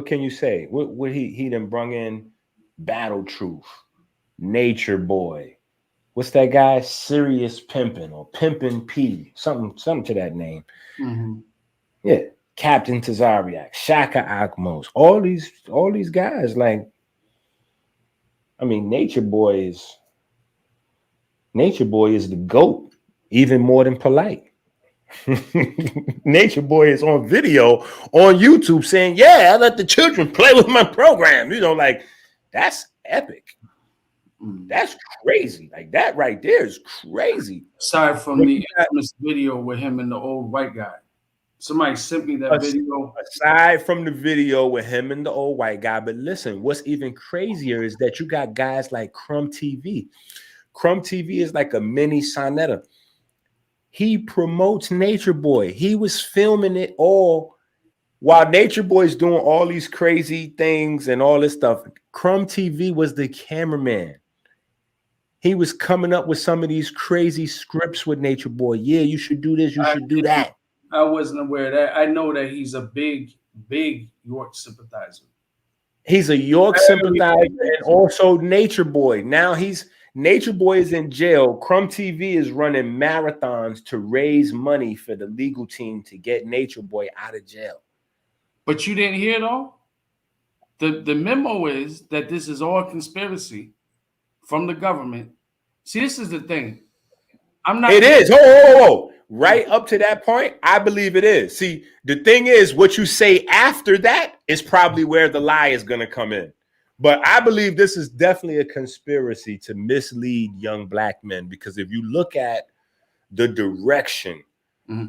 can you say? What he done brung in Battle Truth, Nature Boy. What's that guy? Serious Pimpin' or Pimpin' P, something to that name. Mm-hmm. Yeah. Captain Tazariak, Shaka Akmos, all these guys, like, I mean, Nature Boy is the GOAT, even more than Polight. Nature Boy is on video on YouTube saying, "Yeah, I let the children play with my program." You know, like that's epic. That's crazy. Like that right there is crazy. Aside from the infamous video with him and the old white guy, somebody sent me that video. Aside from the video with him and the old white guy, but listen, what's even crazier is that you got guys like Crumb TV. Crumb TV is like a mini Saneter. He promotes Nature Boy. He was filming it all while Nature Boy is doing all these crazy things and all this stuff. Crumb TV was the cameraman. He was coming up with some of these crazy scripts with Nature Boy. Yeah, you should do this. You should do that. I wasn't aware of that. I know that he's a big York sympathizer. He's a York sympathizer and also Nature Boy. Now Nature Boy is in jail. Crumb TV is running marathons to raise money for the legal team to get Nature Boy out of jail. But you didn't hear it all? The memo is that this is all conspiracy from the government. See, this is the thing. It is. Oh. Right up to that point, I believe it is. See, the thing is, what you say after that is probably where the lie is going to come in. But I believe this is definitely a conspiracy to mislead young black men, because if you look at the direction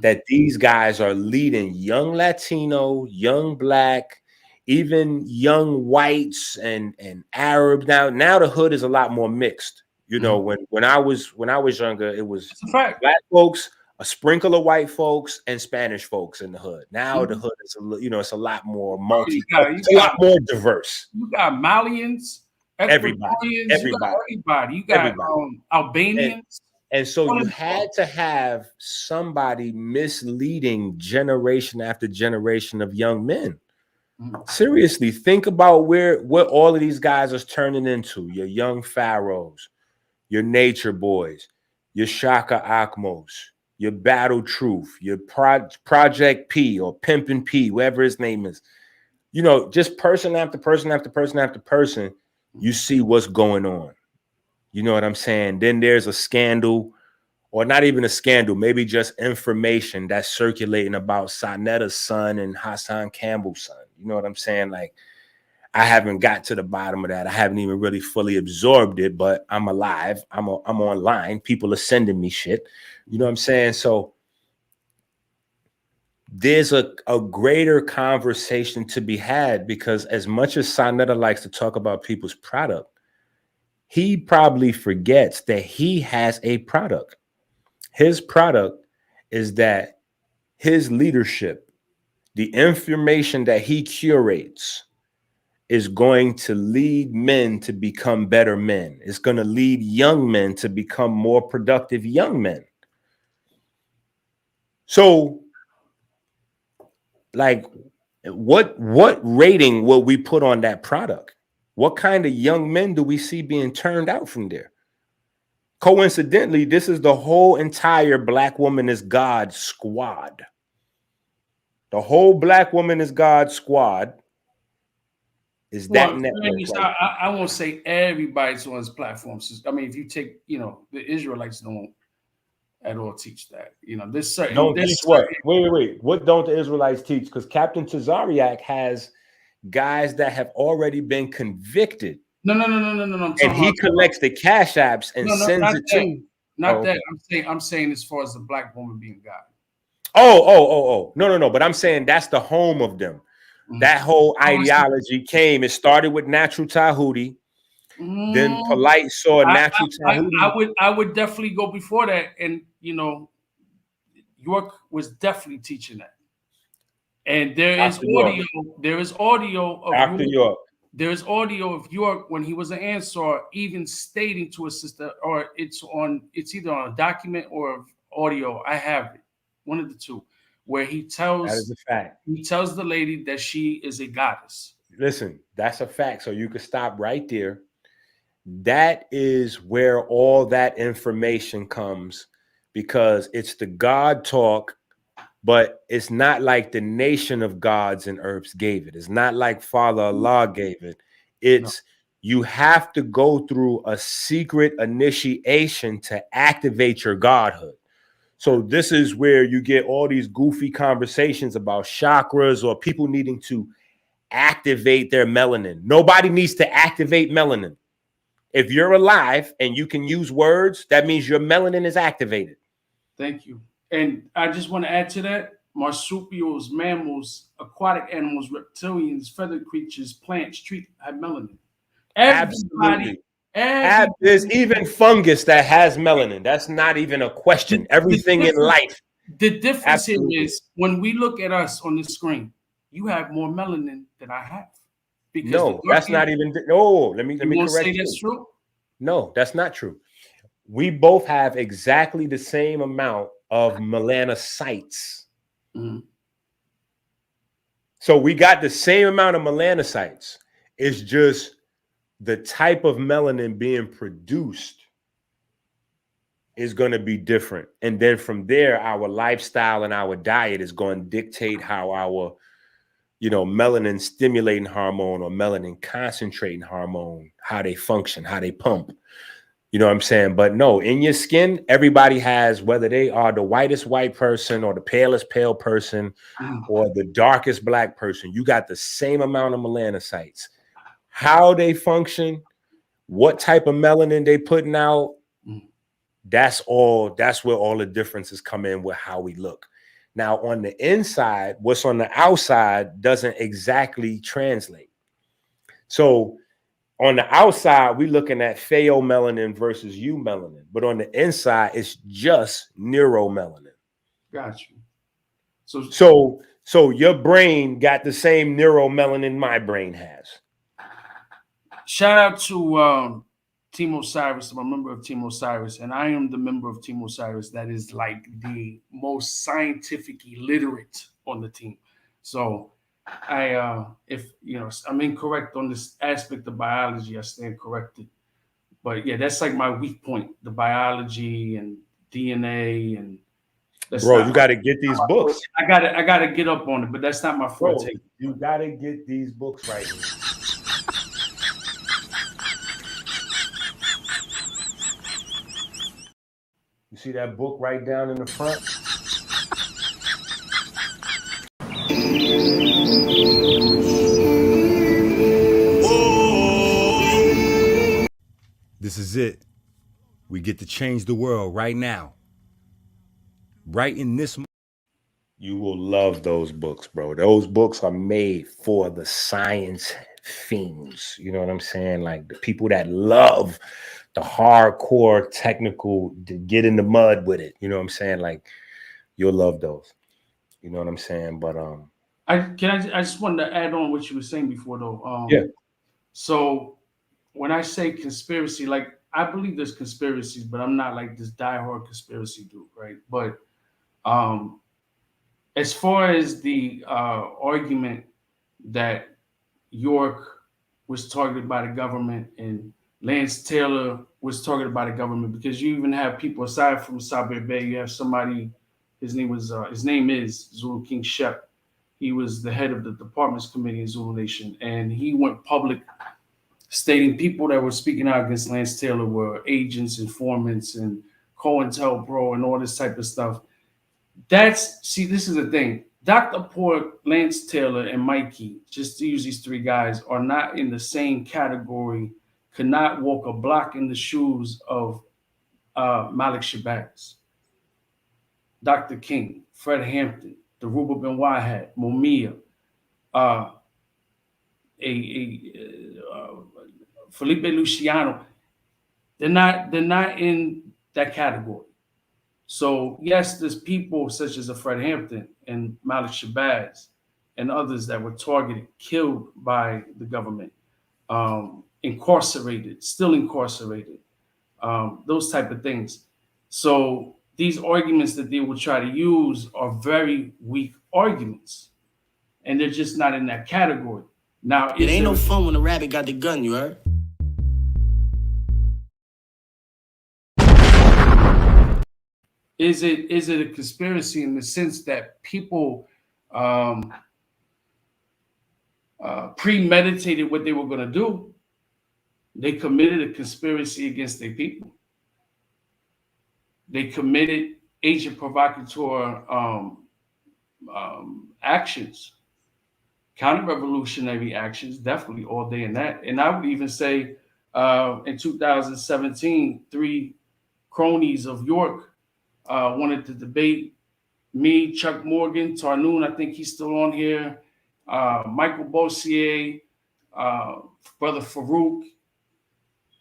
that these guys are leading young Latino, young black, even young whites and Arabs. Now the hood is a lot more mixed. You know, when I was younger, it was black folks, a sprinkle of white folks, and Spanish folks in the hood. Now the hood is it's a lot more it's a lot more diverse. You got Malians, everybody. You got Albanians. And so you had to have somebody misleading generation after generation of young men. Seriously, think about what all of these guys are turning into. Your young pharaohs, your Nature Boys, your Shaka Akmos, your Battle Truth, your Project P or Pimpin' P, whatever his name is. You know, just person after person after person after person, you see what's going on. You know what I'm saying? Then there's a scandal, or not even a scandal, maybe just information that's circulating about Saneter's son and Hassan Campbell's son. You know what I'm saying? Like, I haven't got to the bottom of that. I haven't even really fully absorbed it, but I'm alive. I'm online. People are sending me shit. You know what I'm saying? So there's a greater conversation to be had, because as much as Saneter likes to talk about people's product, he probably forgets that he has a product. His product is that his leadership, the information that he curates, is going to lead men to become better men. It's going to lead young men to become more productive young men. So, like, what rating will we put on that product? What kind of young men do we see being turned out from there? Coincidentally, this is the whole entire Black Woman is God squad. The whole Black Woman is God squad is that network. I won't say everybody's on his platforms. I mean, if you take, the Israelites don't at all teach that. There's certain. Don't teach what? Wait. What don't the Israelites teach? Because Captain Tazariak has guys that have already been convicted. No. And he collects the cash apps and sends it to. Not that. I'm saying as far as the Black woman being God. Oh. No. But I'm saying that's the home of them. That whole ideology came. It started with Natural Tahuti. Then Polight saw Natural Tahuti. I would definitely go before that, and York was definitely teaching that. And there is audio of after York. There is audio of York when he was an Ansar, even stating to a sister, or it's either on a document or audio. I have it, one of the two, where he tells that is a fact. He tells the lady that she is a goddess. Listen, that's a fact. So you could stop right there. That is where all that information comes, because it's the God talk, but it's not like the nation of gods and herbs gave it. It's not like Father Allah gave it. It's you have to go through a secret initiation to activate your godhood. So this is where you get all these goofy conversations about chakras or people needing to activate their melanin. Nobody needs to activate melanin. If you're alive and you can use words, that means your melanin is activated. Thank you. And I just want to add to that, marsupials, mammals, aquatic animals, reptilians, feathered creatures, plants, trees have melanin. Absolutely. There's even fungus that has melanin. That's not even a question. Everything in life. The difference here is when we look at us on the screen, you have more melanin than I have. Because no, that's not even. No, let me correct you. That's true? No, that's not true. We both have exactly the same amount of melanocytes. Mm-hmm. So we got the same amount of melanocytes. It's just the type of melanin being produced is going to be different. And then from there, our lifestyle and our diet is going to dictate how our, melanin stimulating hormone or melanin concentrating hormone, how they function, how they pump. You know what I'm saying? But no, in your skin, everybody has, whether they are the whitest white person or the palest pale person or the darkest black person, you got the same amount of melanocytes. How they function, what type of melanin they putting out, that's where all the differences come in with how we look. Now, on the inside, what's on the outside doesn't exactly translate. So on the outside, we're looking at pheomelanin versus eumelanin, but on the inside, it's just neuromelanin. Got you. So your brain got the same neuromelanin my brain has. Shout out to Team Osiris. I'm a member of Team Osiris, and I am the member of Team Osiris that is like the most scientifically literate on the team. So if I'm incorrect on this aspect of biology, I stand corrected. But yeah, that's like my weak point: the biology and DNA and. Bro, you got to get these books. I gotta get up on it, but that's not my forte. Bro, you got to get these books right here. You see that book right down in the front? This is it. We get to change the world right now. Right in this moment. You will love those books, bro. Those books are made for the science fiends. You know what I'm saying? Like the people that love the hardcore technical to get in the mud with it. You know what I'm saying? Like you'll love those. You know what I'm saying? But I just wanted to add on what you were saying before though. Yeah. So when I say conspiracy, like I believe there's conspiracies, but I'm not like this diehard conspiracy dude, right? But as far as the argument that York was targeted by the government and Lance Taylor was targeted by the government, because you even have people aside from Saber Bay, you have somebody, his name is Zulu King Shep. He was the head of the Departments Committee in Zulu Nation, and he went public stating people that were speaking out against Lance Taylor were agents, informants, and COINTELPRO and all this type of stuff. This is the thing. Dr. Port, Lance Taylor, and Mikey, just to use these three guys, are not in the same category, could not walk a block in the shoes of Malik Shabazz, Dr. King, Fred Hampton, Dhoruba Ben Wahad, Mumia, Felipe Luciano. They're not in that category. So yes, there's people such as a Fred Hampton and Malik Shabazz and others that were targeted, killed by the government, incarcerated, still incarcerated, those type of things. So these arguments that they will try to use are very weak arguments, and they're just not in that category. Now, it ain't no fun when the rabbit got the gun, you heard? Is it a conspiracy in the sense that people premeditated what they were going to do? They committed a conspiracy against their people. They committed agent provocateur actions, counter-revolutionary actions, definitely all day in that. And I would even say in 2017, 3 cronies of York wanted to debate me, Chuck Morgan, Tarnoon, I think he's still on here, Michael Bossier, Brother Farouk,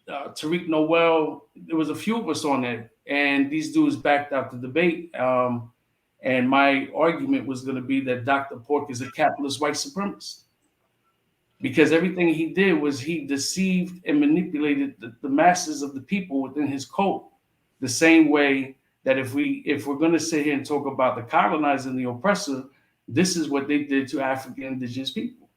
Tariq Noel. There was a few of us on there, and these dudes backed out the debate. And my argument was going to be that Dr. Pork is a capitalist white supremacist, because everything he did was he deceived and manipulated the masses of the people within his code. The same way that if we're going to sit here and talk about the colonizer and the oppressor, this is what they did to African indigenous people.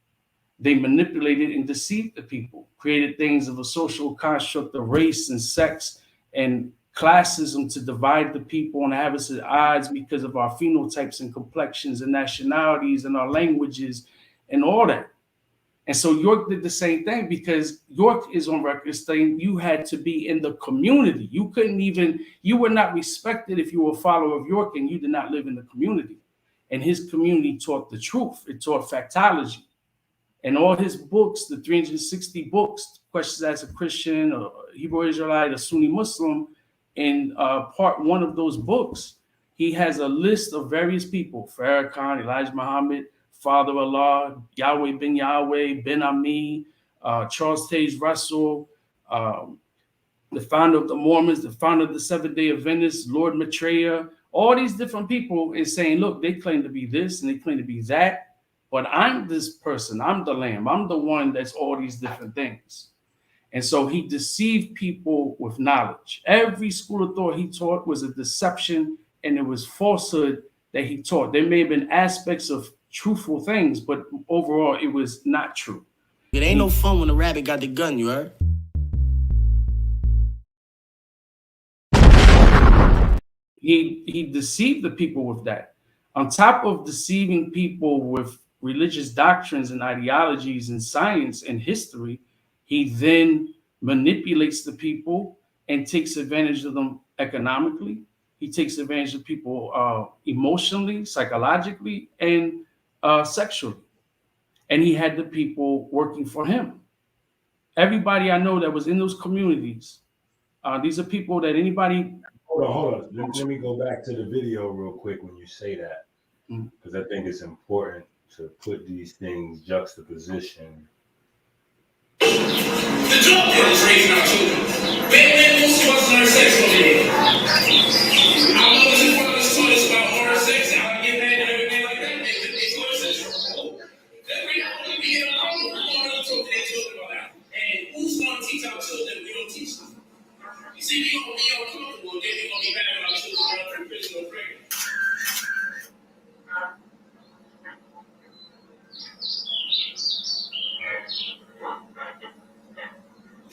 They manipulated and deceived the people, created things of a social construct of race and sex and classism to divide the people and have us at odds because of our phenotypes and complexions and nationalities and our languages and all that. And so York did the same thing, because York is on record saying you had to be in the community. You were not respected if you were a follower of York and you did not live in the community. And his community taught the truth. It taught factology. And all his books, the 360 books, Questions as a Christian, a Hebrew Israelite, a Sunni Muslim, in part 1 of those books, he has a list of various people: Farrakhan, Elijah Muhammad, Father Allah, Yahweh Ben Yahweh, Ben Ami, Charles Taze Russell, the founder of the Mormons, the founder of the Seventh-day Adventists, Lord Maitreya, all these different people, is saying, look, they claim to be this and they claim to be that, but I'm this person, I'm the lamb, I'm the one that's all these different things. And so he deceived people with knowledge. Every school of thought he taught was a deception, and it was falsehood that he taught. There may have been aspects of truthful things, but overall it was not true. It ain't no fun when the rabbit got the gun, you heard? He deceived the people with that. On top of deceiving people with religious doctrines and ideologies and science and history, he then manipulates the people and takes advantage of them economically. He takes advantage of people emotionally, psychologically, and sexually. And he had the people working for him. Everybody I know that was in those communities, these are people that anybody... Hold on. Let me go back to the video real quick when you say that, because I think it's important to put these things juxtaposition. The drug dealers raising our children. Men most of us learn sex from them. Our mothers and fathers taught us about hard sex, how to get married and everything like that. They taught us this. That reality we get along with, we want to talk to their children about that. And who's going to teach our children if we don't teach them? You see, we're going to be uncomfortable, then we're going to be mad when our children are unprofessional or pregnant.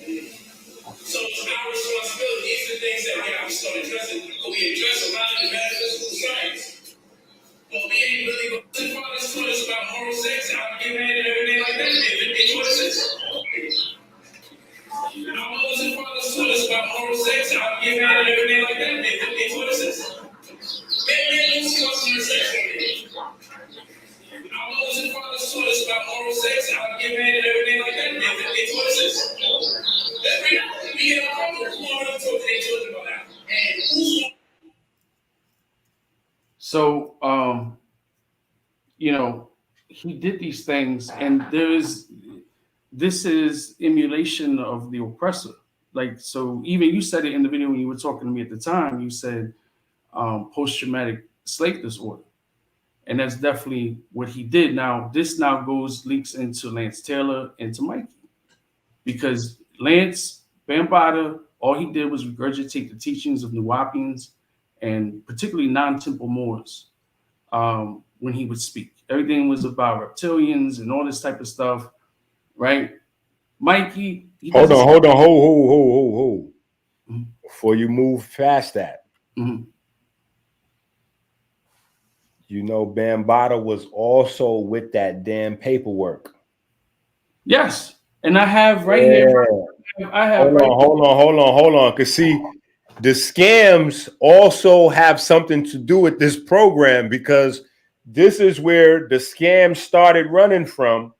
So it's our responsibility. These are the things that we have to start addressing. But we address a lot of the metaphysical science. But we ain't really going to fathers taught us about oral sex, how to get married and everything like that. They taught us this. Our mothers and fathers taught us about oral sex, how to get married and everything like that. They taught us this. Men most of us learn sex from them. Our mothers and fathers taught us about oral sex, how to get married and everything like that. They taught us this. So, he did these things, and this is emulation of the oppressor. Like, so even you said it in the video when you were talking to me at the time, you said post-traumatic slave disorder. And that's definitely what he did. Now, this now links into Lance Taylor and to Mikey, because Lance Bambaataa, all he did was regurgitate the teachings of Nuwaubians and particularly non-Temple Moors when he would speak. Everything was about reptilians and all this type of stuff, right? Mikey, Hold on. Mm-hmm. Before you move past that, Bambaataa was also with that damn paperwork. Yes. And I have right here. I have Hold on. Cause see, the scams also have something to do with this program, because this is where the scam started running from,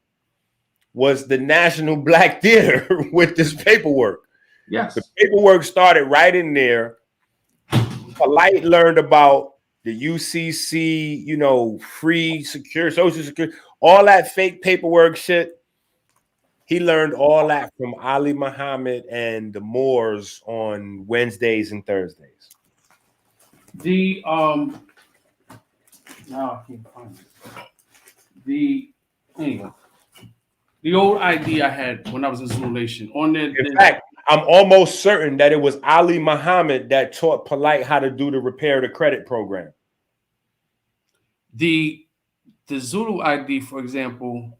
was the National Black Theater with this paperwork. Yes. The paperwork started right in there. Polight learned about the UCC, you know, free secure social security, all that fake paperwork shit. He learned all that from Ali Muhammad and the Moors on Wednesdays and Thursdays. Now I can't find it. Anyway, the old ID I had when I was in Zulu Nation on there. In fact, I'm almost certain that it was Ali Muhammad that taught Polight how to do the repair to credit program. The Zulu ID, for example,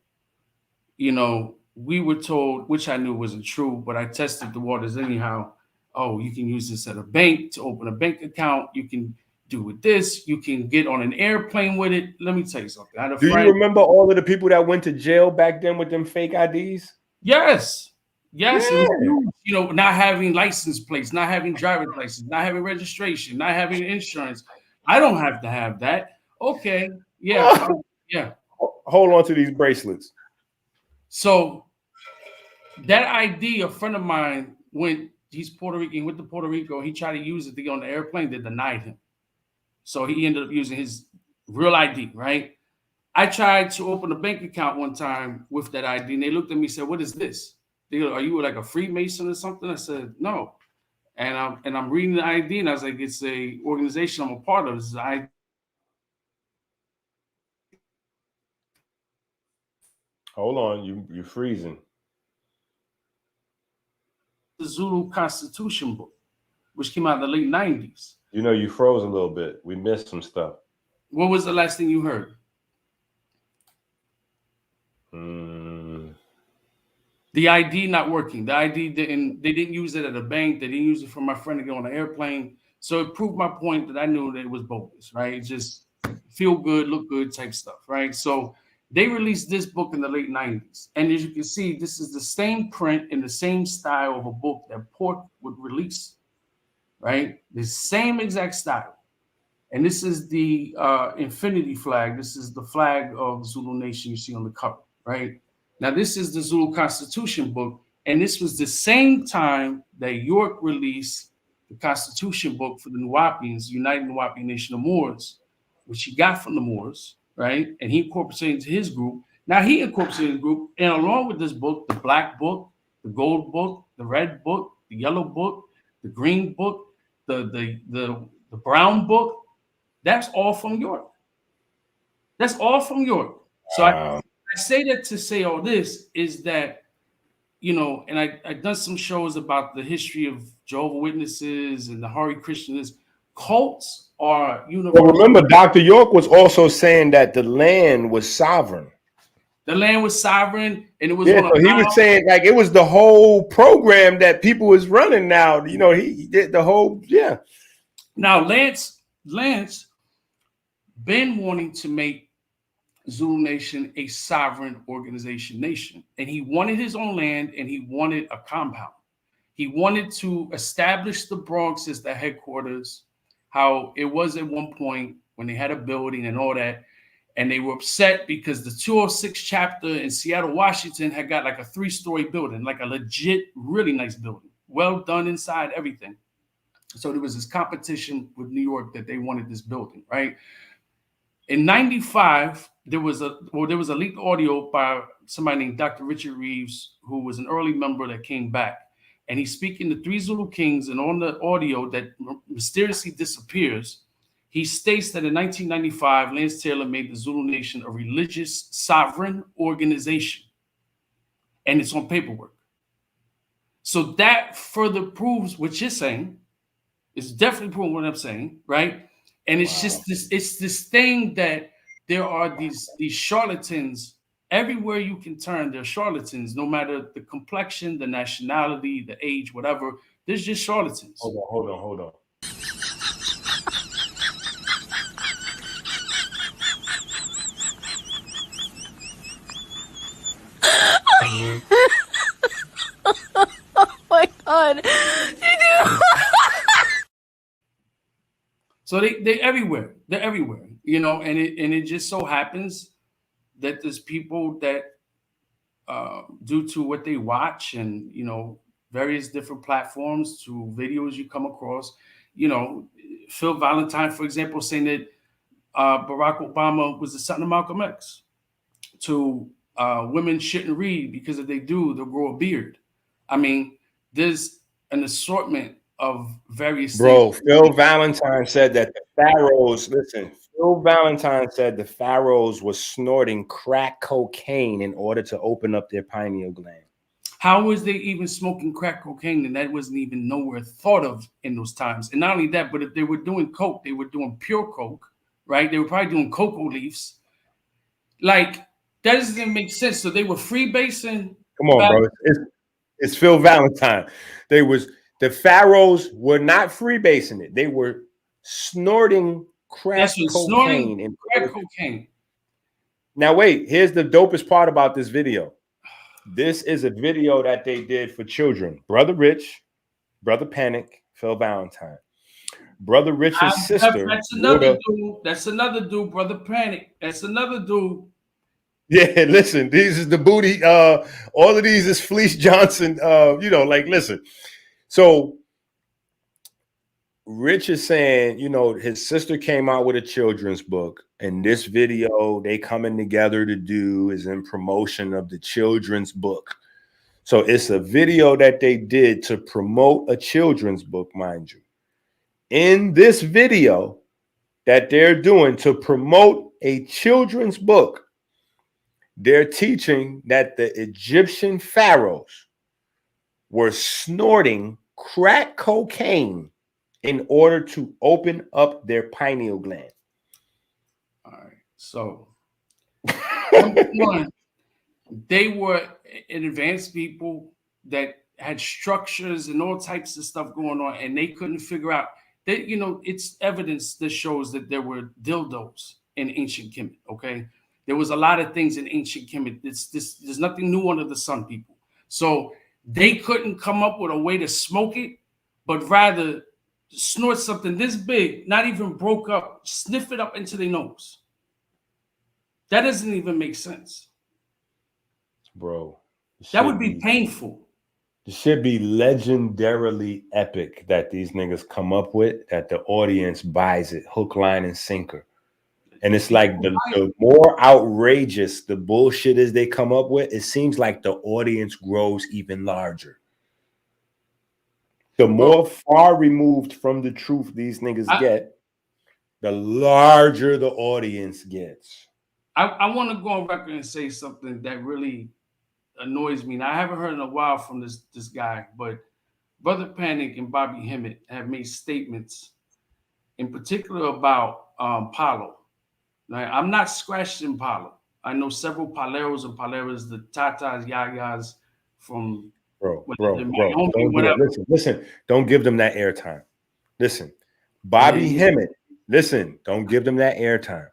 you know, we were told, which I knew wasn't true, but I tested the waters anyhow. Oh, you can use this at a bank to open a bank account. You can do with this. You can get on an airplane with it. Let me tell you something. Do you remember all of the people that went to jail back then with them fake IDs? Yes. Yes. Yeah. You know, not having license plates, not having driver's license, not having registration, not having insurance. I don't have to have that. Okay. Yeah. Yeah. Hold on to these bracelets. So that ID, a friend of mine he's Puerto Rican, went to Puerto Rico. He tried to use it to get on the airplane. They denied him. So he ended up using his real ID, right? I tried to open a bank account one time with that ID, and they looked at me and said, "What is this?" They go, "Are you like a Freemason or something?" I said, "No." And I'm reading the ID, and I was like, "It's a organization I'm a part of. This is ID." Hold on, you're freezing. The Zulu Constitution book, which came out in the late 90s. You know, you froze a little bit. We missed some stuff. What was the last thing you heard? The ID not working. The ID they didn't use it at a bank. They didn't use it for my friend to get on an airplane. So it proved my point that I knew that it was bogus, right? It's just feel good, look good type stuff, right? So they released this book in the late 90s. And as you can see, this is the same print in the same style of a book that Port would release, right? The same exact style. And this is the infinity flag. This is the flag of Zulu Nation you see on the cover, right? Now, this is the Zulu Constitution book. And this was the same time that York released the Constitution book for the Nuwapians, United Nuwapian Nation of Moors, which he got from the Moors, right? And he incorporated into his group. Now he incorporated his group, and along with this book, the black book, the gold book, the red book, the yellow book, the green book, the brown book, that's all from York. That's all from York. So I say that to say all this is that, you know, and I've done some shows about the history of Jehovah's Witnesses and the Hare Krishnas. Cults are universal. Well, remember, Dr. York was also saying that the land was sovereign. The land was sovereign, and it was. Yeah, so he was saying like it was the whole program that people was running. Now, you know, he did the whole. Yeah. Now, Lance been wanting to make Zulu Nation a sovereign organization nation, and he wanted his own land, and he wanted a compound. He wanted to establish the Bronx as the headquarters. How it was at one point when they had a building and all that, and they were upset because the 206 chapter in Seattle, Washington had got like a 3-story building, like a legit, really nice building, well done inside, everything. So there was this competition with New York that they wanted this building, right? In 95, there was a leaked audio by somebody named Dr. Richard Reeves, who was an early member that came back. And he's speaking to 3 Zulu kings, and on the audio that mysteriously disappears, he states that in 1995, Lance Taylor made the Zulu Nation a religious sovereign organization. And it's on paperwork. So that further proves what you're saying. It's definitely proving what I'm saying, right? And it's just this thing that there are these charlatans. Everywhere you can turn, there are charlatans, no matter the complexion, the nationality, the age, whatever. There's just charlatans. Hold on. God. So they're everywhere. They're everywhere, you know, and it just so happens that there's people that due to what they watch and, you know, various different platforms to videos you come across, you know, Phil Valentine, for example, saying that Barack Obama was the son of Malcolm X, to women shouldn't read because if they do, they'll grow a beard. I mean, there's an assortment of various Bro, things. Phil Valentine said that the pharaohs, listen, Phil Valentine said the pharaohs were snorting crack cocaine in order to open up their pineal gland. How was they even smoking crack cocaine? And that wasn't even nowhere thought of in those times. And not only that, but if they were doing coke, they were doing pure coke, right? They were probably doing cocoa leaves. Like, that doesn't make sense. So they were freebasing. Come on, bro. It's Phil Valentine. The pharaohs were not freebasing it. They were snorting crack cocaine. And crack cocaine. Now, wait, here's the dopest part about this video. This is a video that they did for children. Brother Rich, Brother Panic, Phil Valentine. Brother Rich's sister. That's another dude. That's another dude, Brother Panic. That's another dude. Yeah, listen, these is the booty. All of these is Fleece Johnson. You know, like, listen. So Rich is saying, you know, his sister came out with a children's book, and this video they coming together to do is in promotion of the children's book. So it's a video that they did to promote a children's book, mind you. In this video that they're doing to promote a children's book, they're teaching that the Egyptian pharaohs were snorting crack cocaine in order to open up their pineal gland. All right. So, number one, they were advanced people that had structures and all types of stuff going on, and they couldn't figure out. They, you know, it's evidence that shows that there were dildos in ancient Kemet. Okay, there was a lot of things in ancient Kemet. There's nothing new under the sun, people. So they couldn't come up with a way to smoke it, but rather snort something this big, not even broke up, sniff it up into their nose. That doesn't even make sense. Bro. That would be painful. It should be legendarily epic that these niggas come up with, that the audience buys it, hook, line, and sinker. And it's like the more outrageous the bullshit is they come up with, it seems like the audience grows even larger. The more far removed from the truth these niggas get, the larger the audience gets. I want to go on record and say something that really annoys me. Now, I haven't heard in a while from this guy, but Brother Panic and Bobby Hemmett have made statements in particular about Paulo. Now, I'm not scratching Paulo. I know several Paleros and Paleras, the Tatas, Yayas from Bro. Listen, don't give them that airtime. Listen, Bobby Hemmett, listen, don't give them that airtime.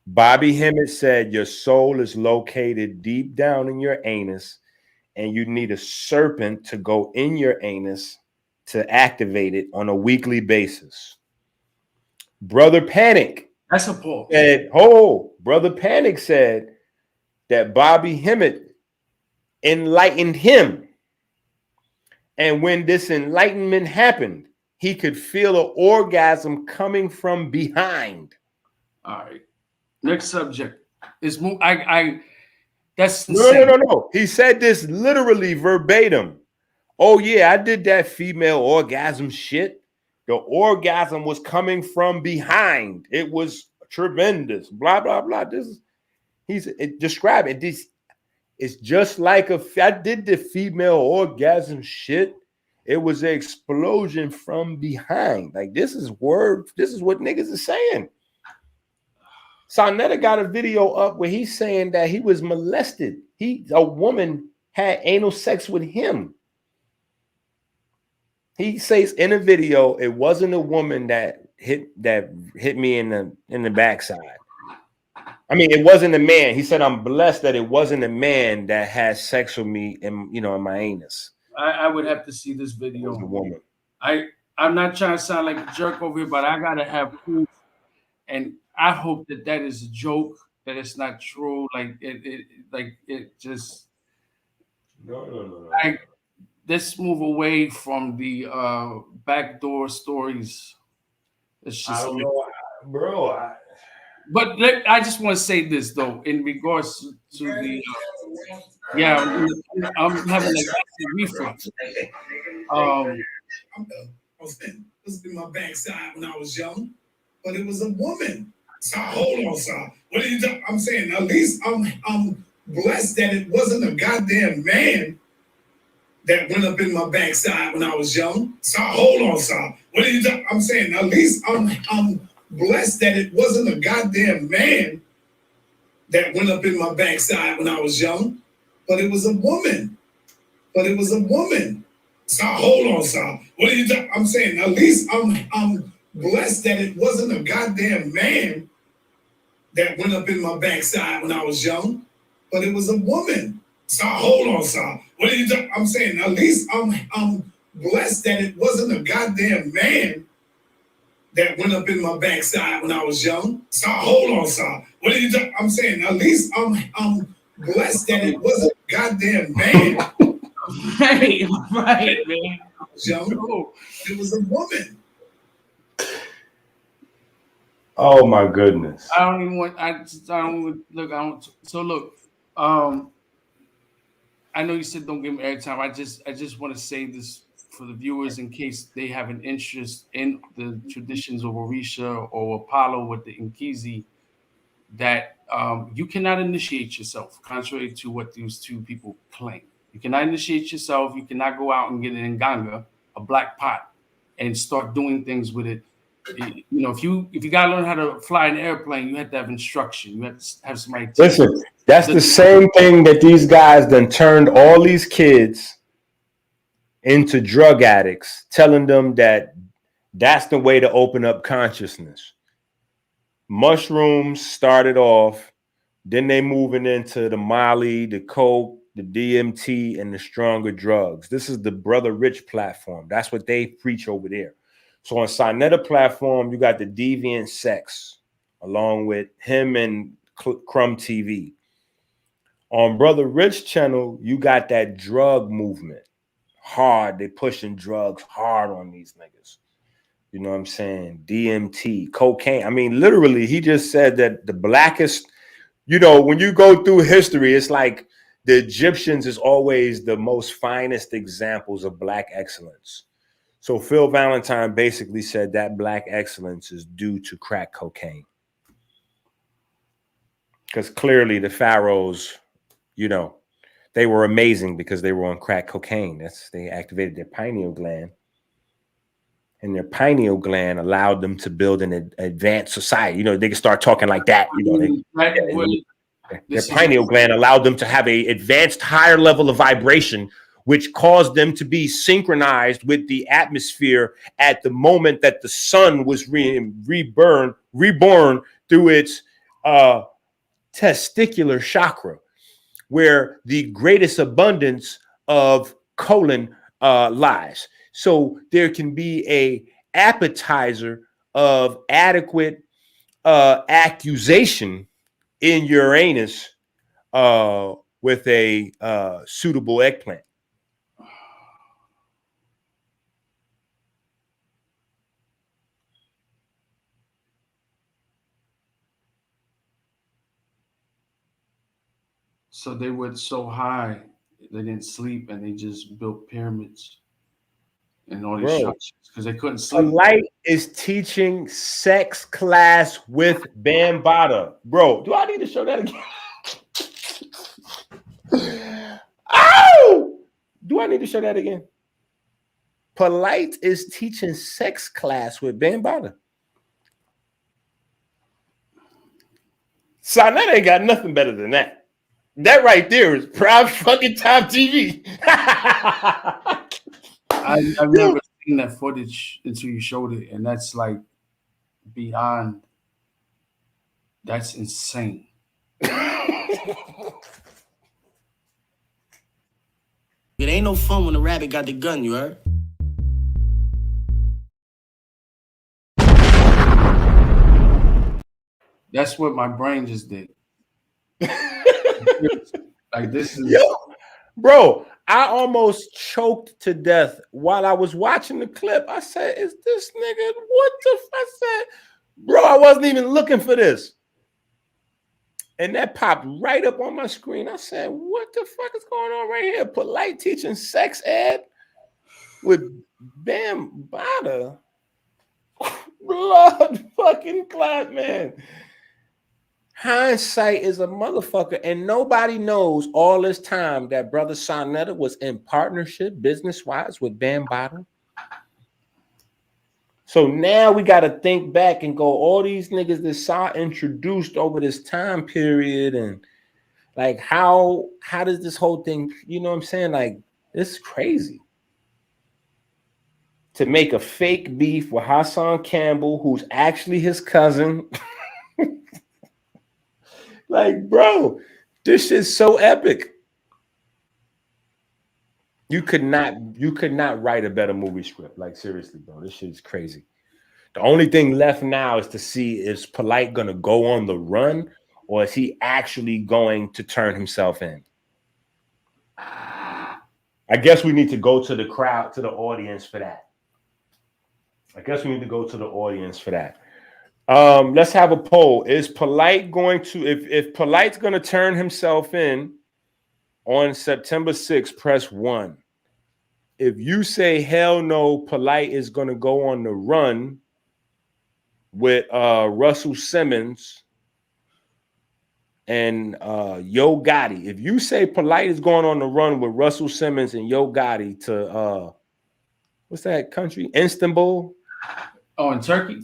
Bobby Hemmett said your soul is located deep down in your anus, and you need a serpent to go in your anus to activate it on a weekly basis. Brother Panic. That's a Paul. Brother Panic said that Bobby Hemmett enlightened him. And when this enlightenment happened, he could feel an orgasm coming from behind. All right. Next subject is that's no. He said this literally verbatim. Oh yeah, I did that female orgasm shit. The orgasm was coming from behind. It was tremendous. Blah blah blah. Describe it. It's just like I did the female orgasm shit. It was an explosion from behind. Like this is what niggas are saying. Saneter got a video up where he's saying that he was molested. A woman had anal sex with him. He says in a video, it wasn't a woman that hit me in the backside. I mean, it wasn't a man. He said, I'm blessed that it wasn't a man that had sex with me in my anus. I would have to see this video. The woman. I'm not trying to sound like a jerk over here, but I gotta have proof, and I hope that is a joke, that it's not true. Like it just. No. Let's move away from the backdoor stories. It's just, I don't know, bro. But I just want to say this though, in regards to the I'm having an acid reflux. This in my backside when I was young, but it was a woman. So hold on, sir. What are you talking? I'm saying at least I'm blessed that it wasn't a goddamn man that went up in my backside when I was young. So hold on, sir. What are you talking? I'm saying at least I'm blessed that it wasn't a goddamn man that went up in my backside when I was young, but it was a woman. So hold on, sir. What are you talking? I'm saying at least I'm blessed that it wasn't a goddamn man that went up in my backside when I was young, but it was a woman. So hold on, sir. What are you talking? I'm saying at least I'm blessed that it wasn't a goddamn man that went up in my backside when I was young. So hold on, sir. What are you talking? I'm saying at least I'm blessed that it wasn't a goddamn man. right, man. Young. It was a woman. Oh my goodness. I don't even want. So look. I know you said don't give me airtime. I just want to say this for the viewers in case they have an interest in the traditions of Orisha or Apollo with the Nkizi, that you cannot initiate yourself, contrary to what these two people claim. You cannot initiate yourself. You cannot go out and get an Nganga, a black pot, and start doing things with it. You know, if you gotta learn how to fly an airplane, you have to have instruction. You have to have somebody. Listen, that's the same thing that these guys then turned all these kids into drug addicts, telling them that that's the way to open up consciousness. Mushrooms started off, then they moving into the Molly, the Coke, the DMT, and the stronger drugs. This is the Brother Rich platform. That's what they preach over there. So on Saneter platform, you got the Deviant Sex, along with him and Crumb TV. On Brother Rich channel, you got that drug movement. Hard, they pushing drugs hard on these niggas. You know what I'm saying? DMT, cocaine. I mean, literally, he just said that the blackest, you know, when you go through history, it's like the Egyptians is always the most finest examples of black excellence. So Phil Valentine basically said that black excellence is due to crack cocaine. Because clearly the pharaohs, you know, they were amazing because they were on crack cocaine. They activated their pineal gland. And their pineal gland allowed them to build an advanced society. You know, they could start talking like that. You know, their pineal gland allowed them to have an advanced higher level of vibration, which caused them to be synchronized with the atmosphere at the moment that the sun was reborn through its testicular chakra, where the greatest abundance of colon lies. So there can be a appetizer of adequate accusation in Uranus with a suitable eggplant. So they went so high, they didn't sleep, and they just built pyramids and all these structures because they couldn't sleep. Polight is teaching sex class with Bambaataa. Bro, do I need to show that again? Ow! Do I need to show that again? Polight is teaching sex class with Bambaataa. Saneter ain't got nothing better than that. That right there is prime fucking time TV. I've never seen that footage until you showed it, and that's like beyond. That's insane. It ain't no fun when the rabbit got the gun, you heard? That's what my brain just did. Like this is bro. I almost choked to death while I was watching the clip. I said, "Is this nigga? What the?" I said, "Bro, I wasn't even looking for this." And that popped right up on my screen. I said, "What the fuck is going on right here?" Polight teaching sex ed with Bambaataa. Blood fucking clot, man. Hindsight is a motherfucker, and nobody knows all this time that brother Saneter was in partnership business-wise with Bambaataa. So now we got to think back and go, all these niggas that saw introduced over this time period, and like how does this whole thing, you know what I'm saying? Like, this is crazy. To make a fake beef with Hassan Campbell, who's actually his cousin. Like, bro, this is so epic. You could not write a better movie script. Like, seriously, bro, this shit is crazy. The only thing left now is to see, is Polight gonna go on the run, or is he actually going to turn himself in? I guess we need to go to the crowd, to the audience for that. Let's have a poll. Is Polight going to, if Polight's going to turn himself in on September 6th, press 1. If you say hell no, Polight is going to go on the run with Russell Simmons and Yo Gotti. If you say Polight is going on the run with Russell Simmons and Yo Gotti to what's that country? Istanbul? Oh, in Turkey.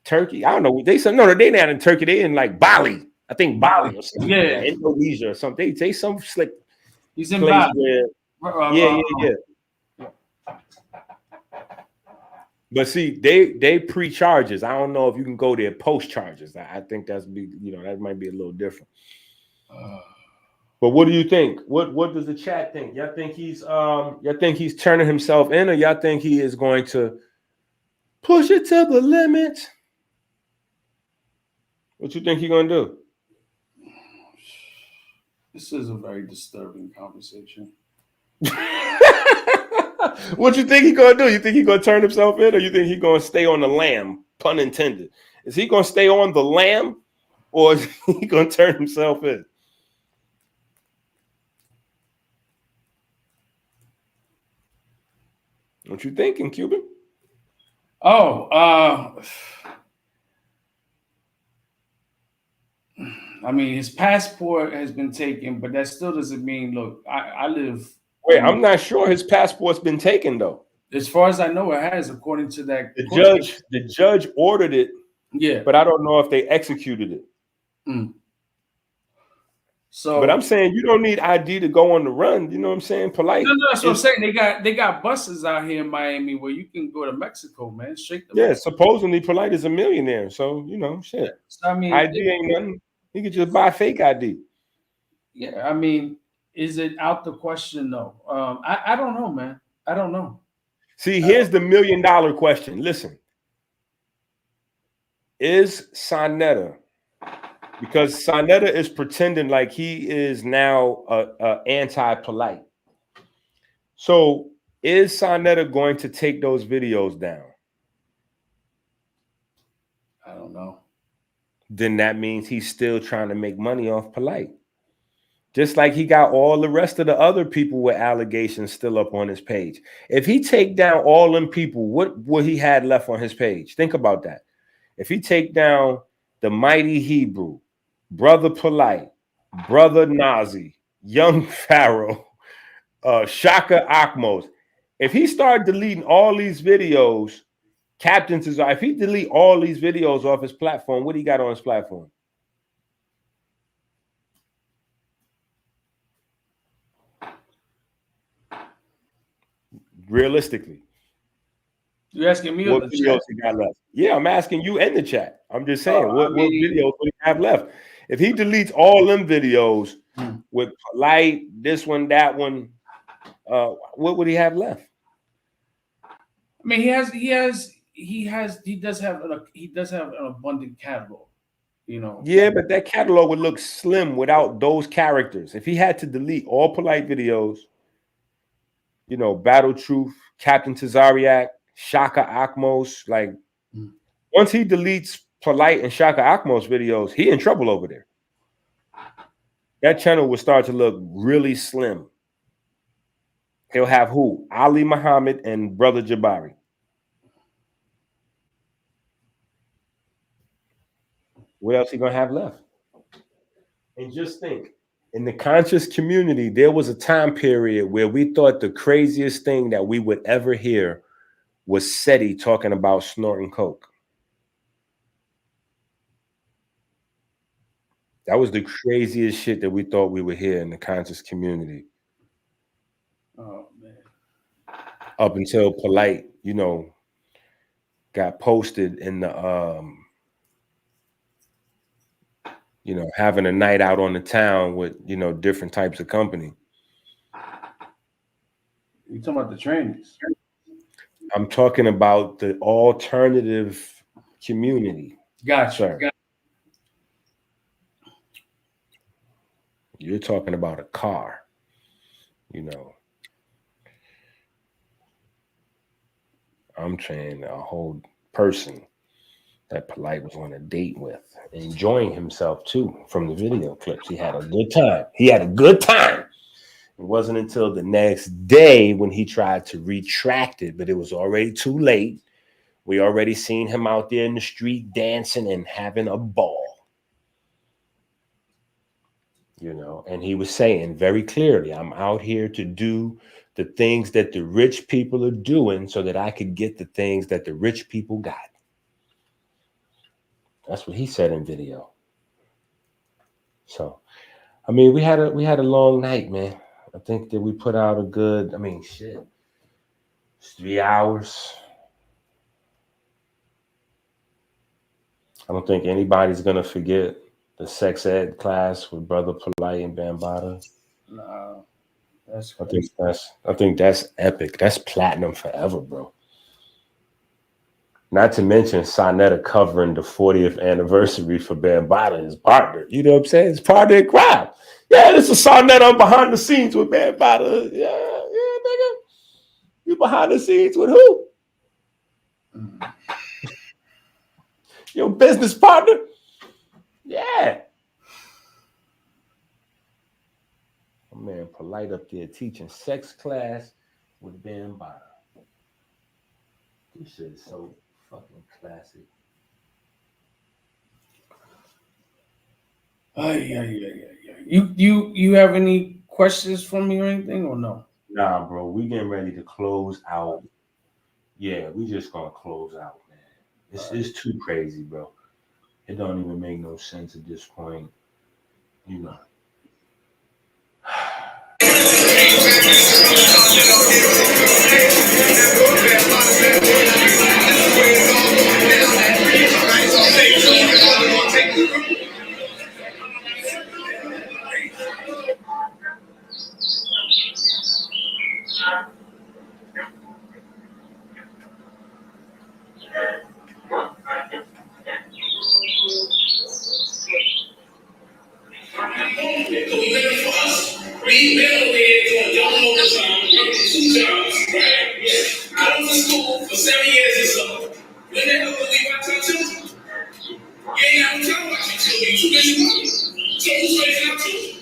Turkey, I don't know. They said no, they not in Turkey. They in like Bali. I think Bali or something. Yeah, Indonesia or something. They some slick. He's in Bali. Yeah. But see, they pre-charges. I don't know if you can go there post charges. I think that's that might be a little different. But what do you think? What does the chat think? Y'all think he's turning himself in, or y'all think he is going to push it to the limit? What you think he's gonna do? This is a very disturbing conversation. What you think he's gonna do? You think he's gonna turn himself in, or you think he's gonna stay on the lam? Pun intended. Is he gonna stay on the lam, or is he gonna turn himself in? What you thinking, Cuban? I mean, his passport has been taken, but that still doesn't mean, look, I live. Wait, I'm not sure his passport's been taken, though. As far as I know, it has, according to that. The judge ordered it. Yeah. But I don't know if they executed it. So, but I'm saying you don't need ID to go on the run. You know what I'm saying? Polight. No, that's what I'm saying. They got buses out here in Miami where you can go to Mexico, man. Straight to Mexico. Supposedly Polight is a millionaire. So, shit. Yeah. So, I mean, ID ain't nothing. He could just buy fake ID. Yeah, I mean, is it out the question though? I don't know, man. I don't know. See, here's the $1 million question. Listen, is Saneter, because Saneter is pretending like he is now a anti-Polight. So is Saneter going to take those videos down? I don't know. Then that means he's still trying to make money off Polight. Just like he got all the rest of the other people with allegations still up on his page. If he take down all them people, what would he had left on his page? Think about that. If he take down the Mighty Hebrew, Brother Polight, Brother Nazi, Young Pharaoh, Shaka Akmos, if he start deleting all these videos, Captain's is, if he delete all these videos off his platform, what he got on his platform? Realistically, you asking me what videos he got left? Yeah, I'm asking you in the chat. I'm just saying, what videos would he have left? If he deletes all them videos with Polight, this one, that one, what would he have left? I mean, he does have an abundant catalog, you know. Yeah, but that catalog would look slim without those characters. If he had to delete all Polight videos, you know, Battle Truth, Captain Tazariak, Shaka Akmos, like once he deletes Polight and Shaka Akmos videos, he in trouble over there. That channel will start to look really slim. He'll have who? Ali Muhammad and Brother Jabari. What else he gonna have left? And just think, in the conscious community, there was a time period where we thought the craziest thing that we would ever hear was SETI talking about snorting coke. That was the craziest shit that we thought we would hear in the conscious community. Oh man! Up until Polight, you know, got posted in the you know, having a night out on the town with, you know, different types of company. You talking about the trainings? I'm talking about the alternative community. Gotcha. You're talking about a car, you know. I'm saying a whole person that Polight was on a date with, enjoying himself too from the video clips. He had a good time. He had a good time. It wasn't until the next day when he tried to retract it, but it was already too late. We already seen him out there in the street dancing and having a ball. You know, and he was saying very clearly, I'm out here to do the things that the rich people are doing so that I could get the things that the rich people got. That's what he said in video. So, I mean, we had a long night, man. I think that we put out a good, I mean, shit, it's 3 hours. I don't think anybody's gonna forget the sex ed class with Brother Polight and Bambaataa. No, that's crazy. I think that's epic. That's platinum forever, bro. Not to mention Saneter covering the 40th anniversary for Bambaataa, his partner. You know what I'm saying? It's part of their crowd. Yeah, this is Saneter behind the scenes with Bambaataa. Yeah, nigga. You behind the scenes with who? Your business partner? Yeah. My man Polight up there teaching sex class with Bambaataa. This shit is so fucking classic. You have any questions for me or anything or no? Nah, bro, we getting ready to close out. Yeah, we just gonna close out, man. It's too crazy, bro. It don't even make no sense at this point, you know. We been there doing double overtime, working 2 jobs, right? Yeah. I was in school for 7 years or so. When the hell will we watch our children? You ain't got no time to watch your children. You too busy working. So who's raising our children?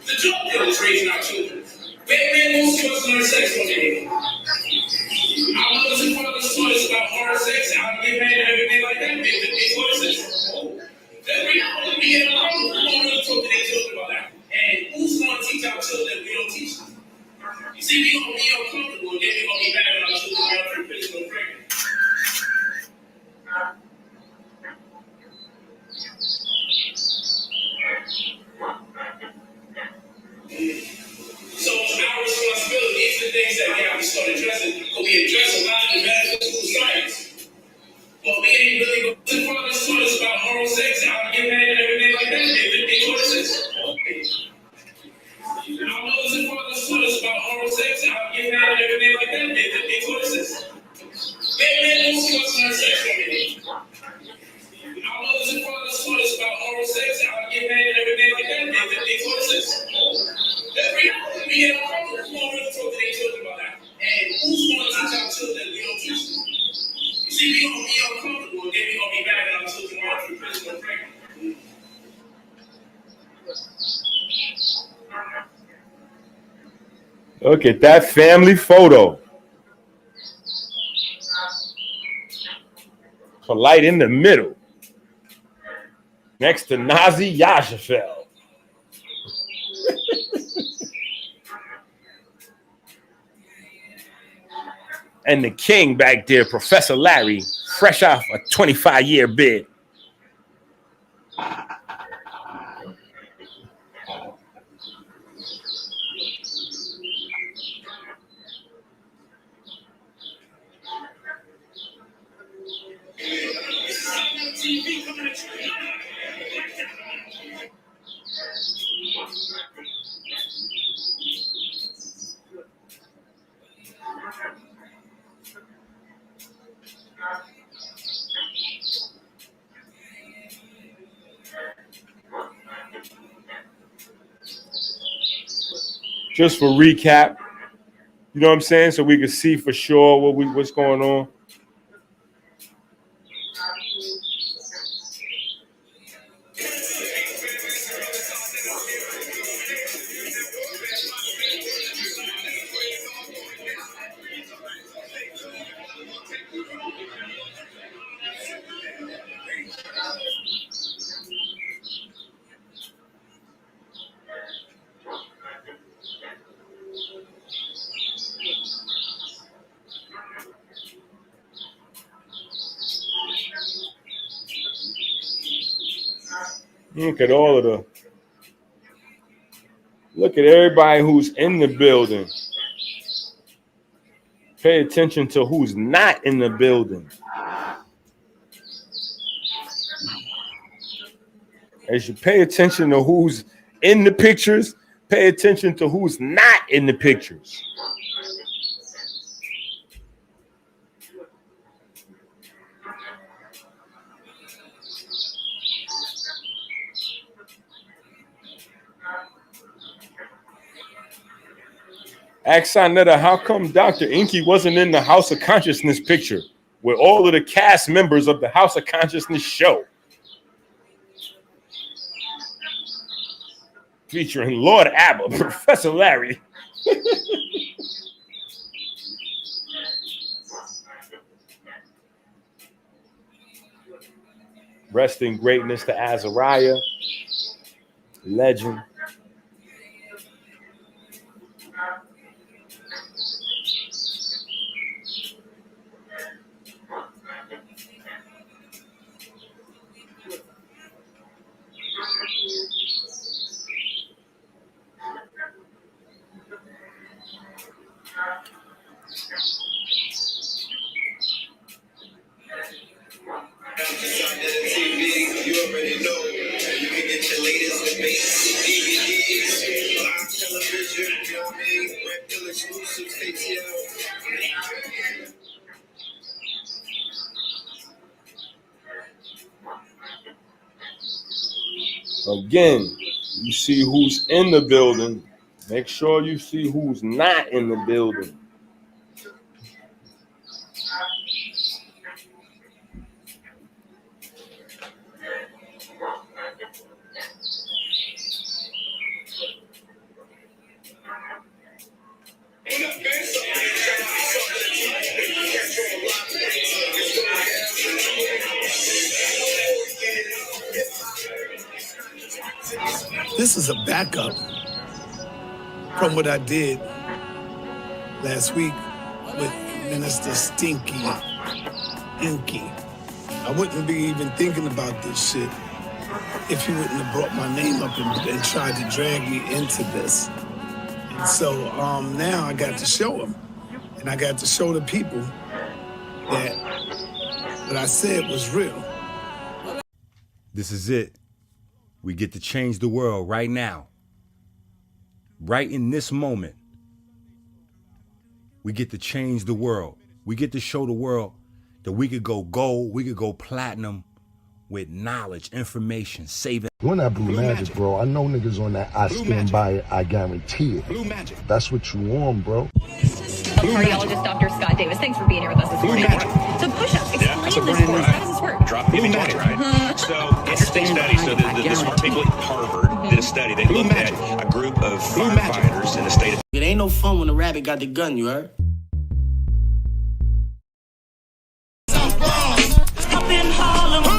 The drug dealers raising our children. Man, most of us learn sex from it. Our mothers and fathers taught us about hard sex, how to get mad and everything like that. They taught us this. That's reality. We get along. We don't really talk to their children about that. And who's going to teach our children we don't teach them? You see, we going to be uncomfortable, and then we're going to be mad at our children about their physical pregnant. Look at that family photo. Polight in the middle. Next to Nazi Yashafel. And the king back there, Professor Larry, fresh off a 25-year bid. Just for recap, you know what I'm saying? So we can see for sure what's going on. Look at all of the. Look at everybody who's in the building. Pay attention to who's not in the building. As you pay attention to who's in the pictures, pay attention to who's not in the pictures. Ask Saneter, how come Dr. Inky wasn't in the House of Consciousness picture with all of the cast members of the House of Consciousness show? Featuring Lord Abba, Professor Larry. Rest in greatness to Azariah, legend. Again, you see who's in the building. Make sure you see who's not in the building. This is a backup from what I did last week with Minister Stinky Inky. I wouldn't be even thinking about this shit if you wouldn't have brought my name up and tried to drag me into this. And so now I got to show them, and I got to show the people that what I said was real. This is it. We get to change the world right now. Right in this moment. We get to change the world. We get to show the world that we could go gold, we could go platinum with knowledge, information, saving. When that blue magic, bro, I know niggas on that I stand by it, I guarantee it. Blue magic. That's what you want, bro. Cardiologist Dr. Scott Davis, thanks for being here with us this morning. So push-ups, Blue magic, right? So, interesting study. So, the smart people at Harvard did a study. They looked at a group of firefighters in the state of... It ain't no fun when the rabbit got the gun, you heard?